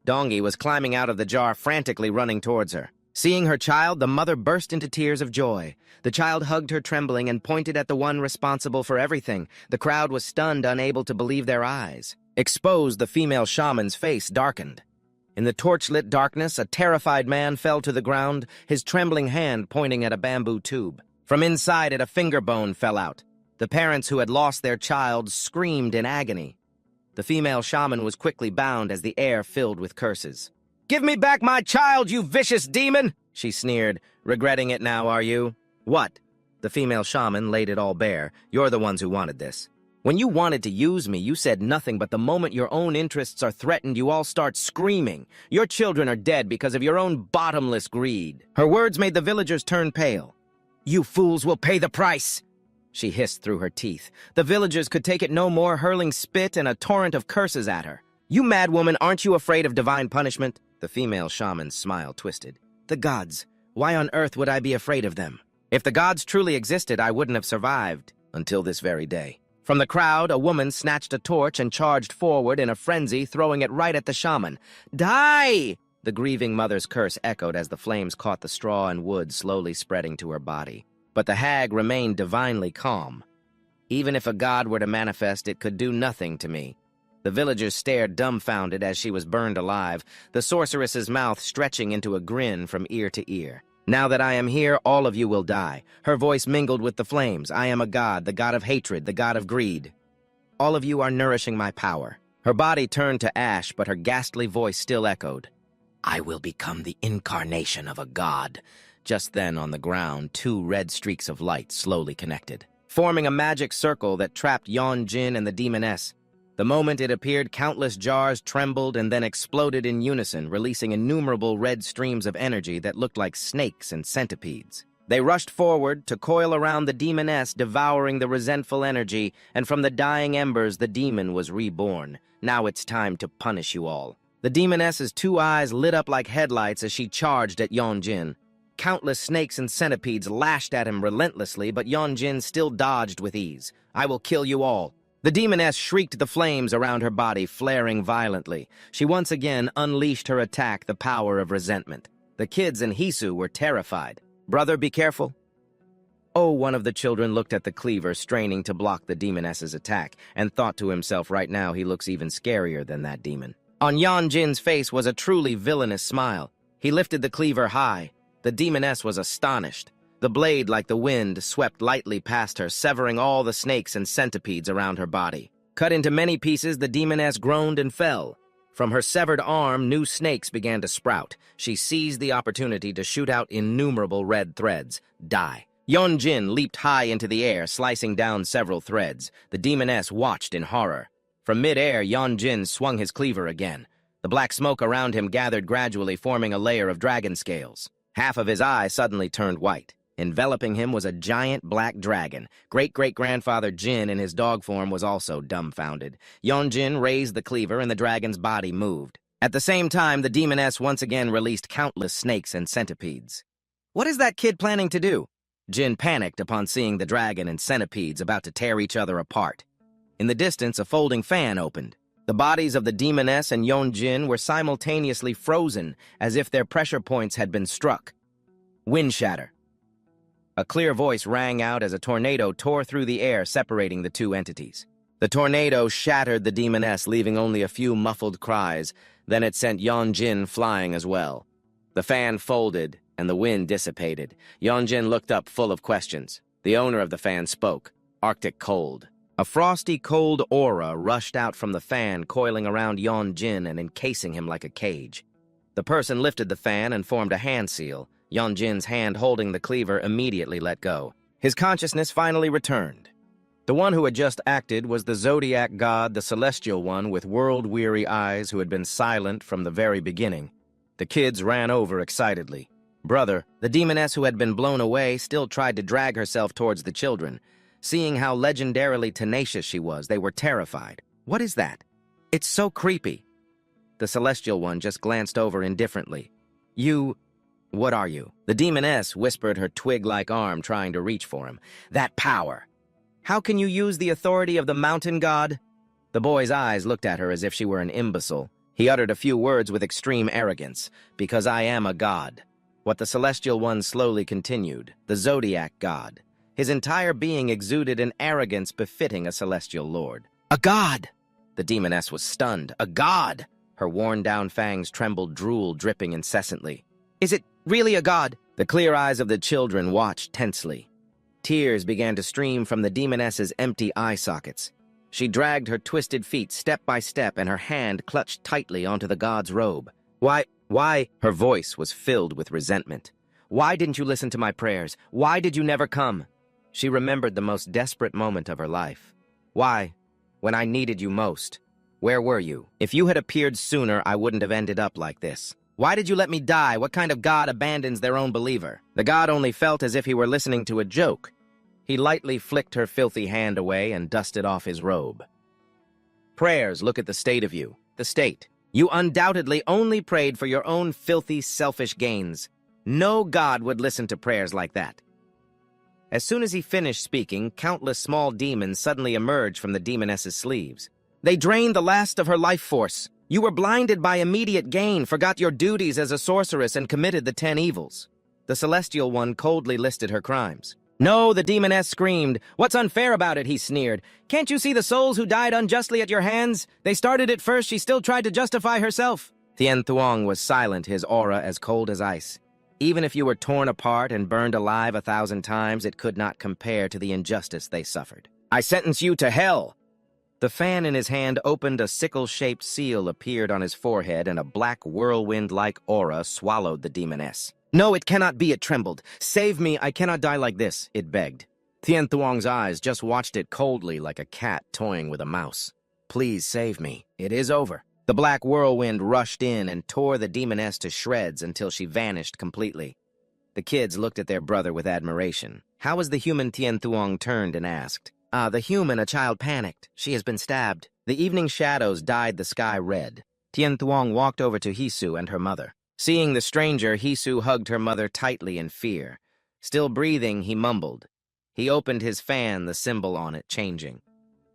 Dongi was climbing out of the jar, frantically running towards her. Seeing her child, the mother burst into tears of joy. The child hugged her trembling and pointed at the one responsible for everything. The crowd was stunned, unable to believe their eyes. Exposed, the female shaman's face darkened. In the torchlit darkness, a terrified man fell to the ground, his trembling hand pointing at a bamboo tube. From inside it, a finger bone fell out. The parents who had lost their child screamed in agony. The female shaman was quickly bound as the air filled with curses. Give me back my child, you vicious demon! She sneered. Regretting it now, are you? What? The female shaman laid it all bare. You're the ones who wanted this. When you wanted to use me, you said nothing, but the moment your own interests are threatened, you all start screaming. Your children are dead because of your own bottomless greed. Her words made the villagers turn pale. You fools will pay the price, she hissed through her teeth. The villagers could take it no more, hurling spit and a torrent of curses at her. You mad woman, aren't you afraid of divine punishment? The female shaman's smile twisted. The gods. Why on earth would I be afraid of them? If the gods truly existed, I wouldn't have survived until this very day. From the crowd, a woman snatched a torch and charged forward in a frenzy, throwing it right at the shaman. Die! The grieving mother's curse echoed as the flames caught the straw and wood slowly spreading to her body. But the hag remained divinely calm. Even if a god were to manifest, it could do nothing to me. The villagers stared dumbfounded as she was burned alive, the sorceress's mouth stretching into a grin from ear to ear. Now that I am here, all of you will die. Her voice mingled with the flames. I am a god, the god of hatred, the god of greed. All of you are nourishing my power. Her body turned to ash, but her ghastly voice still echoed. I will become the incarnation of a god. Just then, on the ground, 2 red streaks of light slowly connected, forming a magic circle that trapped Yeonjin and the demoness. The moment it appeared, countless jars trembled and then exploded in unison, releasing innumerable red streams of energy that looked like snakes and centipedes. They rushed forward to coil around the demoness, devouring the resentful energy, and from the dying embers the demon was reborn. Now it's time to punish you all. The demoness's 2 eyes lit up like headlights as she charged at Yeonjin. Countless snakes and centipedes lashed at him relentlessly, but Yeonjin still dodged with ease. I will kill you all. The demoness shrieked, the flames around her body flaring violently. She once again unleashed her attack, the power of resentment. The kids and Hisu were terrified. Brother, be careful. Oh, one of the children looked at the cleaver, straining to block the demoness's attack, and thought to himself, right now he looks even scarier than that demon. On Yeonjin's face was a truly villainous smile. He lifted the cleaver high. The demoness was astonished. The blade, like the wind, swept lightly past her, severing all the snakes and centipedes around her body. Cut into many pieces, the demoness groaned and fell. From her severed arm, new snakes began to sprout. She seized the opportunity to shoot out innumerable red threads. Die. Yeonjin leaped high into the air, slicing down several threads. The demoness watched in horror. From mid-air, Yeonjin swung his cleaver again. The black smoke around him gathered gradually, forming a layer of dragon scales. Half of his eye suddenly turned white. Enveloping him was a giant black dragon. Great-great-grandfather Jin in his dog form was also dumbfounded. Yeonjin raised the cleaver and the dragon's body moved. At the same time, the demoness once again released countless snakes and centipedes. What is that kid planning to do? Jin panicked upon seeing the dragon and centipedes about to tear each other apart. In the distance, a folding fan opened. The bodies of the demoness and Yeonjin were simultaneously frozen, as if their pressure points had been struck. Wind shatter. A clear voice rang out as a tornado tore through the air, separating the 2 entities. The tornado shattered the demoness, leaving only a few muffled cries. Then it sent Yeonjin flying as well. The fan folded, and the wind dissipated. Yeonjin looked up full of questions. The owner of the fan spoke. Arctic cold. A frosty, cold aura rushed out from the fan, coiling around Yeonjin and encasing him like a cage. The person lifted the fan and formed a hand seal. Yeonjin's hand holding the cleaver immediately let go. His consciousness finally returned. The one who had just acted was the zodiac god, the celestial one with world-weary eyes who had been silent from the very beginning. The kids ran over excitedly. Brother, the demoness who had been blown away, still tried to drag herself towards the children. Seeing how legendarily tenacious she was, they were terrified. What is that? It's so creepy. The celestial one just glanced over indifferently. What are you? The demoness whispered, her twig-like arm trying to reach for him. That power. How can you use the authority of the mountain god? The boy's eyes looked at her as if she were an imbecile. He uttered a few words with extreme arrogance. Because I am a god. What the celestial one slowly continued. The zodiac god. His entire being exuded an arrogance befitting a celestial lord. A god! The demoness was stunned. A god! Her worn-down fangs trembled, drool dripping incessantly. Is it really a god? The clear eyes of the children watched tensely. Tears began to stream from the demoness's empty eye sockets. She dragged her twisted feet step by step, and her hand clutched tightly onto the god's robe. Why? Her voice was filled with resentment. Why didn't you listen to my prayers? Why did you never come? She remembered the most desperate moment of her life. Why? When I needed you most. Where were you? If you had appeared sooner, I wouldn't have ended up like this. Why did you let me die? What kind of god abandons their own believer? The god only felt as if he were listening to a joke. He lightly flicked her filthy hand away and dusted off his robe. Prayers, look at the state of you. The state. You undoubtedly only prayed for your own filthy, selfish gains. No god would listen to prayers like that. As soon as he finished speaking, countless small demons suddenly emerged from the demoness's sleeves. They drained the last of her life force. You were blinded by immediate gain, forgot your duties as a sorceress, and committed the 10 evils. The Celestial One coldly listed her crimes. No, the demoness screamed. What's unfair about it, he sneered. Can't you see the souls who died unjustly at your hands? They started it first, she still tried to justify herself. Tien Thuong was silent, his aura as cold as ice. Even if you were torn apart and burned alive 1,000 times, it could not compare to the injustice they suffered. I sentence you to hell! The fan in his hand opened, a sickle-shaped seal appeared on his forehead, and a black whirlwind-like aura swallowed the demoness. No, it cannot be, it trembled. Save me, I cannot die like this, it begged. Tien Thuong's eyes just watched it coldly like a cat toying with a mouse. Please save me, it is over. The black whirlwind rushed in and tore the demoness to shreds until she vanished completely. The kids looked at their brother with admiration. How was the human? Tien Thuong turned and asked. The human, a child panicked. She has been stabbed. The evening shadows dyed the sky red. Tien Thuong walked over to Hisu and her mother. Seeing the stranger, Hisu hugged her mother tightly in fear. Still breathing, he mumbled. He opened his fan, the symbol on it changing.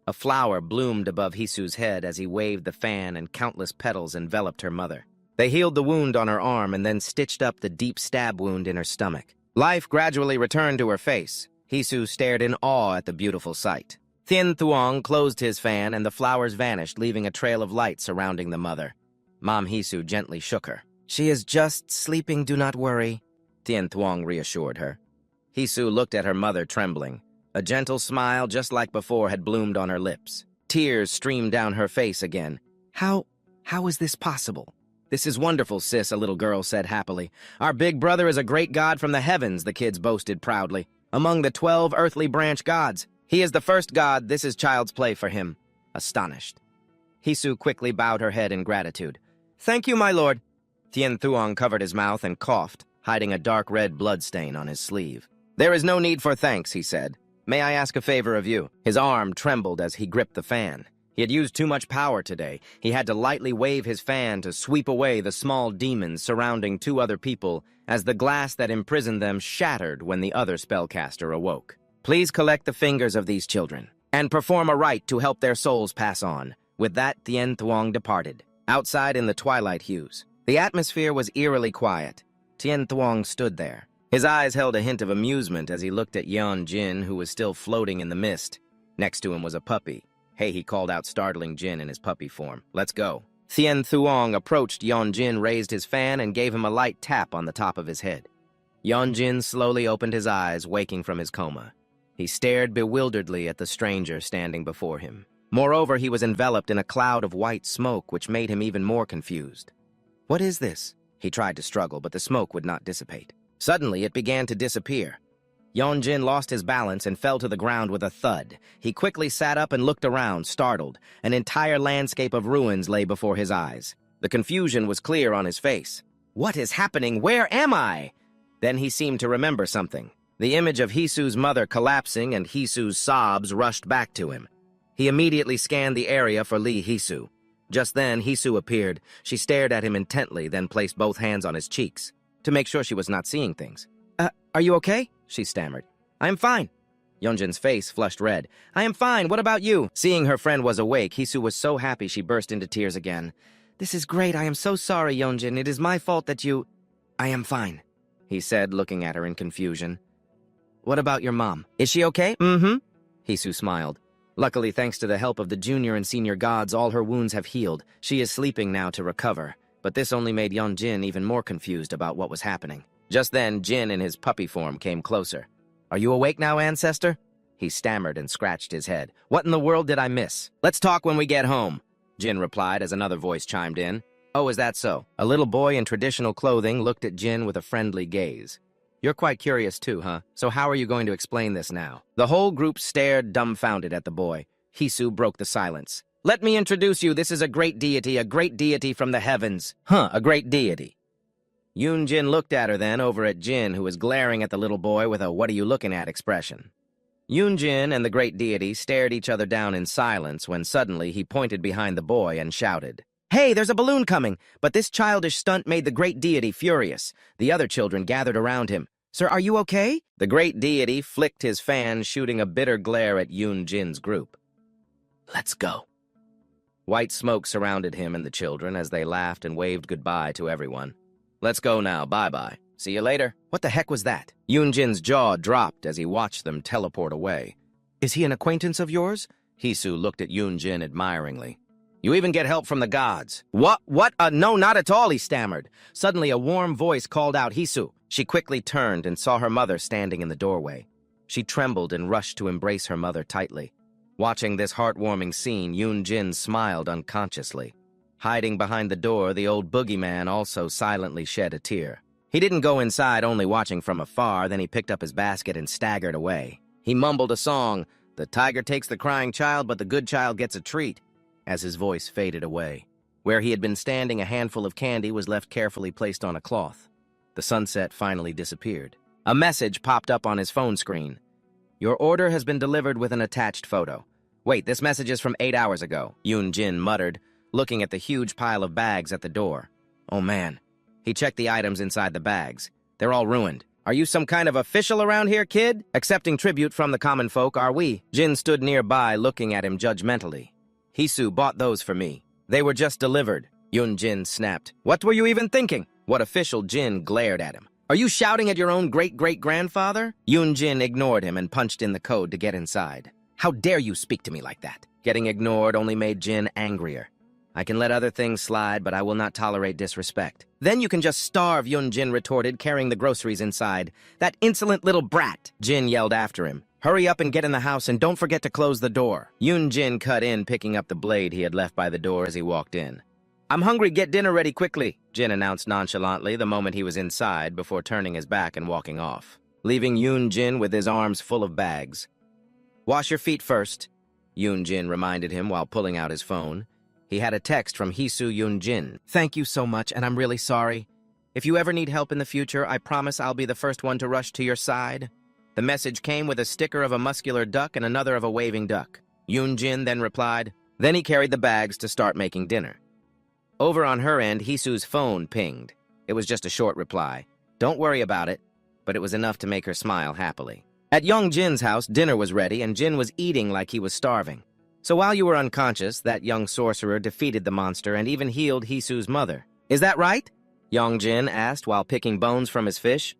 A flower bloomed above Hisu's head as he waved the fan, and countless petals enveloped her mother. They healed the wound on her arm and then stitched up the deep stab wound in her stomach. Life gradually returned to her face. Hisu stared in awe at the beautiful sight. Tien Thuong closed his fan and the flowers vanished, leaving a trail of light surrounding the mother. Mom Hisu gently shook her. She is just sleeping, do not worry, Tien Thuong reassured her. Hisu looked at her mother, trembling. A gentle smile, just like before, had bloomed on her lips. Tears streamed down her face again. How is this possible? This is wonderful, sis, a little girl said happily. Our big brother is a great god from the heavens, the kids boasted proudly. Among the 12 earthly branch gods. He is the first god, this is child's play for him. Astonished. Hisu quickly bowed her head in gratitude. Thank you, my lord. Tien Thuong covered his mouth and coughed, hiding a dark red bloodstain on his sleeve. There is no need for thanks, he said. May I ask a favor of you? His arm trembled as he gripped the fan. He had used too much power today. He had to lightly wave his fan to sweep away the small demons surrounding 2 other people as the glass that imprisoned them shattered when the other spellcaster awoke. Please collect the fingers of these children and perform a rite to help their souls pass on. With that, Tien Thuong departed. Outside in the twilight hues, the atmosphere was eerily quiet. Tien Thuong stood there. His eyes held a hint of amusement as he looked at Yeon Jin, who was still floating in the mist. Next to him was a puppy. Hey, he called out, startling Jin in his puppy form. Let's go. Tien Thuong approached Yeon Jin, raised his fan, and gave him a light tap on the top of his head. Yeon Jin slowly opened his eyes, waking from his coma. He stared bewilderedly at the stranger standing before him. Moreover, he was enveloped in a cloud of white smoke, which made him even more confused. What is this? He tried to struggle, but the smoke would not dissipate. Suddenly, it began to disappear. Yeon Jin lost his balance and fell to the ground with a thud. He quickly sat up and looked around, startled. An entire landscape of ruins lay before his eyes. The confusion was clear on his face. What is happening? Where am I? Then he seemed to remember something. The image of Hisu's mother collapsing and Hisu's sobs rushed back to him. He immediately scanned the area for Lee Hisu. Just then, Hisu appeared. She stared at him intently, then placed both hands on his cheeks to make sure she was not seeing things. Are you okay? She stammered. I am fine. Yeonjin's face flushed red. I am fine, what about you? Seeing her friend was awake, Hisu was so happy she burst into tears again. This is great, I am so sorry, Yeonjin. It is my fault that you... I am fine, he said, looking at her in confusion. What about your mom? Is she okay? Mm-hmm. Hisu smiled. Luckily, thanks to the help of the junior and senior gods, all her wounds have healed. She is sleeping now to recover. But this only made Yeonjin even more confused about what was happening. Just then, Jin in his puppy form came closer. Are you awake now, ancestor? He stammered and scratched his head. What in the world did I miss? Let's talk when we get home, Jin replied as another voice chimed in. Oh, is that so? A little boy in traditional clothing looked at Jin with a friendly gaze. You're quite curious too, huh? So how are you going to explain this now? The whole group stared dumbfounded at the boy. Hisu broke the silence. "Let me introduce you. This is a great deity from the heavens." "Huh, a great deity." Yoon-jin looked at her then over at Jin, who was glaring at the little boy with a what-are-you-looking-at expression. Yoon-jin and the great deity stared each other down in silence when suddenly he pointed behind the boy and shouted, "Hey, there's a balloon coming!" But this childish stunt made the great deity furious. The other children gathered around him. "Sir, are you okay?" The great deity flicked his fan, shooting a bitter glare at Yoon-jin's group. "Let's go." White smoke surrounded him and the children as they laughed and waved goodbye to everyone. "Let's go now, bye-bye. See you later." What the heck was that? Yoon-jin's jaw dropped as he watched them teleport away. "Is he an acquaintance of yours?" Hisu looked at Yoon-jin admiringly. "You even get help from the gods." What? No, not at all," he stammered. Suddenly, a warm voice called out, "Hisu." She quickly turned and saw her mother standing in the doorway. She trembled and rushed to embrace her mother tightly. Watching this heartwarming scene, Yoon-jin smiled unconsciously. Hiding behind the door, the old boogeyman also silently shed a tear. He didn't go inside, only watching from afar, then he picked up his basket and staggered away. He mumbled a song, "The tiger takes the crying child, but the good child gets a treat," as his voice faded away. Where he had been standing, a handful of candy was left carefully placed on a cloth. The sunset finally disappeared. A message popped up on his phone screen. "Your order has been delivered with an attached photo." "Wait, this message is from 8 hours ago," Yoon-jin muttered, looking at the huge pile of bags at the door. "Oh man." He checked the items inside the bags. "They're all ruined." "Are you some kind of official around here, kid? Accepting tribute from the common folk, are we?" Jin stood nearby, looking at him judgmentally. "Hisu bought those for me. They were just delivered." Yoon-jin snapped. "What were you even thinking?" What official? Jin glared at him. "Are you shouting at your own great-great-grandfather?" Yoon-jin ignored him and punched in the code to get inside. "How dare you speak to me like that?" Getting ignored only made Jin angrier. "I can let other things slide, but I will not tolerate disrespect." "Then you can just starve," Yoon-jin retorted, carrying the groceries inside. "That insolent little brat!" Jin yelled after him. "Hurry up and get in the house, and don't forget to close the door." Yoon-jin cut in, picking up the blade he had left by the door as he walked in. "I'm hungry, get dinner ready quickly," Jin announced nonchalantly the moment he was inside before turning his back and walking off, leaving Yoon-jin with his arms full of bags. "Wash your feet first," Yoon-jin reminded him while pulling out his phone. He had a text from Hisu Yoon-jin. "Thank you so much, and I'm really sorry. If you ever need help in the future, I promise I'll be the first one to rush to your side." The message came with a sticker of a muscular duck and another of a waving duck. Yoon-jin then replied. Then he carried the bags to start making dinner. Over on her end, Hisu's phone pinged. It was just a short reply. "Don't worry about it," but it was enough to make her smile happily. At young Jin's house, dinner was ready, and Jin was eating like he was starving. "So while you were unconscious, that young sorcerer defeated the monster and even healed Hisu's mother. Is that right?" Young Jin asked while picking bones from his fish.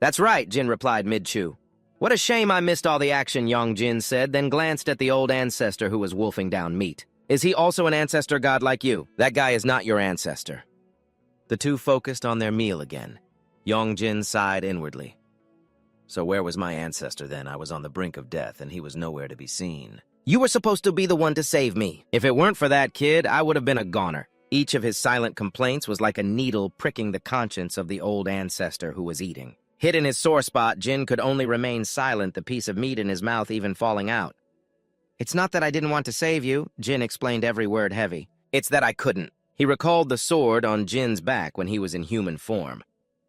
"That's right," Jin replied mid-chew. "What a shame I missed all the action," Young Jin said, then glanced at the old ancestor who was wolfing down meat. "Is he also an ancestor god like you?" "That guy is not your ancestor." The two focused on their meal again. Young Jin sighed inwardly. "So where was my ancestor then? I was on the brink of death, and he was nowhere to be seen." "You were supposed to be the one to save me. If it weren't for that kid, I would have been a goner." Each of his silent complaints was like a needle pricking the conscience of the old ancestor who was eating. Hit in his sore spot, Jin could only remain silent, the piece of meat in his mouth even falling out. "It's not that I didn't want to save you," Jin explained, every word heavy. "It's that I couldn't." He recalled the sword on Jin's back when he was in human form.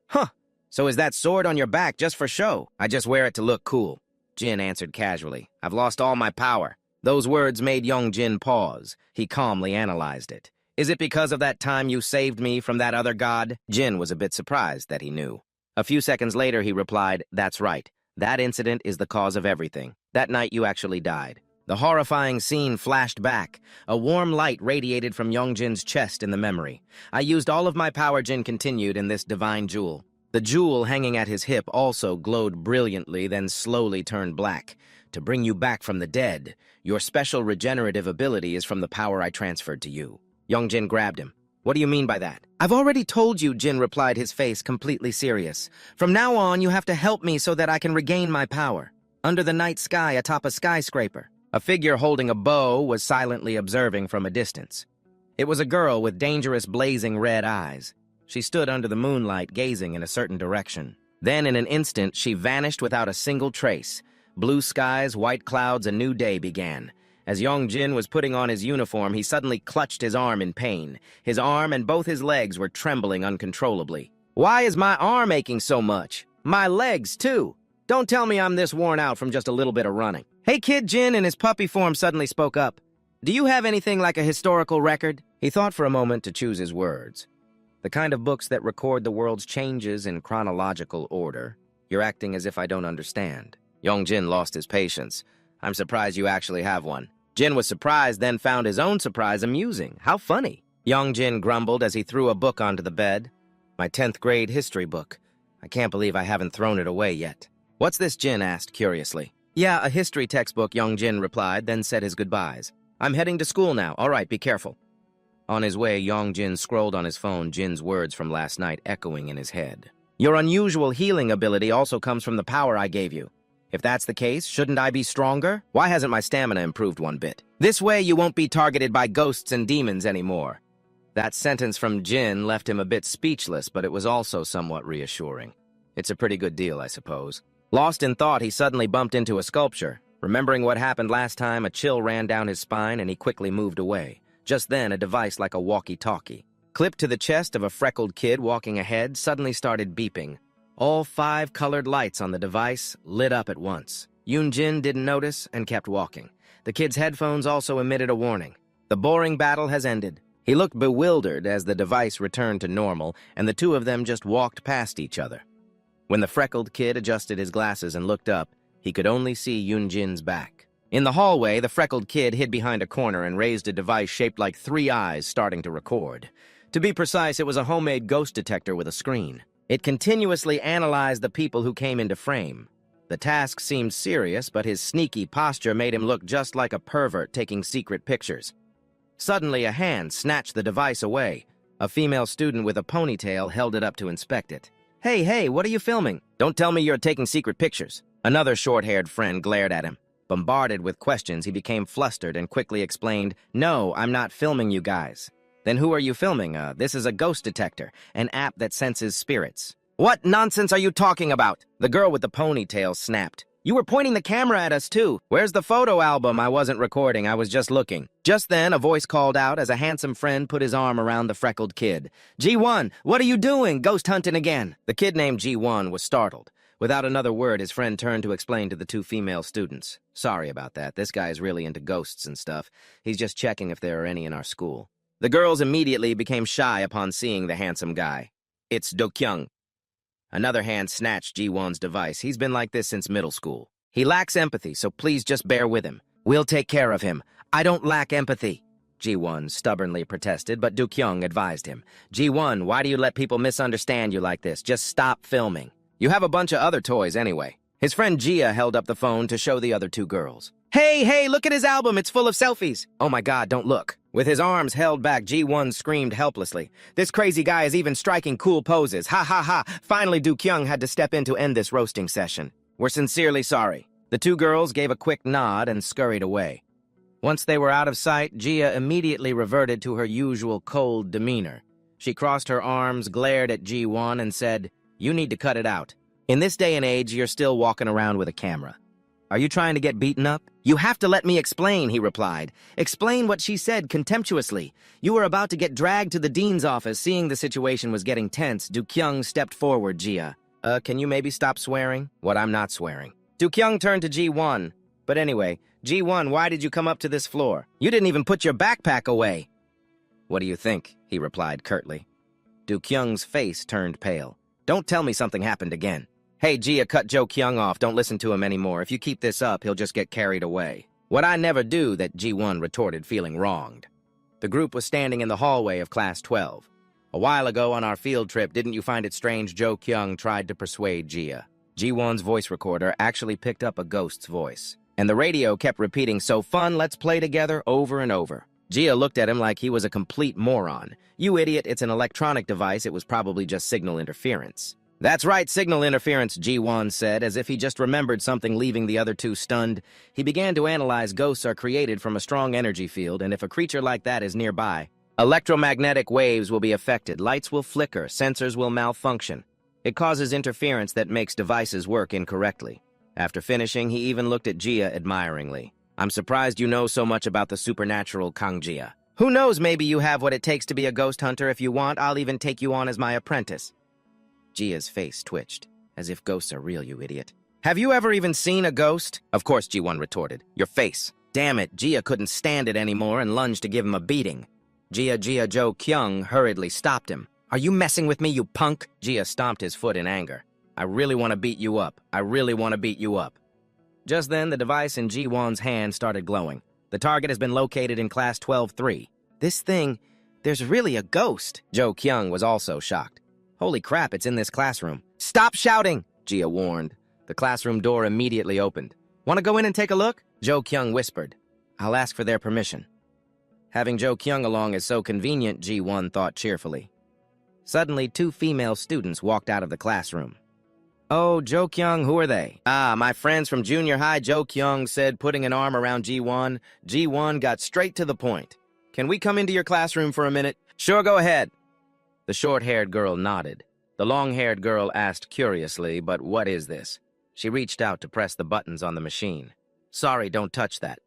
"Huh, so is that sword on your back just for show?" "I just wear it to look cool," Jin answered casually. "I've lost all my power." Those words made young Jin pause. He calmly analyzed it. "Is it because of that time you saved me from that other god?" Jin was a bit surprised that he knew. A few seconds later, he replied, "That's right. That incident is the cause of everything. That night you actually died." The horrifying scene flashed back. A warm light radiated from Young Jin's chest in the memory. "I used all of my power," Jin continued, "in this divine jewel." The jewel hanging at his hip also glowed brilliantly, then slowly turned black. "To bring you back from the dead. Your special regenerative ability is from the power I transferred to you." Young Jin grabbed him. "What do you mean by that?" "I've already told you," Jin replied, his face completely serious. "From now on, you have to help me so that I can regain my power." Under the night sky atop a skyscraper, a figure holding a bow was silently observing from a distance. It was a girl with dangerous blazing red eyes. She stood under the moonlight, gazing in a certain direction. Then, in an instant, she vanished without a single trace. Blue skies, white clouds, a new day began. As Yongjin was putting on his uniform, he suddenly clutched his arm in pain. His arm and both his legs were trembling uncontrollably. Why is my arm aching so much? My legs, too. Don't tell me I'm this worn out from just a little bit of running. Hey, Kid Jin in his puppy form suddenly spoke up. Do you have anything like a historical record? He thought for a moment to choose his words. The kind of books that record the world's changes in chronological order. You're acting as if I don't understand. Yongjin lost his patience. I'm surprised you actually have one. Jin was surprised, then found his own surprise amusing. How funny. Yongjin grumbled as he threw a book onto the bed. My 10th grade history book. I can't believe I haven't thrown it away yet. What's this? Jin asked curiously. Yeah, a history textbook, Yongjin replied, then said his goodbyes. I'm heading to school now. All right, be careful. On his way, Yongjin scrolled on his phone, Jin's words from last night echoing in his head. Your unusual healing ability also comes from the power I gave you. If that's the case, shouldn't I be stronger? Why hasn't my stamina improved one bit? This way you won't be targeted by ghosts and demons anymore. That sentence from Jin left him a bit speechless, but it was also somewhat reassuring. It's a pretty good deal, I suppose. Lost in thought, he suddenly bumped into a sculpture. Remembering what happened last time, a chill ran down his spine and he quickly moved away. Just then, a device like a walkie-talkie, clipped to the chest of a freckled kid walking ahead, suddenly started beeping. All 5 colored lights on the device lit up at once. Yongjin didn't notice and kept walking. The kid's headphones also emitted a warning. The boring battle has ended. He looked bewildered as the device returned to normal, and the two of them just walked past each other. When the freckled kid adjusted his glasses and looked up, he could only see Yongjin's back. In the hallway, the freckled kid hid behind a corner and raised a device shaped like 3 eyes, starting to record. To be precise, it was a homemade ghost detector with a screen. It continuously analyzed the people who came into frame. The task seemed serious, but his sneaky posture made him look just like a pervert taking secret pictures. Suddenly, a hand snatched the device away. A female student with a ponytail held it up to inspect it. Hey, what are you filming? Don't tell me you're taking secret pictures. Another short-haired friend glared at him. Bombarded with questions, he became flustered and quickly explained, No, I'm not filming you guys. Then who are you filming? This is a ghost detector, an app that senses spirits. What nonsense are you talking about? The girl with the ponytail snapped. You were pointing the camera at us too. Where's the photo album? I wasn't recording, I was just looking. Just then, a voice called out as a handsome friend put his arm around the freckled kid. G1, what are you doing? Ghost hunting again. The kid named G1 was startled. Without another word, his friend turned to explain to the 2 female students. Sorry about that. This guy is really into ghosts and stuff. He's just checking if there are any in our school. The girls immediately became shy upon seeing the handsome guy. It's Do-kyung. Another hand snatched Ji-won's device. He's been like this since middle school. He lacks empathy, so please just bear with him. We'll take care of him. I don't lack empathy. Ji-won stubbornly protested, but Do-kyung advised him. Ji-won, why do you let people misunderstand you like this? Just stop filming. You have a bunch of other toys anyway. His friend Jia held up the phone to show the other 2 girls. Hey, look at his album. It's full of selfies. Oh my God, don't look. With his arms held back, Ji-won screamed helplessly. This crazy guy is even striking cool poses. Ha ha ha. Finally, Do-kyung had to step in to end this roasting session. We're sincerely sorry. The 2 girls gave a quick nod and scurried away. Once they were out of sight, Jia immediately reverted to her usual cold demeanor. She crossed her arms, glared at Ji-won, and said, You need to cut it out. In this day and age, you're still walking around with a camera. Are you trying to get beaten up? You have to let me explain, he replied. Explain what she said contemptuously. You were about to get dragged to the dean's office. Seeing the situation was getting tense, Do-kyung stepped forward, Jia. Can you maybe stop swearing? What, I'm not swearing. Do-kyung turned to Ji-won. But anyway, Ji-won, why did you come up to this floor? You didn't even put your backpack away. What do you think? He replied curtly. Do-kyung's face turned pale. Don't tell me something happened again. Hey, Jia, cut Do-kyung off. Don't listen to him anymore. If you keep this up, he'll just get carried away. What I never do, that Ji-won retorted, feeling wronged. The group was standing in the hallway of Class 12. A while ago on our field trip, didn't you find it strange Do-kyung tried to persuade Jia? Ji-won's voice recorder actually picked up a ghost's voice. And the radio kept repeating, so fun, let's play together, over and over. Jia looked at him like he was a complete moron. You idiot, it's an electronic device. It was probably just signal interference. That's right, signal interference, Ji-won said, as if he just remembered something, leaving the other 2 stunned. He began to analyze ghosts are created from a strong energy field, and if a creature like that is nearby, electromagnetic waves will be affected, lights will flicker, sensors will malfunction. It causes interference that makes devices work incorrectly. After finishing, he even looked at Jia admiringly. I'm surprised you know so much about the supernatural Kangjia. Who knows, maybe you have what it takes to be a ghost hunter. If you want, I'll even take you on as my apprentice. Jia's face twitched, as if ghosts are real, you idiot. Have you ever even seen a ghost? Of course, Ji-won retorted. Your face. Damn it, Jia couldn't stand it anymore and lunged to give him a beating. Jia Jo Kyung hurriedly stopped him. Are you messing with me, you punk? Jia stomped his foot in anger. I really want to beat you up. I really want to beat you up. Just then, the device in Ji-won's hand started glowing. The target has been located in Class 12-3. This thing, there's really a ghost. Jo Kyung was also shocked. Holy crap, it's in this classroom. Stop shouting, Jia warned. The classroom door immediately opened. Want to go in and take a look? Jo Kyung whispered. I'll ask for their permission. Having Jo Kyung along is so convenient, Ji-won thought cheerfully. Suddenly, 2 female students walked out of the classroom. Oh, Jo Kyung, who are they? Ah, my friends from junior high, Jo Kyung said, putting an arm around Ji-won. Ji-won got straight to the point. Can we come into your classroom for a minute? Sure, go ahead. The short-haired girl nodded. The long-haired girl asked curiously, but what is this? She reached out to press the buttons on the machine. Sorry, don't touch that.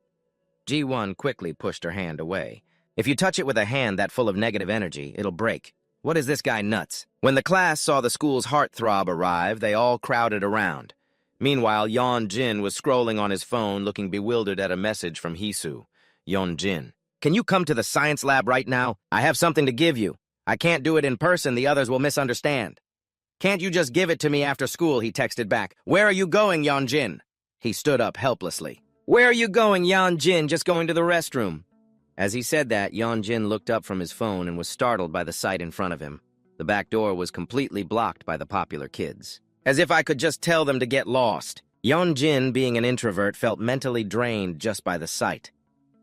Ji-won quickly pushed her hand away. If you touch it with a hand that full of negative energy, it'll break. What is this guy nuts? When the class saw the school's heartthrob arrive, they all crowded around. Meanwhile, Yeon-jin was scrolling on his phone, looking bewildered at a message from Hee-soo. Yeon-jin, can you come to the science lab right now? I have something to give you. I can't do it in person, the others will misunderstand. Can't you just give it to me after school, he texted back. Where are you going, Yeon-jin? He stood up helplessly. Where are you going, Yeon-jin? Just going to the restroom. As he said that, Yeon-jin looked up from his phone and was startled by the sight in front of him. The back door was completely blocked by the popular kids. As if I could just tell them to get lost. Yeon-jin, being an introvert, felt mentally drained just by the sight.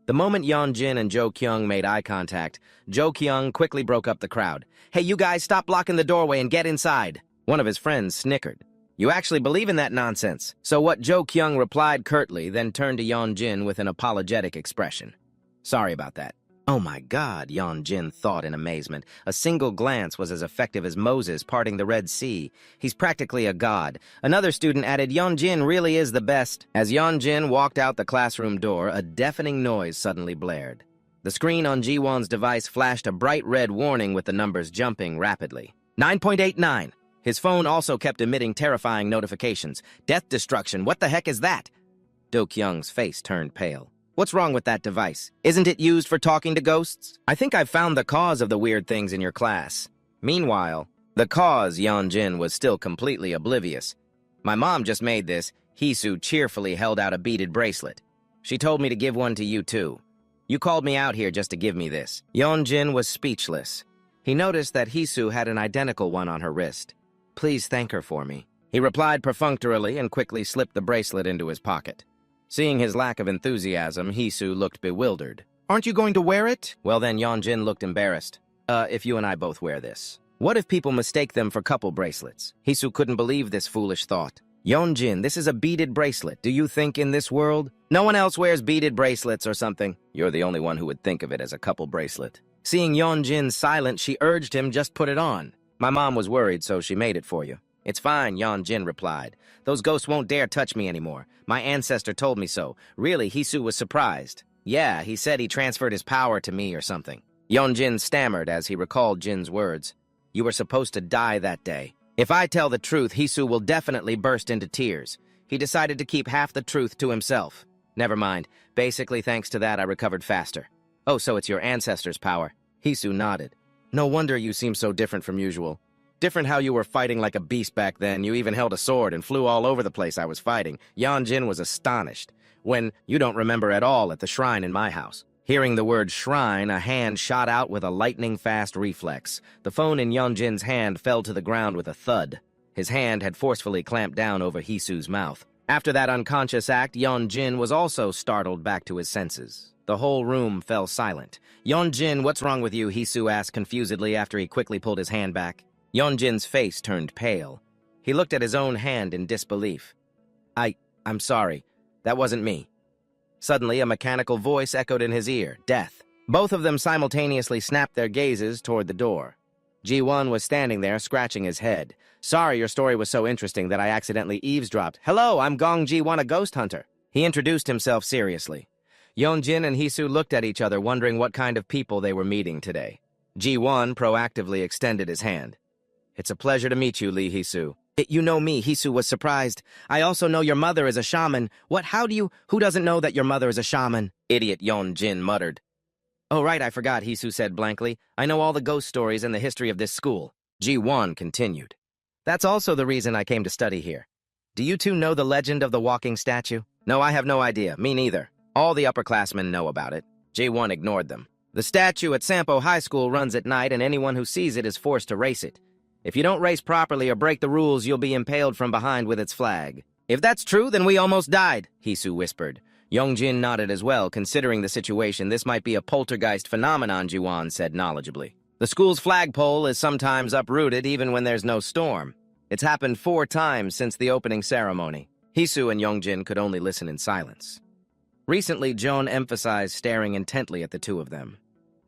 The moment Yeon-jin and Jo Kyung made eye contact, Jo Kyung quickly broke up the crowd. Hey, you guys, stop blocking the doorway and get inside. One of his friends snickered. You actually believe in that nonsense? So what Jo Kyung replied curtly, then turned to Yeon-jin with an apologetic expression. Sorry about that. Oh my God, Yeon-jin thought in amazement. A single glance was as effective as Moses parting the Red Sea. He's practically a god. Another student added, Yeon-jin really is the best. As Yeon-jin walked out the classroom door, a deafening noise suddenly blared. The screen on Ji-won's device flashed a bright red warning with the numbers jumping rapidly. 9.89. His phone also kept emitting terrifying notifications. Death destruction, what the heck is that? Do Kyung's face turned pale. What's wrong with that device? Isn't it used for talking to ghosts? I think I've found the cause of the weird things in your class. Meanwhile, the cause, Yeon-jin was still completely oblivious. My mom just made this. Hee-soo cheerfully held out a beaded bracelet. She told me to give one to you too. You called me out here just to give me this. Yeon-jin was speechless. He noticed that Hee-soo had an identical one on her wrist. Please thank her for me. He replied perfunctorily and quickly slipped the bracelet into his pocket. Seeing his lack of enthusiasm, Hee-soo looked bewildered. Aren't you going to wear it? Well then, Yeon-jin looked embarrassed. If you and I both wear this. What if people mistake them for couple bracelets? Hee-soo couldn't believe this foolish thought. Yeon-jin, this is a beaded bracelet. Do you think in this world? No one else wears beaded bracelets or something. You're the only one who would think of it as a couple bracelet. Seeing Yeon-jin silent, she urged him just put it on. My mom was worried, so she made it for you. It's fine, Yeon-jin replied. Those ghosts won't dare touch me anymore. My ancestor told me so. Really, Hee-soo was surprised. Yeah, he said he transferred his power to me or something. Yeon-jin stammered as he recalled Jin's words. You were supposed to die that day. If I tell the truth, Hee-soo will definitely burst into tears. He decided to keep half the truth to himself. Never mind. Basically, thanks to that, I recovered faster. Oh, so it's your ancestor's power. Hee-soo nodded. No wonder you seem so different from usual. Different how you were fighting like a beast back then. You even held a sword and flew all over the place I was fighting. Yeon-jin was astonished. When you don't remember at all at the shrine in my house. Hearing the word shrine, a hand shot out with a lightning-fast reflex. The phone in Yeon-jin's hand fell to the ground with a thud. His hand had forcefully clamped down over Hee-soo's mouth. After that unconscious act, Yeon-jin was also startled back to his senses. The whole room fell silent. Yeon-jin, what's wrong with you? Hee-soo asked confusedly after he quickly pulled his hand back. Yeon-jin's face turned pale. He looked at his own hand in disbelief. I'm sorry. That wasn't me. Suddenly, a mechanical voice echoed in his ear. Death. Both of them simultaneously snapped their gazes toward the door. Ji-won was standing there, scratching his head. Sorry, your story was so interesting that I accidentally eavesdropped. Hello, I'm Gong Ji-won, a ghost hunter. He introduced himself seriously. Yeonjin and Hisu looked at each other, wondering what kind of people they were meeting today. Ji-won proactively extended his hand. "It's a pleasure to meet you, Lee Hisu." "You know me," Hisu was surprised. "I also know your mother is a shaman." "What, who doesn't know that your mother is a shaman?" Idiot Yeonjin muttered. "Oh, right, I forgot," Hisu said blankly. "I know all the ghost stories and the history of this school." Ji-won continued. "That's also the reason I came to study here. Do you two know the legend of the walking statue?" "No, I have no idea. Me neither. All the upperclassmen know about it." Ji-won ignored them. "The statue at Sampo High School runs at night, and anyone who sees it is forced to race it. If you don't race properly or break the rules, you'll be impaled from behind with its flag." "If that's true, then we almost died," Hisu whispered. Yeonjin nodded as well. Considering the situation, this might be a poltergeist phenomenon, Ji-won said knowledgeably. "The school's flagpole is sometimes uprooted even when there's no storm. It's happened 4 times since the opening ceremony." Hisu and Yeonjin could only listen in silence. Recently, Jeon emphasized staring intently at the two of them.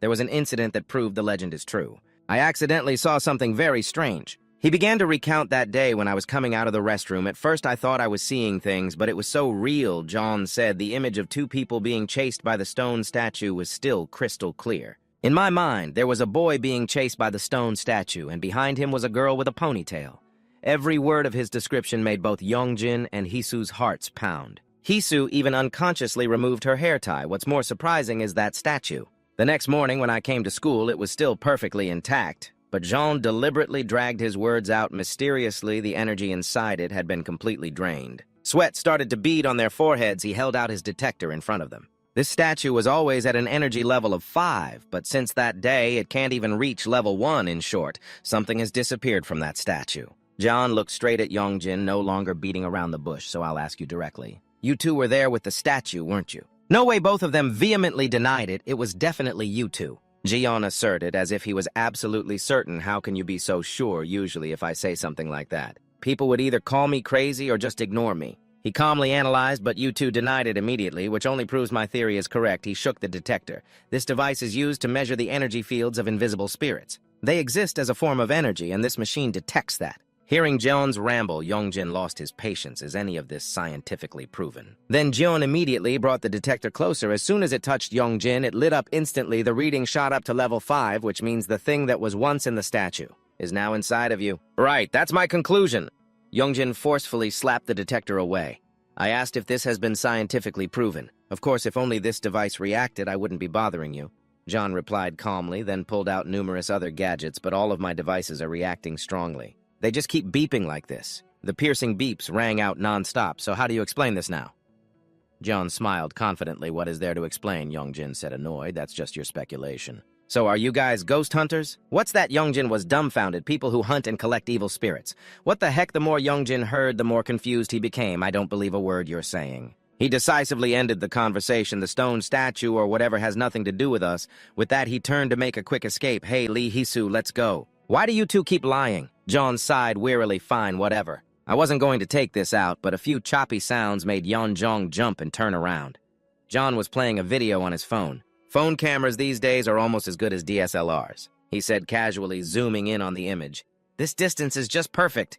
"There was an incident that proved the legend is true. I accidentally saw something very strange." He began to recount that day when I was coming out of the restroom. "At first I thought I was seeing things, but it was so real," Jeon said. The image of 2 people being chased by the stone statue was still crystal clear. "In my mind, there was a boy being chased by the stone statue, and behind him was a girl with a ponytail." Every word of his description made both Yeonjin and Hisu's hearts pound. Hisu even unconsciously removed her hair tie. What's more surprising is that statue. The next morning when I came to school, it was still perfectly intact, but Jean deliberately dragged his words out mysteriously. The energy inside it had been completely drained. Sweat started to bead on their foreheads. He held out his detector in front of them. "This statue was always at an energy level of 5, but since that day, it can't even reach level 1, in short. Something has disappeared from that statue." John looked straight at Yeonjin, no longer beating around the bush, "So I'll ask you directly. You two were there with the statue, weren't you?" "No way," both of them vehemently denied it. "It was definitely you two," Jeon asserted, as if he was absolutely certain. "How can you be so sure? Usually if I say something like that, people would either call me crazy or just ignore me." He calmly analyzed, "But you two denied it immediately, which only proves my theory is correct." He shook the detector. "This device is used to measure the energy fields of invisible spirits. They exist as a form of energy, and this machine detects that." Hearing Jeon's ramble, Yeonjin lost his patience. "Is any of this scientifically proven?" Then Jeon immediately brought the detector closer. As soon as it touched Yeonjin, it lit up instantly. The reading shot up to level 5, which means the thing that was once in the statue is now inside of you. "Right, that's my conclusion." Yeonjin forcefully slapped the detector away. "I asked if this has been scientifically proven. Of course, if only this device reacted, I wouldn't be bothering you." Jeon replied calmly, then pulled out numerous other gadgets, "But all of my devices are reacting strongly. They just keep beeping like this. The piercing beeps rang out non-stop. So how do you explain this now?" John smiled confidently. "What is there to explain?" Yeonjin said, annoyed. "That's just your speculation." "So are you guys ghost hunters?" "What's that?" Yeonjin was dumbfounded. "People who hunt and collect evil spirits." "What the heck?" The more Yeonjin heard, the more confused he became. "I don't believe a word you're saying." He decisively ended the conversation. "The stone statue or whatever has nothing to do with us." With that, he turned to make a quick escape. "Hey, Lee Hisu, let's go." "Why do you two keep lying?" John sighed wearily. "Fine, whatever. I wasn't going to take this out," but a few choppy sounds made Yeonjong jump and turn around. John was playing a video on his phone. "Phone cameras these days are almost as good as DSLRs," he said casually, zooming in on the image. "This distance is just perfect."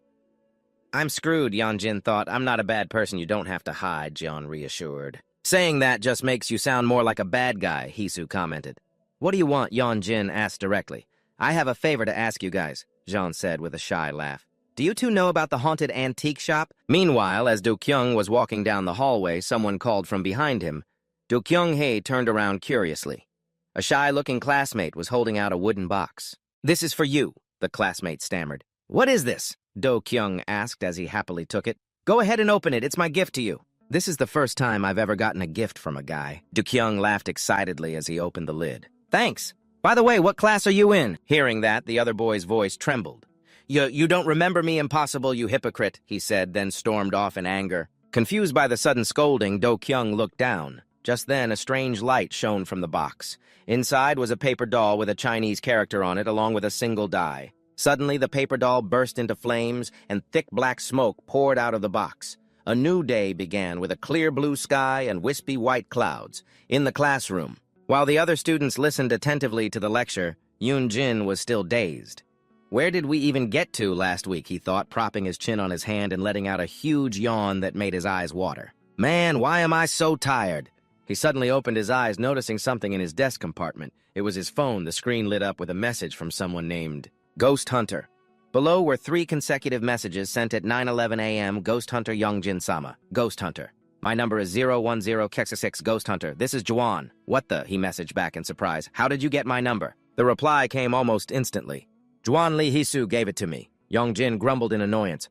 "I'm screwed," Yeonjin thought. "I'm not a bad person. You don't have to hide," John reassured. "Saying that just makes you sound more like a bad guy," Hisu commented. "What do you want?" Yeonjin asked directly. "I have a favor to ask you guys," Jean said with a shy laugh. "Do you two know about the haunted antique shop?" Meanwhile, as Do-kyung was walking down the hallway, someone called from behind him. Do-kyung-hae turned around curiously. A shy-looking classmate was holding out a wooden box. "This is for you," the classmate stammered. "What is this?" Do-kyung asked as he happily took it. "Go ahead and open it. It's my gift to you." "This is the first time I've ever gotten a gift from a guy." Do-kyung laughed excitedly as he opened the lid. "Thanks. By the way, what class are you in?" Hearing that, the other boy's voice trembled. You don't remember me? Impossible, you hypocrite," he said, then stormed off in anger. Confused by the sudden scolding, Do-kyung looked down. Just then, a strange light shone from the box. Inside was a paper doll with a Chinese character on it, along with a single die. Suddenly, the paper doll burst into flames, and thick black smoke poured out of the box. A new day began with a clear blue sky and wispy white clouds. In the classroom, while the other students listened attentively to the lecture, Yoon-jin was still dazed. Where did we even get to last week, he thought, propping his chin on his hand and letting out a huge yawn that made his eyes water. Man, why am I so tired? He suddenly opened his eyes, noticing something in his desk compartment. It was his phone. The screen lit up with a message from someone named Ghost Hunter. Below were 3 consecutive messages sent at 9:11 a.m. Ghost Hunter Yongjin-sama. Ghost Hunter. My number is 010-66 Ghost Hunter. This is Juan. What the? He messaged back in surprise. How did you get my number? The reply came almost instantly. Juan Lee Hisu gave it to me. Yongjin grumbled in annoyance.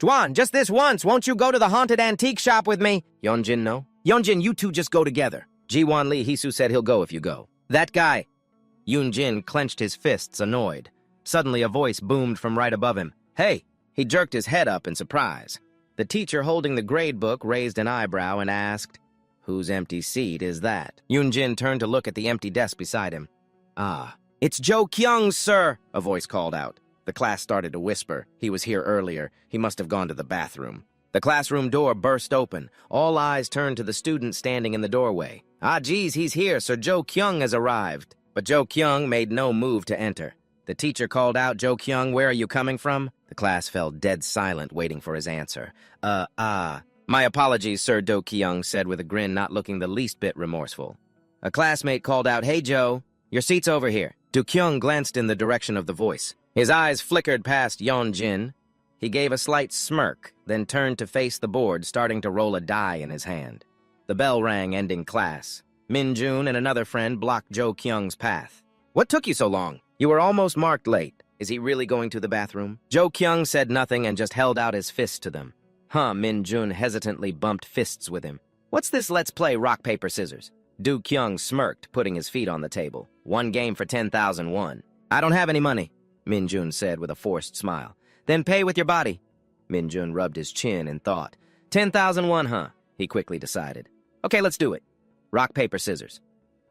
Juan, just this once. Won't you go to the haunted antique shop with me? Yongjin, no. Yongjin, you two just go together. Juan Lee Hisu said he'll go if you go. That guy. Yongjin clenched his fists, annoyed. Suddenly, a voice boomed from right above him. Hey! He jerked his head up in surprise. The teacher holding the grade book raised an eyebrow and asked, Whose empty seat is that? Yongjin turned to look at the empty desk beside him. Ah, it's Joe Kyung's, sir, a voice called out. The class started to whisper. He was here earlier. He must have gone to the bathroom. The classroom door burst open. All eyes turned to the student standing in the doorway. Ah, geez, he's here. Sir Joe Kyung has arrived. But Joe Kyung made no move to enter. The teacher called out, Joe Kyung, where are you coming from? The class fell dead silent, waiting for his answer. My apologies, Sir Do Kyung said with a grin, not looking the least bit remorseful. A classmate called out, Hey, Joe, your seat's over here. Do Kyung glanced in the direction of the voice. His eyes flickered past Yongjin. He gave a slight smirk, then turned to face the board, starting to roll a die in his hand. The bell rang, ending class. Min-jun and another friend blocked Joe Kyung's path. What took you so long? You were almost marked late. Is he really going to the bathroom? Joe Kyung said nothing and just held out his fist to them. Min-jun hesitantly bumped fists with him. What's this let's play rock, paper, scissors? Do Kyung smirked, putting his feet on the table. 1 game for 10,000 won. I don't have any money, Min-jun said with a forced smile. Then pay with your body. Min-jun rubbed his chin in thought. 10,000 won, huh? He quickly decided. Okay, let's do it. Rock, paper, scissors.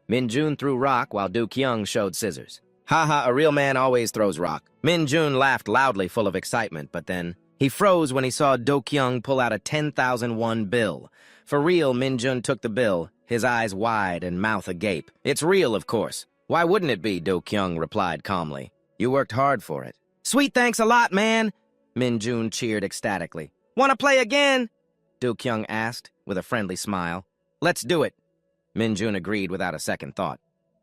Min-jun threw rock while Do Kyung showed scissors. Haha, a real man always throws rock. Min-jun laughed loudly, full of excitement, but then he froze when he saw Do Kyung pull out a 10,000 won bill. For real, Min-jun took the bill, his eyes wide and mouth agape. It's real, of course. Why wouldn't it be? Do Kyung replied calmly. You worked hard for it. Sweet, thanks a lot, man, Min-jun cheered ecstatically. Wanna play again? Do Kyung asked, with a friendly smile. Let's do it. Min-jun agreed without a second thought.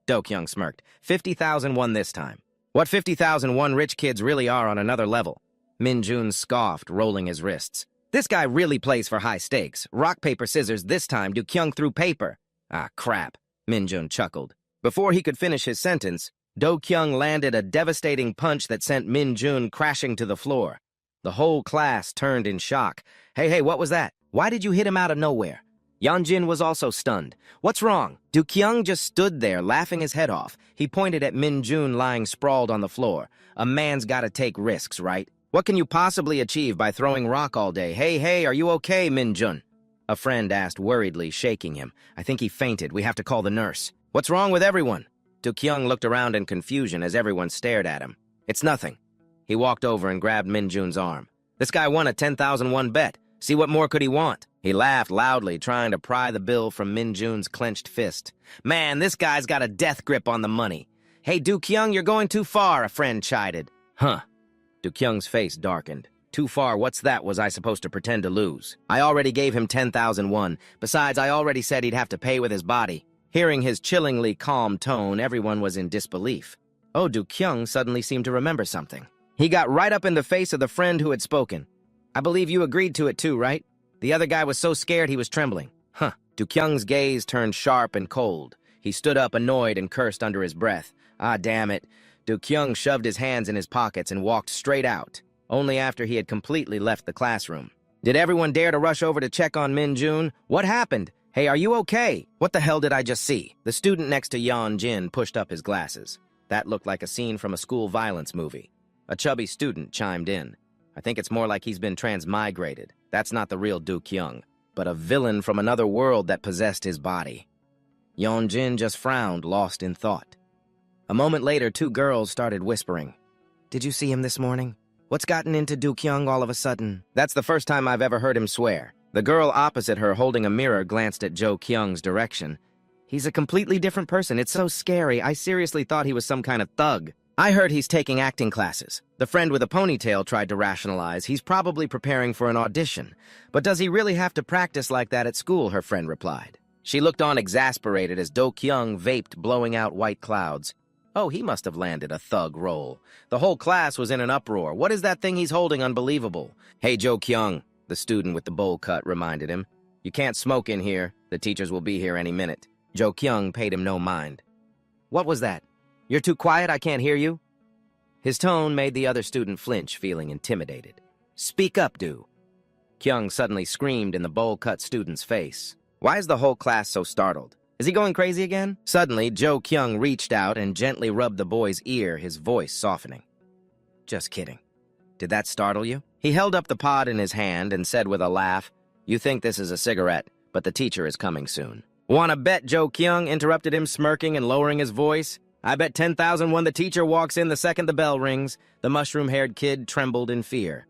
Do Kyung smirked. 50,000 won this time. What 50,000 won rich kids really are on another level. Min-jun scoffed, rolling his wrists. This guy really plays for high stakes. Rock, paper, scissors this time. Do Kyung threw paper. Ah, crap, Min-jun chuckled. Before he could finish his sentence, Do Kyung landed a devastating punch that sent Min-jun crashing to the floor. The whole class turned in shock. Hey, what was that? Why did you hit him out of nowhere? Yongjin was also stunned. What's wrong? Do Kyung just stood there, laughing his head off. He pointed at Min-jun lying sprawled on the floor. A man's gotta take risks, right? What can you possibly achieve by throwing rock all day? Hey, are you okay, Min-jun? A friend asked worriedly, shaking him. I think he fainted. We have to call the nurse. What's wrong with everyone? Do Kyung looked around in confusion as everyone stared at him. It's nothing. He walked over and grabbed Min-jun's arm. This guy won a 10,000 won bet. See what more could he want? He laughed loudly, trying to pry the bill from Min-jun's clenched fist. Man, this guy's got a death grip on the money. Hey, Do Kyung, you're going too far, a friend chided. Huh. Do Kyung's face darkened. Too far, what's that? Was I supposed to pretend to lose? I already gave him 10,000 won. Besides, I already said he'd have to pay with his body. Hearing his chillingly calm tone, everyone was in disbelief. Oh, Do Kyung suddenly seemed to remember something. He got right up in the face of the friend who had spoken. I believe you agreed to it too, right? The other guy was so scared he was trembling. Huh. Do Kyung's gaze turned sharp and cold. He stood up annoyed and cursed under his breath. Ah, damn it. Do Kyung shoved his hands in his pockets and walked straight out, only after he had completely left the classroom. Did everyone dare to rush over to check on Min-jun? What happened? Hey, are you okay? What the hell did I just see? The student next to Yeon-jin pushed up his glasses. That looked like a scene from a school violence movie. A chubby student chimed in. I think it's more like he's been transmigrated. That's not the real Do Kyung, but a villain from another world that possessed his body. Yeon-jin just frowned, lost in thought. A moment later, 2 girls started whispering. Did you see him this morning? What's gotten into Do Kyung all of a sudden? That's the first time I've ever heard him swear. The girl opposite her, holding a mirror, glanced at Joe Kyung's direction. He's a completely different person. It's so scary. I seriously thought he was some kind of thug. I heard he's taking acting classes. The friend with a ponytail tried to rationalize. He's probably preparing for an audition. But does he really have to practice like that at school, her friend replied. She looked on exasperated as Do-kyung vaped, blowing out white clouds. Oh, he must have landed a thug role. The whole class was in an uproar. What is that thing he's holding unbelievable? Hey, Jo-kyung, the student with the bowl cut reminded him. You can't smoke in here. The teachers will be here any minute. Jo-kyung paid him no mind. What was that? You're too quiet, I can't hear you? His tone made the other student flinch, feeling intimidated. Speak up, Do. Kyung suddenly screamed in the bowl-cut student's face. Why is the whole class so startled? Is he going crazy again? Suddenly, Jo-kyung reached out and gently rubbed the boy's ear, his voice softening. Just kidding. Did that startle you? He held up the pod in his hand and said with a laugh, You think this is a cigarette, but the teacher is coming soon. Wanna bet, Jo-kyung interrupted him, smirking and lowering his voice. I bet 10,000 when the teacher walks in the second the bell rings. The mushroom-haired kid trembled in fear.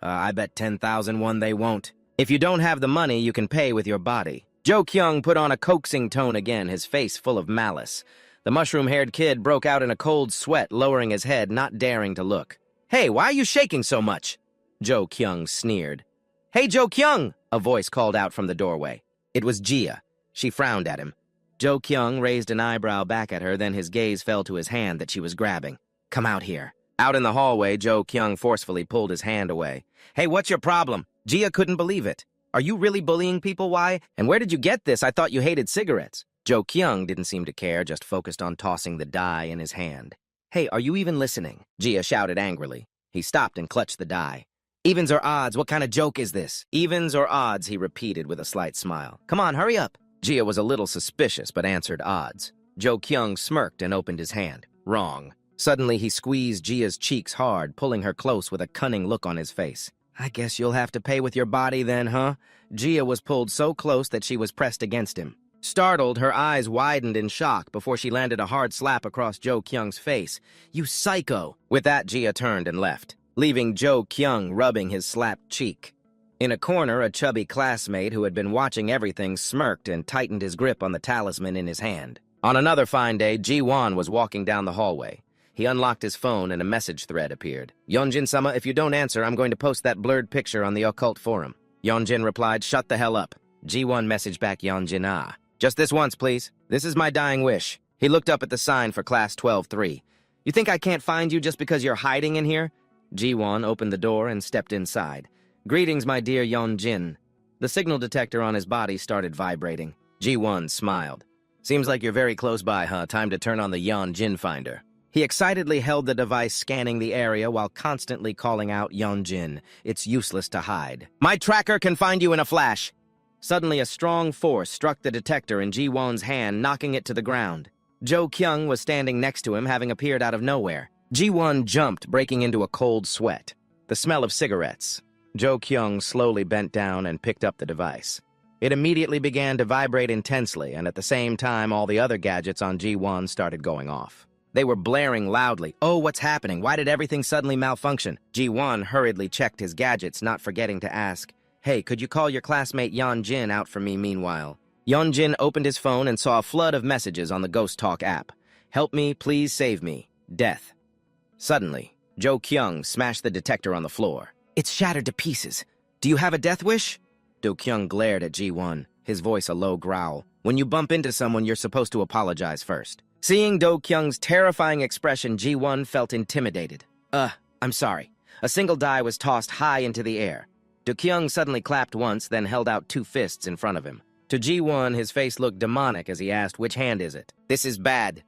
I bet 10,000 when they won't. If you don't have the money, you can pay with your body. Jo-kyung put on a coaxing tone again, his face full of malice. The mushroom-haired kid broke out in a cold sweat, lowering his head, not daring to look. Hey, why are you shaking so much? Jo-kyung sneered. Hey, Jo-kyung! A voice called out from the doorway. It was Jia. She frowned at him. Jo-kyung raised an eyebrow back at her, then his gaze fell to his hand that she was grabbing. Come out here. Out in the hallway, Jo-kyung forcefully pulled his hand away. Hey, what's your problem? Jia couldn't believe it. Are you really bullying people, why? And where did you get this? I thought you hated cigarettes. Jo-kyung didn't seem to care, just focused on tossing the die in his hand. Hey, are you even listening? Jia shouted angrily. He stopped and clutched the die. Evens or odds? What kind of joke is this? Evens or odds, he repeated with a slight smile. Come on, hurry up. Jia was a little suspicious, but answered odds. Jo-kyung smirked and opened his hand. Wrong. Suddenly, he squeezed Jia's cheeks hard, pulling her close with a cunning look on his face. I guess you'll have to pay with your body then, huh? Jia was pulled so close that she was pressed against him. Startled, her eyes widened in shock before she landed a hard slap across Jo-kyung's face. You psycho! With that, Jia turned and left, leaving Jo-kyung rubbing his slapped cheek. In a corner, a chubby classmate who had been watching everything smirked and tightened his grip on the talisman in his hand. On another fine day, Ji-won was walking down the hallway. He unlocked his phone and a message thread appeared. Yeonjin-sama, if you don't answer, I'm going to post that blurred picture on the occult forum. Yeonjin replied, shut the hell up. Ji-won messaged back Yeonjin, just this once, please. This is my dying wish. He looked up at the sign for class 12-3. You think I can't find you just because you're hiding in here? Ji-won opened the door and stepped inside. Greetings, my dear Yeonjin. The signal detector on his body started vibrating. Ji-won smiled. Seems like you're very close by, huh? Time to turn on the Yeonjin finder. He excitedly held the device scanning the area while constantly calling out Yeonjin. It's useless to hide. My tracker can find you in a flash. Suddenly, a strong force struck the detector in Ji-won's hand, knocking it to the ground. Jo-kyung was standing next to him, having appeared out of nowhere. Ji-won jumped, breaking into a cold sweat. The smell of cigarettes. Jo-kyung slowly bent down and picked up the device. It immediately began to vibrate intensely, and at the same time, all the other gadgets on Ji-won started going off. They were blaring loudly. Oh, what's happening? Why did everything suddenly malfunction? Ji-won hurriedly checked his gadgets, not forgetting to ask, Hey, could you call your classmate Yeonjin out for me meanwhile? Yeonjin opened his phone and saw a flood of messages on the Ghost Talk app. Help me, please save me. Death. Suddenly, Jo-kyung smashed the detector on the floor. It's shattered to pieces. Do you have a death wish? Do-kyung glared at Ji-won, his voice a low growl. When you bump into someone, you're supposed to apologize first. Seeing Do-kyung's terrifying expression, Ji-won felt intimidated. I'm sorry. A single die was tossed high into the air. Do-kyung suddenly clapped once, then held out two fists in front of him. To Ji-won, his face looked demonic as he asked, which hand is it? This is bad.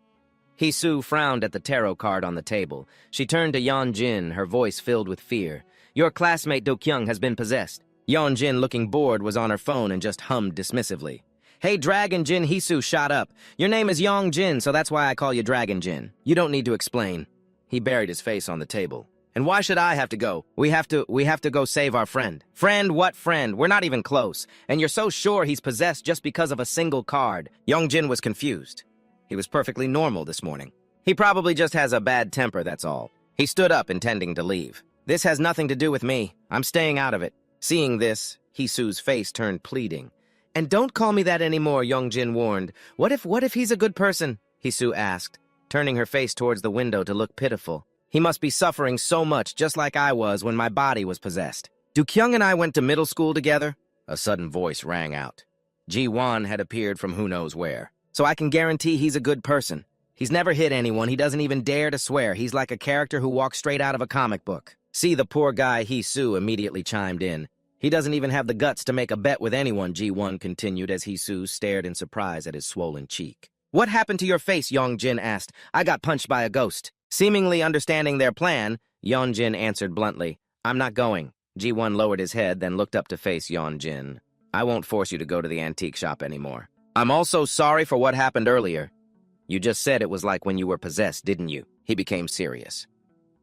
Hee-soo frowned at the tarot card on the table. She turned to Yeonjin, her voice filled with fear. Your classmate Do-kyung has been possessed. Yeonjin, looking bored, was on her phone and just hummed dismissively. Hey, Dragon Jin, Hee-soo shot up. Your name is Yeonjin, so that's why I call you Dragon Jin. You don't need to explain. He buried his face on the table. And why should I have to go? We have to go save our friend. Friend? What friend? We're not even close. And you're so sure he's possessed just because of a single card. Yeonjin was confused. He was perfectly normal this morning. He probably just has a bad temper, that's all. He stood up, intending to leave. This has nothing to do with me. I'm staying out of it. Seeing this, Hee-soo's face turned pleading. And don't call me that anymore, Yeonjin warned. What if he's a good person? Hee-soo asked, turning her face towards the window to look pitiful. He must be suffering so much, just like I was when my body was possessed. Do-kyung and I went to middle school together? A sudden voice rang out. Ji-won had appeared from who knows where. So I can guarantee he's a good person. He's never hit anyone. He doesn't even dare to swear. He's like a character who walks straight out of a comic book. See, the poor guy, Hee-soo, immediately chimed in. He doesn't even have the guts to make a bet with anyone, Ji-won continued as Hee-soo stared in surprise at his swollen cheek. What happened to your face? Yong-jin asked. I got punched by a ghost. Seemingly understanding their plan, Yeon-jin answered bluntly. I'm not going. Ji-won lowered his head, then looked up to face Yeon-jin. I won't force you to go to the antique shop anymore. I'm also sorry for what happened earlier. You just said it was like when you were possessed, didn't you? He became serious.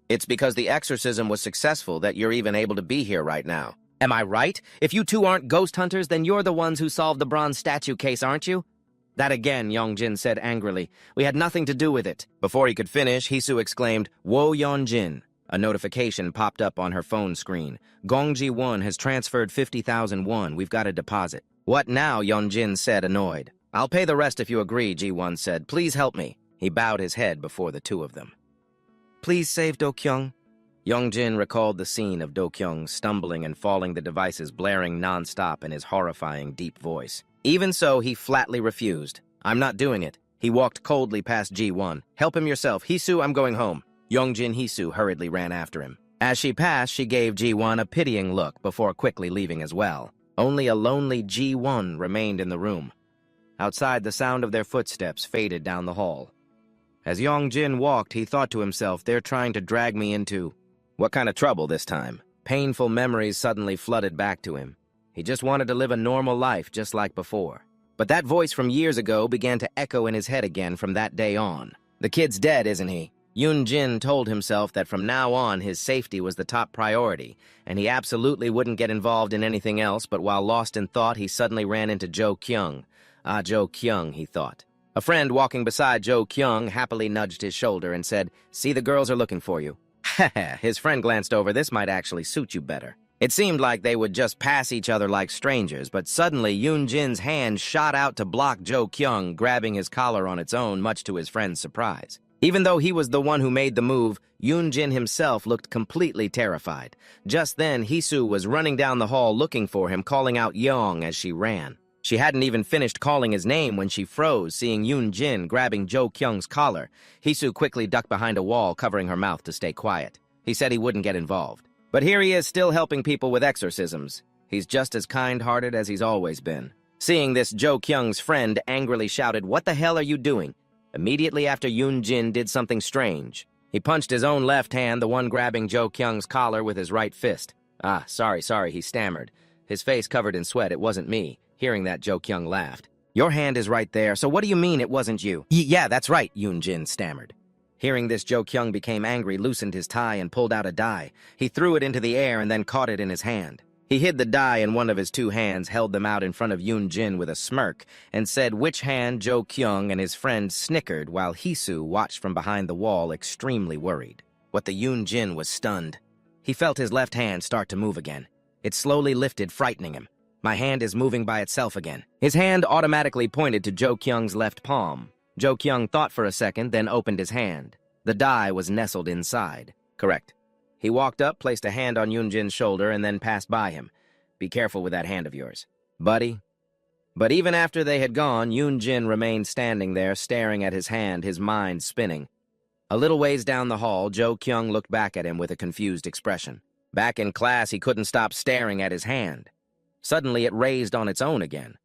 It's because the exorcism was successful that you're even able to be here right now. Am I right? If you two aren't ghost hunters, then you're the ones who solved the bronze statue case, aren't you? That again, Yeon-jin said angrily. We had nothing to do with it. Before he could finish, Hee-soo exclaimed, Wo Yeon-jin. A notification popped up on her phone screen. Gong Ji-won has transferred 50,000 won. We've got a deposit. What now? Yeon-jin said, annoyed. I'll pay the rest if you agree, Ji-won said. Please help me. He bowed his head before the two of them. Please save Do-kyung. Yeon-jin recalled the scene of Do-kyung stumbling and falling, the devices blaring non-stop in his horrifying deep voice. Even so, he flatly refused. I'm not doing it. He walked coldly past Ji-won. Help him yourself. Hee-soo, I'm going home. Yeonjin Hee-soo hurriedly ran after him. As she passed, she gave Ji-won a pitying look before quickly leaving as well. Only a lonely Ji-won remained in the room. Outside, the sound of their footsteps faded down the hall. As Yeonjin walked, he thought to himself, they're trying to drag me into... What kind of trouble this time? Painful memories suddenly flooded back to him. He just wanted to live a normal life just like before. But that voice from years ago began to echo in his head again from that day on. The kid's dead, isn't he? Yoon-jin told himself that from now on his safety was the top priority, and he absolutely wouldn't get involved in anything else, but while lost in thought, he suddenly ran into Jo-kyung. Ah, Jo-kyung, he thought. A friend walking beside Jo-kyung happily nudged his shoulder and said, See, the girls are looking for you. Heh, his friend glanced over. This might actually suit you better. It seemed like they would just pass each other like strangers, but suddenly Yoon-jin's hand shot out to block Jo-kyung, grabbing his collar on its own, much to his friend's surprise. Even though he was the one who made the move, Yoon-jin himself looked completely terrified. Just then, Hee-soo was running down the hall looking for him, calling out Yeong as she ran. She hadn't even finished calling his name when she froze, seeing Yoon-jin grabbing Jo-kyung's collar. Hee-soo quickly ducked behind a wall, covering her mouth to stay quiet. He said he wouldn't get involved. But here he is still helping people with exorcisms. He's just as kind-hearted as he's always been. Seeing this, Jo-kyung's friend angrily shouted, What the hell are you doing? Immediately after, Yoon-jin did something strange. He punched his own left hand, the one grabbing Jo-kyung's collar, with his right fist. Ah, sorry, he stammered. His face covered in sweat. It wasn't me. Hearing that, Jo-kyung laughed. Your hand is right there, so what do you mean it wasn't you? Yeah, that's right, Yoon-jin stammered. Hearing this, Jo-kyung became angry, loosened his tie, and pulled out a die. He threw it into the air and then caught it in his hand. He hid the die in one of his two hands, held them out in front of Yoon-jin with a smirk, and said which hand Jo-kyung and his friend snickered while Hee-soo watched from behind the wall, extremely worried. What the Yoon-jin was stunned. He felt his left hand start to move again. It slowly lifted, frightening him. My hand is moving by itself again. His hand automatically pointed to Jo-kyung's left palm. Jo-kyung thought for a second, then opened his hand. The die was nestled inside. Correct. He walked up, placed a hand on Yoon-jin's shoulder, and then passed by him. Be careful with that hand of yours, buddy. But even after they had gone, Yoon-jin remained standing there, staring at his hand, his mind spinning. A little ways down the hall, Jo-kyung looked back at him with a confused expression. Back in class, he couldn't stop staring at his hand. Suddenly, it raised on its own again.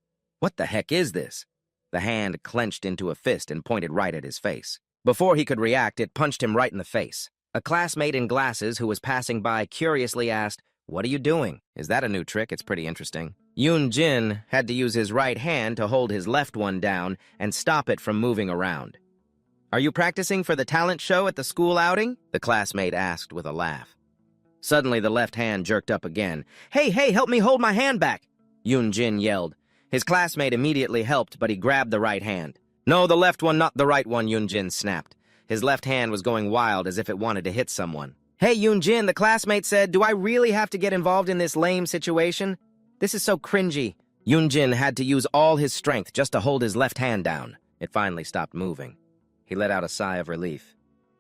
What the heck is this? The hand clenched into a fist and pointed right at his face. Before he could react, it punched him right in the face. A classmate in glasses who was passing by curiously asked, What are you doing? Is that a new trick? It's pretty interesting. Yoon-jin had to use his right hand to hold his left one down and stop it from moving around. Are you practicing for the talent show at the school outing? The classmate asked with a laugh. Suddenly, the left hand jerked up again. Hey, help me hold my hand back! Yoon-jin yelled. His classmate immediately helped, but he grabbed the right hand. No, the left one, not the right one, Yoon-jin snapped. His left hand was going wild as if it wanted to hit someone. Hey, Yoon-jin, the classmate said, do I really have to get involved in this lame situation? This is so cringy. Yoon-jin had to use all his strength just to hold his left hand down. It finally stopped moving. He let out a sigh of relief.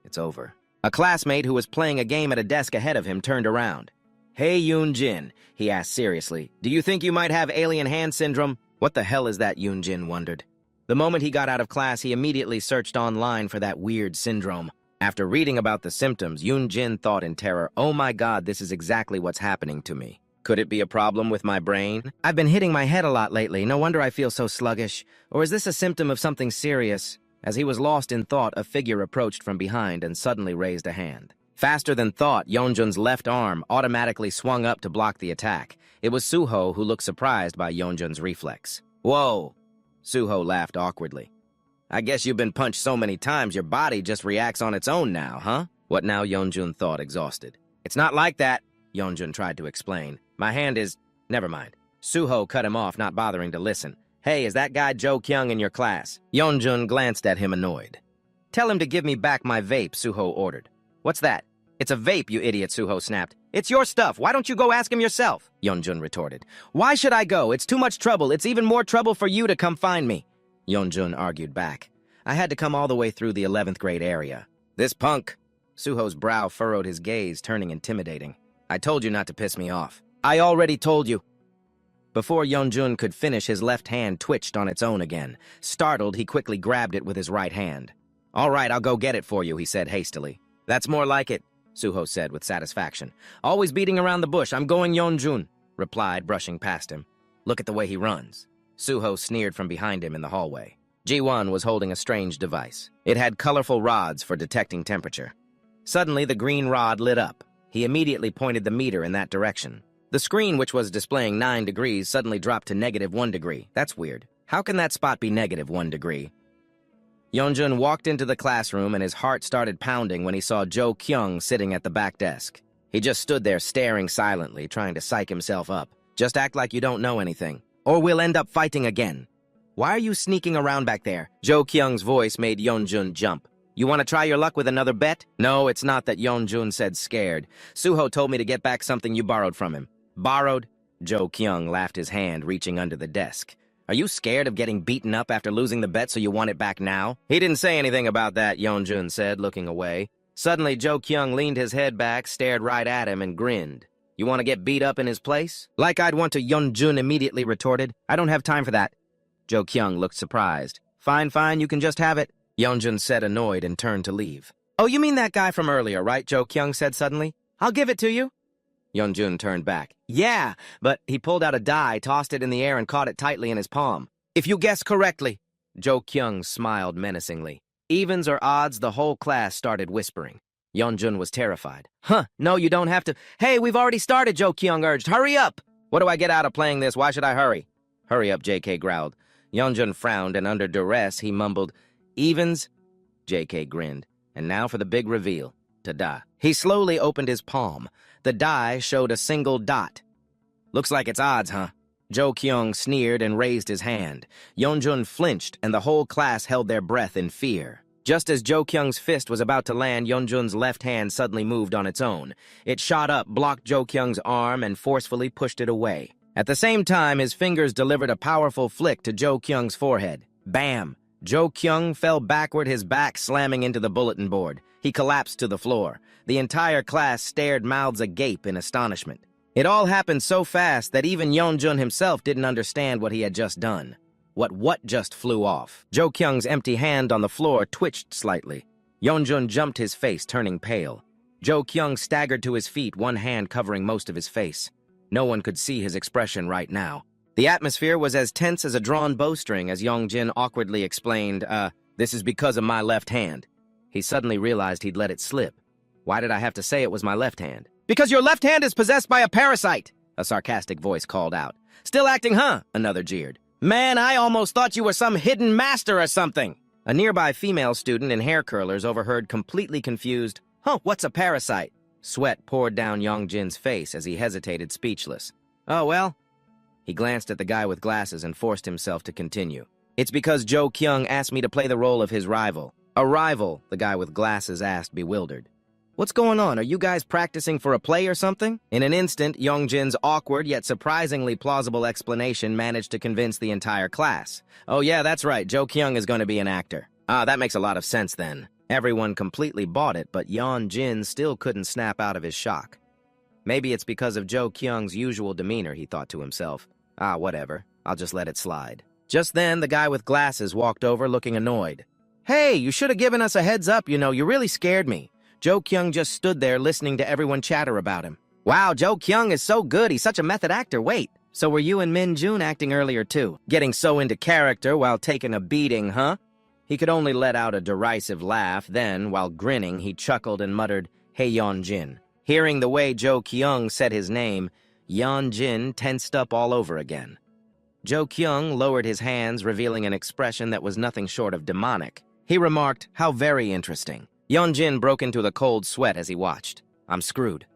It's over. A classmate who was playing a game at a desk ahead of him turned around. Hey, Yoon-jin, he asked seriously, do you think you might have alien hand syndrome? What the hell is that, Yoonjin wondered. The moment he got out of class, he immediately searched online for that weird syndrome. After reading about the symptoms, Yoonjin thought in terror, "Oh my god, this is exactly what's happening to me. Could it be a problem with my brain? I've been hitting my head a lot lately, no wonder I feel so sluggish. Or is this a symptom of something serious?" As he was lost in thought, a figure approached from behind and suddenly raised a hand. Faster than thought, Yeonjun's left arm automatically swung up to block the attack. It was Suho, who looked surprised by Yeonjun's reflex. "Whoa!" Suho laughed awkwardly. "I guess you've been punched so many times your body just reacts on its own now, huh?" What now, Yeonjun thought, exhausted. "It's not like that," Yeonjun tried to explain. "My hand is—" "Never mind." Suho cut him off, not bothering to listen. "Hey, is that guy Jo Kyung in your class?" Yeonjun glanced at him annoyed. "Tell him to give me back my vape," Suho ordered. "What's that?" "It's a vape, you idiot," Suho snapped. "It's your stuff. Why don't you go ask him yourself?" Yeonjun retorted. "Why should I go? It's too much trouble. It's even more trouble for you to come find me." Yeonjun argued back. "I had to come all the way through the 11th grade area." "This punk." Suho's brow furrowed, his gaze turning intimidating. "I told you not to piss me off." "I already told you." Before Yeonjun could finish, his left hand twitched on its own again. Startled, he quickly grabbed it with his right hand. "All right, I'll go get it for you," he said hastily. "That's more like it," Suho said with satisfaction. "Always beating around the bush. I'm going," Yeonjun replied, brushing past him. "Look at the way he runs." Suho sneered from behind him in the hallway. Ji-won was holding a strange device. It had colorful rods for detecting temperature. Suddenly, the green rod lit up. He immediately pointed the meter in that direction. The screen, which was displaying 9 degrees, suddenly dropped to -1 degree. That's weird. How can that spot be -1 degree? Yeonjun walked into the classroom and his heart started pounding when he saw Jo Kyung sitting at the back desk. He just stood there staring silently, trying to psych himself up. "Just act like you don't know anything, or we'll end up fighting again." "Why are you sneaking around back there?" Jo Kyung's voice made Yeonjun jump. "You want to try your luck with another bet?" "No, it's not that," Yeonjun said, scared. "Suho told me to get back something you borrowed from him." "Borrowed?" Jo Kyung laughed, his hand reaching under the desk. "Are you scared of getting beaten up after losing the bet so you want it back now?" "He didn't say anything about that," Yeonjun said, looking away. Suddenly, Jo Kyung leaned his head back, stared right at him, and grinned. "You want to get beat up in his place?" "Like I'd want to," Yeonjun immediately retorted. "I don't have time for that." Jo Kyung looked surprised. Fine, you can just have it," Yeonjun said, annoyed, and turned to leave. "Oh, you mean that guy from earlier, right?" Jo Kyung said suddenly. "I'll give it to you." Yeonjun turned back. "Yeah, but..." He pulled out a die, tossed it in the air, and caught it tightly in his palm. "If you guess correctly." Jo Kyung smiled menacingly. Evens or odds, the whole class started whispering. Yeonjun was terrified. No, you don't have to." "Hey, we've already started," Jo Kyung urged. "Hurry up!" "What do I get out of playing this? Why should I hurry?" "Hurry up," JK growled. Yeonjun frowned, and under duress, he mumbled, "Evens?" JK grinned. "And now for the big reveal. Ta-da." He slowly opened his palm. The die showed a single dot. "Looks like it's odds, huh?" Jo Kyung sneered and raised his hand. Yeonjun flinched, and the whole class held their breath in fear. Just as Jo Kyung's fist was about to land, Yeonjun's left hand suddenly moved on its own. It shot up, blocked Jo Kyung's arm, and forcefully pushed it away. At the same time, his fingers delivered a powerful flick to Jo Kyung's forehead. Bam! Jo Kyung fell backward, his back slamming into the bulletin board. He collapsed to the floor. The entire class stared, mouths agape in astonishment. It all happened so fast that even Yeonjun himself didn't understand what he had just done. What just flew off? Jo Kyung's empty hand on the floor twitched slightly. Yeonjun jumped, his face turning pale. Jo Kyung staggered to his feet, one hand covering most of his face. No one could see his expression right now. The atmosphere was as tense as a drawn bowstring as Yeonjun awkwardly explained, "This is because of my left hand." He suddenly realized he'd let it slip. Why did I have to say it was my left hand? "Because your left hand is possessed by a parasite," a sarcastic voice called out. "Still acting, huh?" another jeered. "Man, I almost thought you were some hidden master or something." A nearby female student in hair curlers overheard, completely confused, "What's a parasite?" Sweat poured down Yeonjun's face as he hesitated, speechless. "Oh, well." He glanced at the guy with glasses and forced himself to continue. "It's because Jo Kyung asked me to play the role of his rival." "A rival?" the guy with glasses asked, bewildered. "What's going on? Are you guys practicing for a play or something?" In an instant, Yeonjun's awkward yet surprisingly plausible explanation managed to convince the entire class. "Oh yeah, that's right, Jo Kyung is going to be an actor." "Ah, that makes a lot of sense then." Everyone completely bought it, but Yeonjun still couldn't snap out of his shock. Maybe it's because of Jo Kyung's usual demeanor, he thought to himself. "Ah, whatever. I'll just let it slide. Just then, the guy with glasses walked over looking annoyed. Hey, you should have given us a heads up, you really scared me. Jo Kyung just stood there listening to everyone chatter about him. Wow, Jo Kyung is so good, he's such a method actor, wait. So were you and Min Jun acting earlier too? Getting so into character while taking a beating, huh? He could only let out a derisive laugh, then, while grinning, he chuckled and muttered, Hey Yeon-jin. Hearing the way Jo Kyung said his name, Yeon-jin tensed up all over again. Jo Kyung lowered his hands, revealing an expression that was nothing short of demonic. He remarked, How very interesting. Yeon-jin broke into the cold sweat as he watched. I'm screwed.